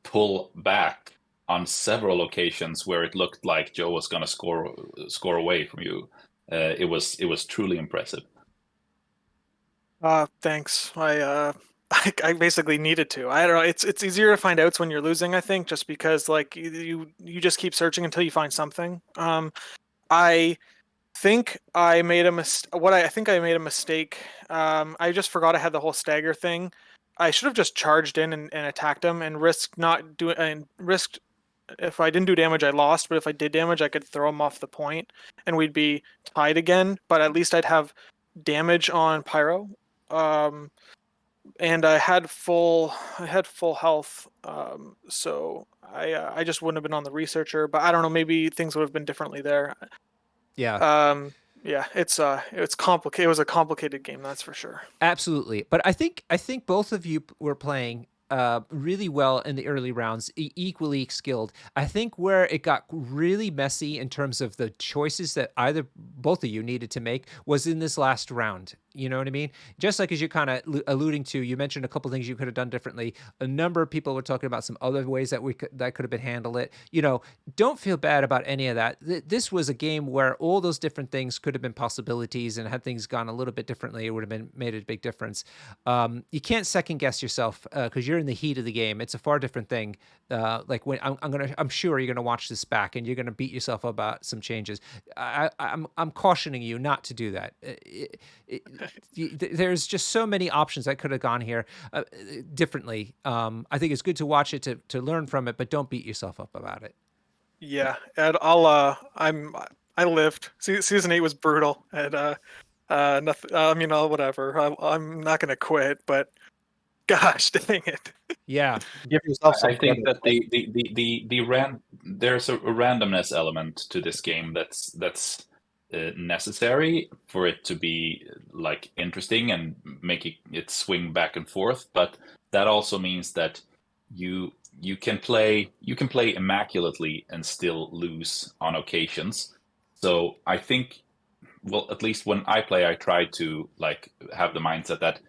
pull back on several occasions where it looked like Joe was going to score away from you. It was truly impressive. Thanks. I basically needed to. I don't know. It's easier to find outs when you're losing, I think, just because like you just keep searching until you find something. I think I made a I think I made a mistake. I just forgot I had the whole stagger thing. I should have just charged in and attacked him and risked not doing and risked if I didn't do damage, I lost. But if I did damage, I could throw him off the point, and we'd be tied again. But at least I'd have damage on Pyro. Um, and I had full health. So I just wouldn't have been on the researcher. But I don't know. Maybe things would have been differently there. Yeah. Yeah, it's complicated. It was a complicated game, that's for sure. Absolutely. But I think both of you were playing really well in the early rounds, equally skilled. I think where it got really messy in terms of the choices that both of you needed to make was in this last round. You know what I mean? Just like as you're kind of alluding to, you mentioned a couple things you could have done differently. A number of people were talking about some other ways that that could have been handled. It, you know, don't feel bad about any of that. This was a game where all those different things could have been possibilities, and had things gone a little bit differently, it would have made a big difference. You can't second guess yourself because you're in the heat of the game. It's a far different thing. Like when I'm sure you're gonna watch this back and you're gonna beat yourself up about some changes. I'm cautioning you not to do that. There's just so many options that could have gone here differently. I think it's good to watch it to learn from it, but don't beat yourself up about it. Yeah, and I lived. Season 8 was brutal, and nothing. Whatever. I'm not gonna quit, but gosh, dang it. Yeah, Give yourself some I think credit. that there's a randomness element to this game that's necessary for it to be like interesting and making it swing back and forth. But that also means that you can play immaculately and still lose on occasions. So I think, well, at least when I play, I try to like have the mindset that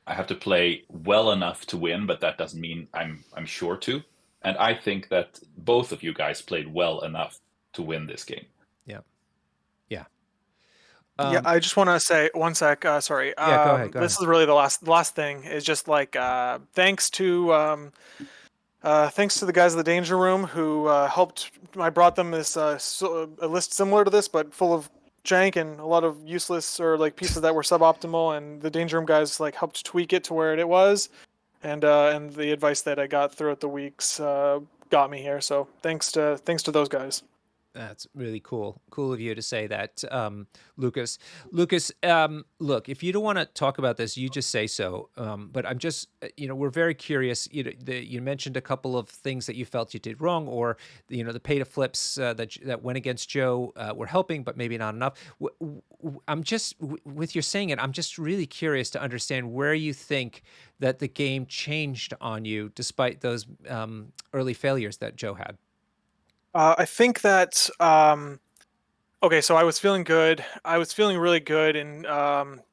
I have to play well enough to win, but that doesn't mean I'm sure to. And I think that both of you guys played well enough to win this game. yeah, yeah. Yeah, I just want to say one sec. Sorry. Yeah, go ahead. This is really the last thing. Is just like thanks to the guys of the Danger Room who helped. I brought them this a list similar to this, but full of jank and a lot of useless or like pieces that were suboptimal. And the Danger Room guys like helped tweak it to where it was, and the advice that I got throughout the weeks got me here. So thanks to those guys. That's really cool. Cool of you to say that, Lucas. Lucas, look, if you don't want to talk about this, you just say so. But I'm just, we're very curious. You mentioned a couple of things that you felt you did wrong, or the pay to flips that went against Joe were helping, but maybe not enough. I'm just, with your saying it, I'm just really curious to understand where you think that the game changed on you, despite those early failures that Joe had. I think that okay, so I was feeling good. I was feeling really good, and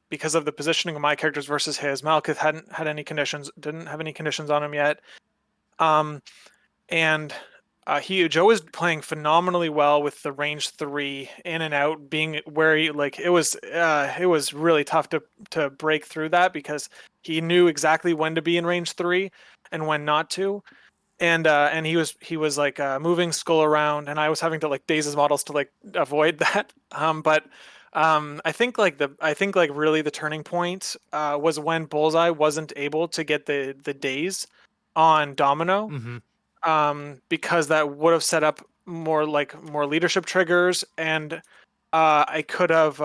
because of the positioning of my characters versus his. Malekith hadn't had any conditions, didn't have any conditions on him yet, and Joe was playing phenomenally well with the range 3 in and out, being where he like it was really tough to break through that because he knew exactly when to be in range 3 and when not to. And he was like moving Skull around, and I was having to like daze his models to like avoid that. But I think like really the turning point was when Bullseye wasn't able to get the daze on Domino, because that would have set up more leadership triggers, and I would have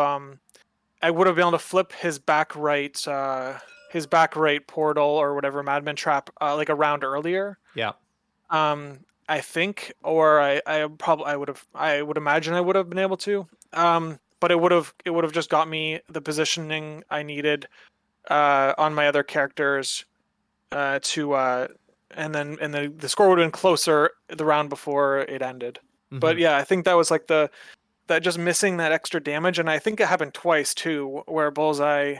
been able to flip his back right portal or whatever Madman trap like a round earlier. Yeah. I think, or I would imagine I would have been able to. But it would have just got me the positioning I needed on my other characters and then the score would have been closer the round before it ended. But yeah, I think that was like that just missing that extra damage, and I think it happened twice too, where Bullseye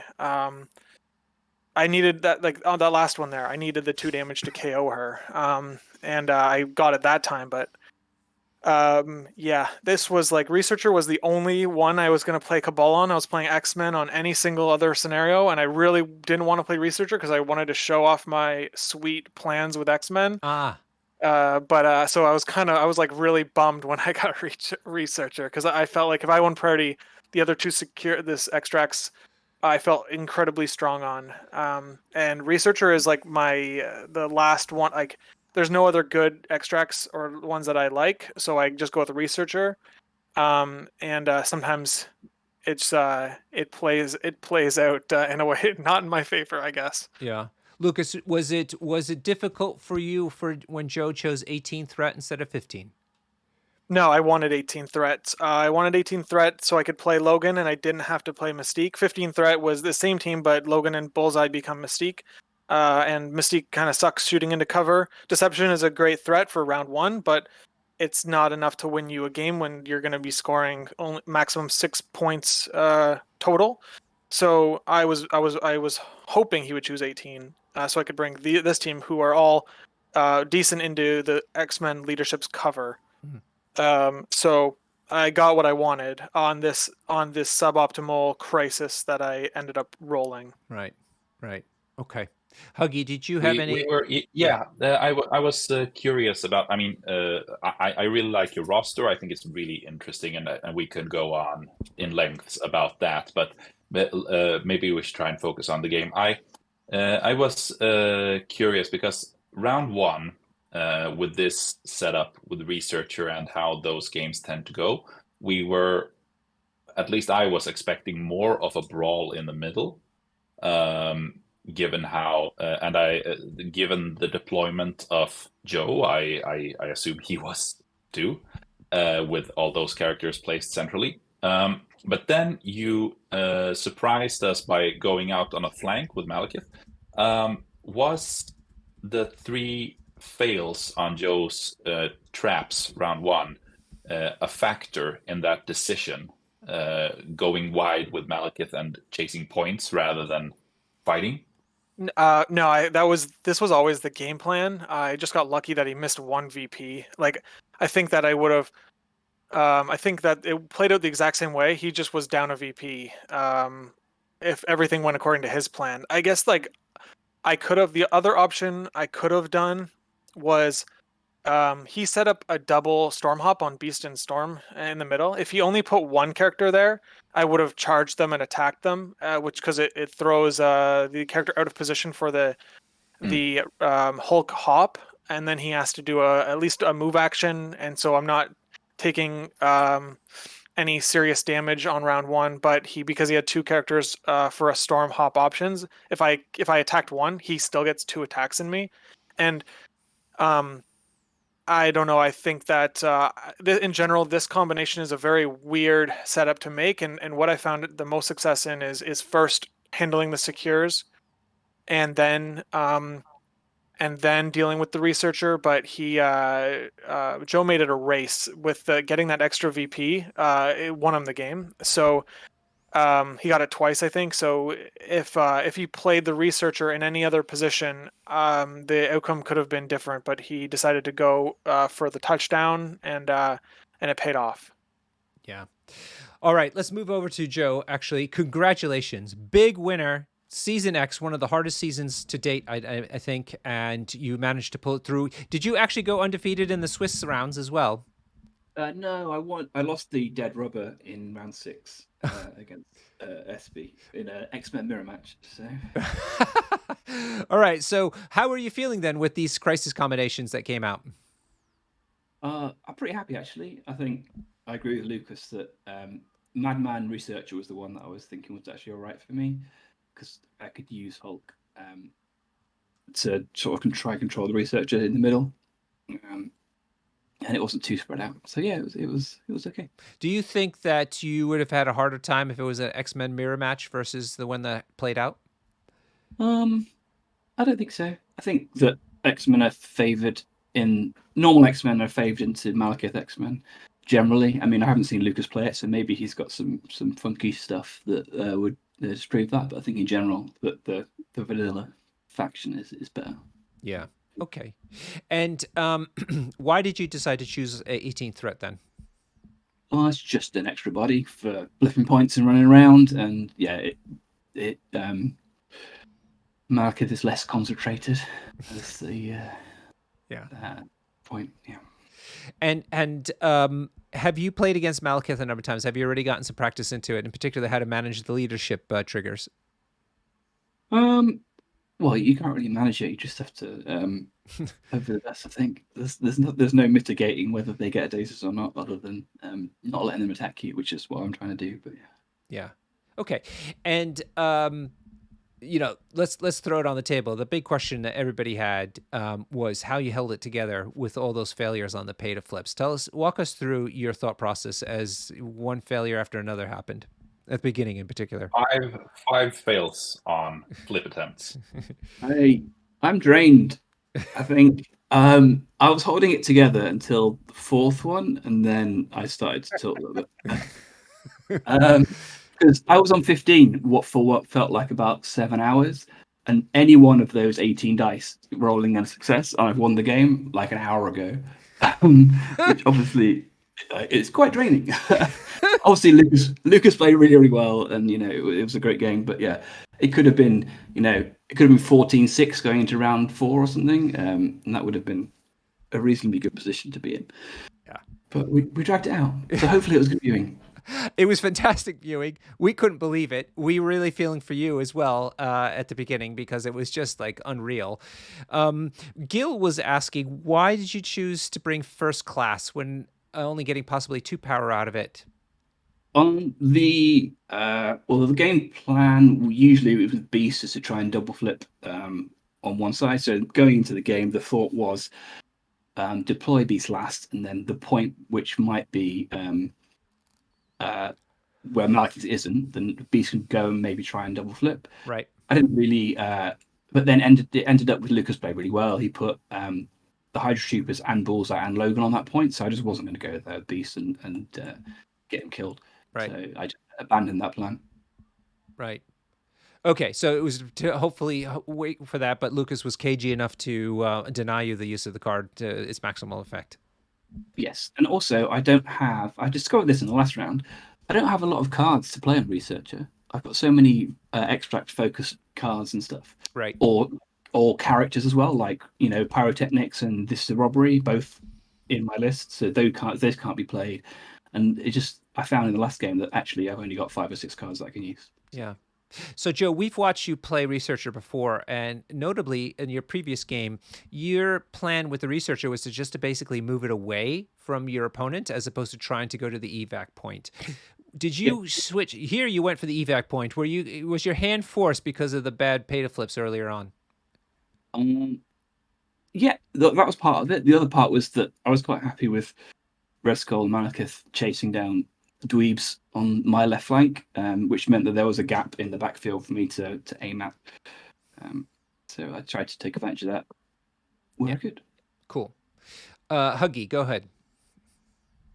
I needed that, like on that last one there, I needed the 2 damage to KO her. And I got it that time, but yeah, this was like Researcher was the only one I was going to play Cabal on. I was playing X-Men on any single other scenario, and I really didn't want to play Researcher because I wanted to show off my sweet plans with X-Men. Ah, But so I was like really bummed when I got Researcher because I felt like if I won priority, the other 2 this extracts I felt incredibly strong on. And Researcher is like my the last one. Like, there's no other good extracts or ones that I like, so I just go with the Researcher. And sometimes it plays out in a way not in my favor, I guess. yeah. Lucas, was it difficult for you for when Joe chose 18 threat instead of 15? No, I wanted 18 threats. I wanted 18 threat so I could play Logan and I didn't have to play Mystique. 15 threat was the same team, but Logan and Bullseye become Mystique. And Mystique kind of sucks shooting into cover. Deception is a great threat for round 1, but it's not enough to win you a game when you're going to be scoring only maximum 6 points total. So I was hoping he would choose 18, so I could bring this team, who are all decent, into the X-Men leadership's cover. So I got what I wanted on this suboptimal crisis that I ended up rolling. Right. Okay. Huggy, did you have any? I was curious about. I mean, I really like your roster. I think it's really interesting, and we could go on in lengths about that. But maybe we should try and focus on the game. I was curious because round 1, with this setup with the Researcher and how those games tend to go, at least I was expecting more of a brawl in the middle. Given how given the deployment of Joe, I assume he was too, with all those characters placed centrally. But then you surprised us by going out on a flank with Malekith. Was the 3 fails on Joe's traps round 1 a factor in that decision, going wide with Malekith and chasing points rather than fighting? No, this was always the game plan. I just got lucky that he missed 1 VP. Like, I think that I would have. I think that it played out the exact same way. He just was down a VP. If everything went according to his plan, I guess like the other option I could have done was he set up a double storm hop on Beast and Storm in the middle. If he only put 1 character there, I would have charged them and attacked them, which because it throws the character out of position for the Hulk hop, and then he has to do at least a move action, and so I'm not taking any serious damage on round 1. But because he had 2 characters for a storm hop options, if I attacked 1, he still gets 2 attacks in me, and I don't know. I think that in general, this combination is a very weird setup to make, and what I found the most success in is first handling the secures, and then dealing with the Researcher. But Joe made it a race with getting that extra VP. It won him the game. So he got it twice, I think. So if he played the Researcher in any other position, the outcome could have been different. But he decided to go for the touchdown, and it paid off. Yeah. All right, let's move over to Joe. Actually, congratulations, big winner. Season X, one of the hardest seasons to date, I think, and you managed to pull it through. Did you actually go undefeated in the Swiss rounds as well? No, I lost the dead rubber in round 6 against SB in an X-Men mirror match. So, all right. So, how are you feeling then with these crisis combinations that came out? I'm pretty happy, actually. I think I agree with Lucas that Madman Researcher was the one that I was thinking was actually all right for me, because I could use Hulk to sort of try control the Researcher in the middle. And it wasn't too spread out, so yeah, it was okay. Do you think that you would have had a harder time if it was an X-Men mirror match versus the one that played out? I don't think so. I think that X-Men are favoured normal X-Men are favoured into Malekith X-Men generally. I mean, I haven't seen Lucas play it, so maybe he's got some funky stuff that would disprove that, but I think in general that the vanilla faction is better. Yeah. Okay. And why did you decide to choose 18th threat then? Well, it's just an extra body for flipping points and running around, and yeah, it Malekith is less concentrated as the point. Yeah. And have you played against Malekith a number of times? Have you already gotten some practice into it, in particular how to manage the leadership triggers? Well, you can't really manage it. You just have to hope for the best. I think there's no mitigating whether they get a stasis or not, other than not letting them attack you, which is what I'm trying to do. But yeah. Yeah. Okay. And let's throw it on the table. The big question that everybody had was how you held it together with all those failures on the pay to flips. Walk us through your thought process as one failure after another happened at the beginning, in particular. Five fails on flip attempts. I'm drained. I think I was holding it together until the fourth one, and then I started to tilt a little bit. Because I was on 15 what felt like about 7 hours, and any one of those 18 dice rolling a success, I've won the game like an hour ago, which obviously it's quite draining. Obviously, Lukas played really, really well, and it was a great game. But yeah, it could have been 14-6 going into round 4 or something, and that would have been a reasonably good position to be in. Yeah, but we dragged it out, so hopefully it was good viewing. It was fantastic viewing. We couldn't believe it. We were really feeling for you as well at the beginning, because it was just like unreal. Gil was asking, why did you choose to bring first class when only getting possibly 2 power out of it? On the game plan, usually with Beast is to try and double flip on one side. So going into the game, the thought was deploy Beast last, and then the point which might be where Malekith isn't, then Beast can go and maybe try and double flip. Right. I didn't really, but then it ended up with Lukas played really well. He put the Hydra Troopers and Bullseye and Logan on that point, so I just wasn't going to go there with Beast and get him killed. Right. So I just abandoned that plan. Right. Okay, so it was to hopefully wait for that, but Lukas was cagey enough to deny you the use of the card to its maximal effect. Yes, and also I discovered this in the last round, I don't have a lot of cards to play on Researcher. I've got so many extract focused cards and stuff. Right. Or characters as well, like Pyrotechnics and This is a Robbery, both in my list, so those can't be played. And I found in the last game that actually I've only got 5 or 6 cards that I can use. Yeah. So, Joe, we've watched you play Researcher before, and notably in your previous game, your plan with the Researcher was to basically move it away from your opponent as opposed to trying to go to the evac point. Did you switch? Here you went for the evac point. Was your hand forced because of the bad pay to flips earlier on? Yeah, that was part of it. The other part was that I was quite happy with Red Skull and Malekith chasing down dweebs on my left flank, which meant that there was a gap in the backfield for me to aim at. So I tried to take advantage of that. Well, good. Cool. Huggy, go ahead.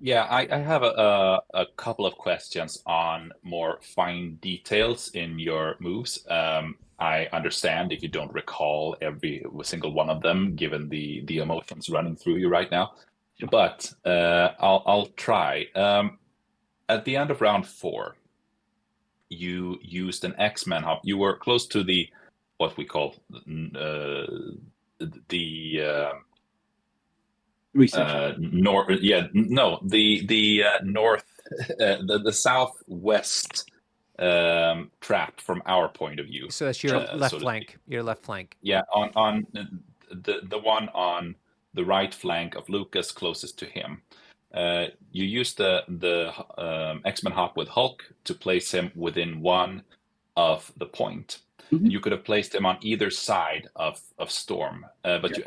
Yeah, I have a couple of questions on more fine details in your moves. I understand if you don't recall every single one of them, given the emotions running through you right now. Sure. But I'll try. At the end of round 4, you used an X-Men hop. You were close to the what we call the north. Yeah, no, the north, the southwest trap from our point of view. So that's your left flank. Your left flank. Yeah, on the one on the right flank of Lukas, closest to him. You used the X-Men hop with Hulk to place him within 1 of the point. Mm-hmm. You could have placed him on either side of Storm, but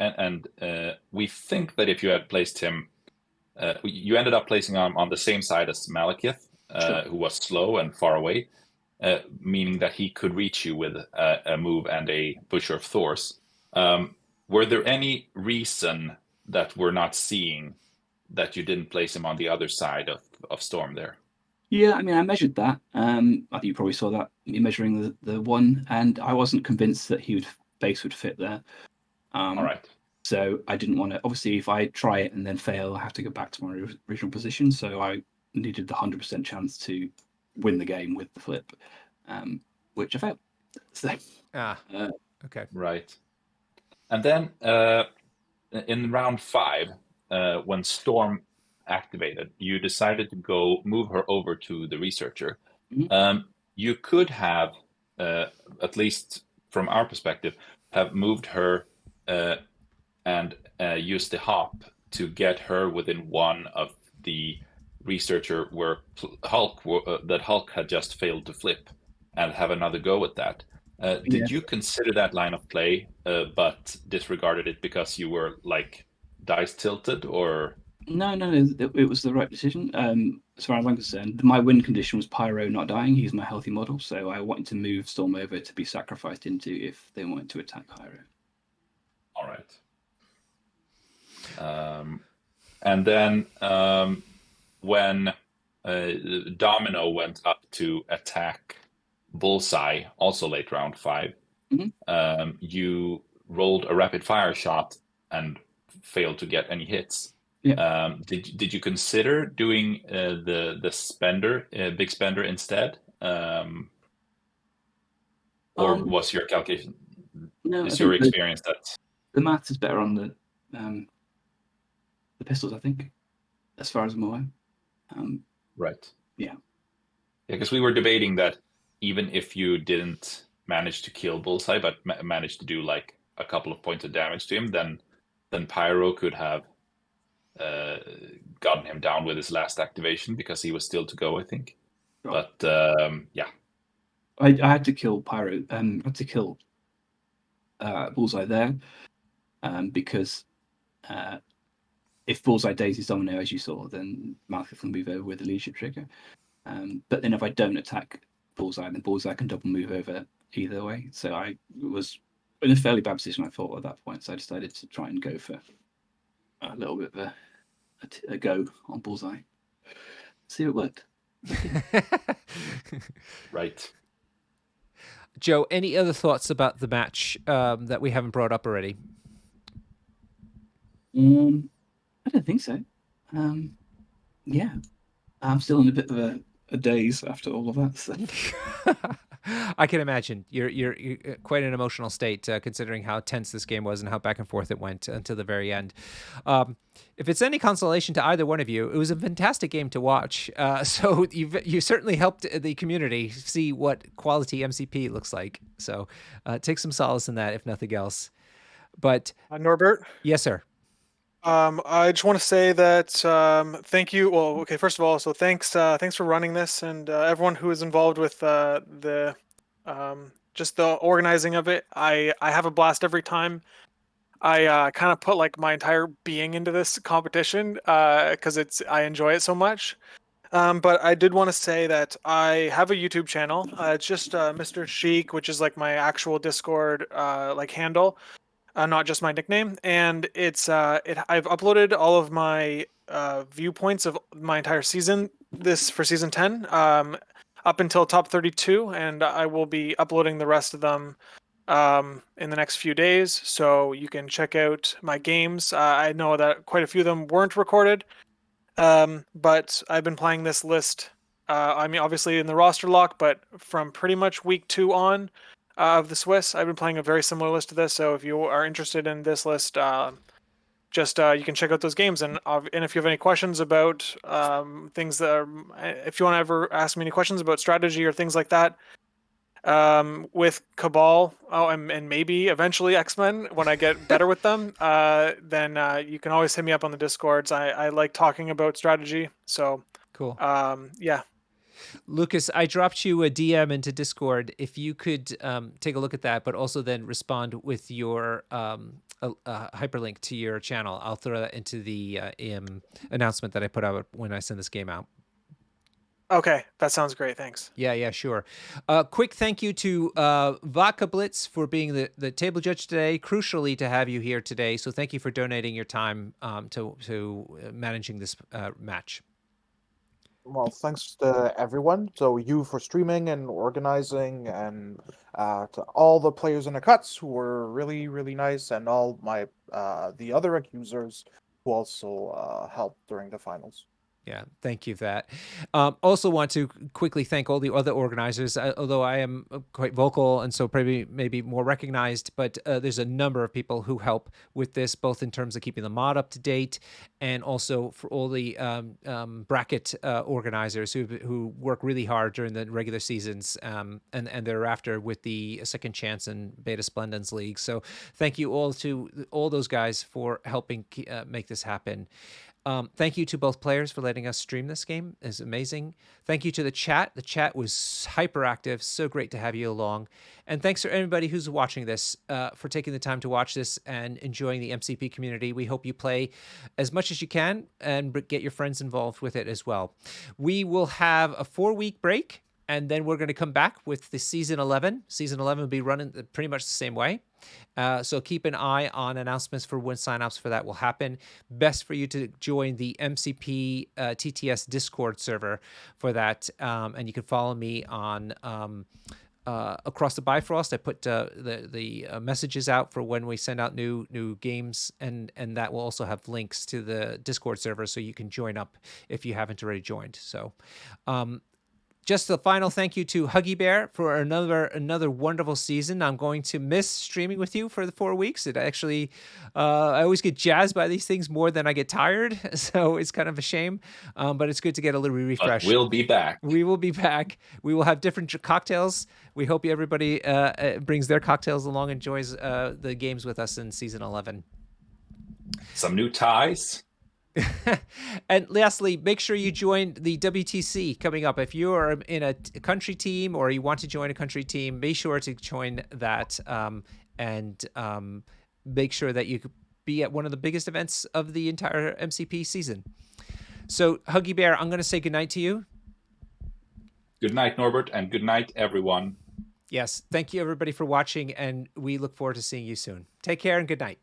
we think that if you had placed him, you ended up placing him on the same side as Malekith, sure, who was slow and far away, meaning that he could reach you with a move and a Butcher of Thors. Were there any reason that we're not seeing that you didn't place him on the other side of Storm there? Yeah, I mean, I measured that. I think you probably saw that, me measuring the one, and I wasn't convinced that base would fit there. All right. So I didn't want to. Obviously, if I try it and then fail, I have to go back to my original position. So I needed the 100% chance to win the game with the flip, which I failed. So, Okay. Right. And then in round 5, when Storm activated, you decided to move her over to the researcher. Mhm. You could have, at least from our perspective, have moved her and used the hop to get her within 1 of the researcher where Hulk had just failed to flip, and have another go at that. Did you consider that line of play, but disregarded it because you were like dice tilted, or? No, it was the right decision. As far as I'm concerned, my win condition was Pyro not dying. He's my healthy model, so I wanted to move Storm over to be sacrificed into if they wanted to attack Pyro. All right. And then when Domino went up to attack Bullseye, also late round 5, you rolled a rapid fire shot and failed to get any hits. Yeah. Did you consider doing the spender, big spender instead, or was your calculation? No, is I your think experience that the math is better on the pistols, I think, as far as I'm aware. right? Yeah. Yeah, because we were debating that even if you didn't manage to kill Bullseye, but managed to do like a couple of points of damage to him, then Pyro could have gotten him down with his last activation because he was still to go, I think. Sure. But yeah, I had to kill Pyro. I had to kill Bullseye there, because if Bullseye dazes Domino, as you saw, then Malthus can move over with the leadership trigger. But then if I don't attack Bullseye, then Bullseye can double move over either way. So I was in a fairly bad position, I thought, at that point. So I decided to try and go for a little bit of a go on Bullseye. See if it worked. right. Joe, any other thoughts about the match that we haven't brought up already? I don't think so. Yeah, I'm still in a bit of a daze after all of that. So. I can imagine you're quite an emotional state, considering how tense this game was and how back and forth it went until the very end. If it's any consolation to either one of you, it was a fantastic game to watch. So you certainly helped the community see what quality MCP looks like. So take some solace in that, if nothing else. But Norbert? yes, sir. I just want to say that thank you. Well, okay, first of all, so thanks for running this, and everyone who is involved with the just the organizing of it. I have a blast every time. I kind of put like my entire being into this competition because I enjoy it so much. But I did want to say that I have a YouTube channel. It's just Mr. Chic, which is like my actual Discord like handle. Not just my nickname, and it's I've uploaded all of my viewpoints of my entire season for season 10 up until top 32, and I will be uploading the rest of them in the next few days, so you can check out my games. I know that quite a few of them weren't recorded, but I've been playing this list, I mean obviously in the roster lock, but from pretty much week 2 on of the Swiss. I've been playing a very similar list to this, so if you are interested in this list, just you can check out those games. And if you have any questions about things that are, if you want to ever ask me any questions about strategy or things like that, with Cabal, and maybe eventually X-Men when I get better with them, then you can always hit me up on the Discords. I like talking about strategy, so Cool. Yeah. Lukas, I dropped you a DM into Discord. If you could take a look at that, but also then respond with your hyperlink to your channel, I'll throw that into the announcement that I put out when I send this game out. Okay, that sounds great. Thanks. Yeah, sure. Quick thank you to Vodka Blitz for being the table judge today. Crucially, to have you here today. So thank you for donating your time to managing this match. Well, thanks to everyone. So you for streaming and organizing, and to all the players in the cuts who were really, really nice, and all my the other accusers who also helped during the finals. Yeah, thank you for that. Also want to quickly thank all the other organizers, although I am quite vocal and so probably maybe more recognized, but there's a number of people who help with this, both in terms of keeping the mod up to date and also for all the bracket organizers who work really hard during the regular seasons and thereafter with the Second Chance and Beta Splendens League. So thank you all to all those guys for helping make this happen. Thank you to both players for letting us stream this game. It's amazing. Thank you to the chat. The chat was hyperactive. So great to have you along. And thanks to everybody who's watching this for taking the time to watch this and enjoying the MCP community. We hope you play as much as you can and get your friends involved with it as well. We will have a 4-week break, and then we're going to come back with the Season 11. Season 11 will be running pretty much the same way. So keep an eye on announcements for when signups for that will happen. Best for you to join the MCP TTS Discord server for that. And you can follow me on Across the Bifrost. I put the messages out for when we send out new games, and that will also have links to the Discord server so you can join up if you haven't already joined. So just a final thank you to Huggy Bear for another wonderful season. I'm going to miss streaming with you for the 4 weeks. It actually, I always get jazzed by these things more than I get tired, so it's kind of a shame. But it's good to get a little refresh. But we'll be back. We will be back. We will have different cocktails. We hope everybody brings their cocktails along, enjoys the games with us in Season 11. Some new ties. And lastly, make sure you join the WTC coming up. If you are in a country team or you want to join a country team, be sure to join that and make sure that you could be at one of the biggest events of the entire MCP season. So, Huggy Bear, I'm going to say goodnight to you. Good night, Norbert, and good night, everyone. Yes, thank you, everybody, for watching, and we look forward to seeing you soon. Take care and good night.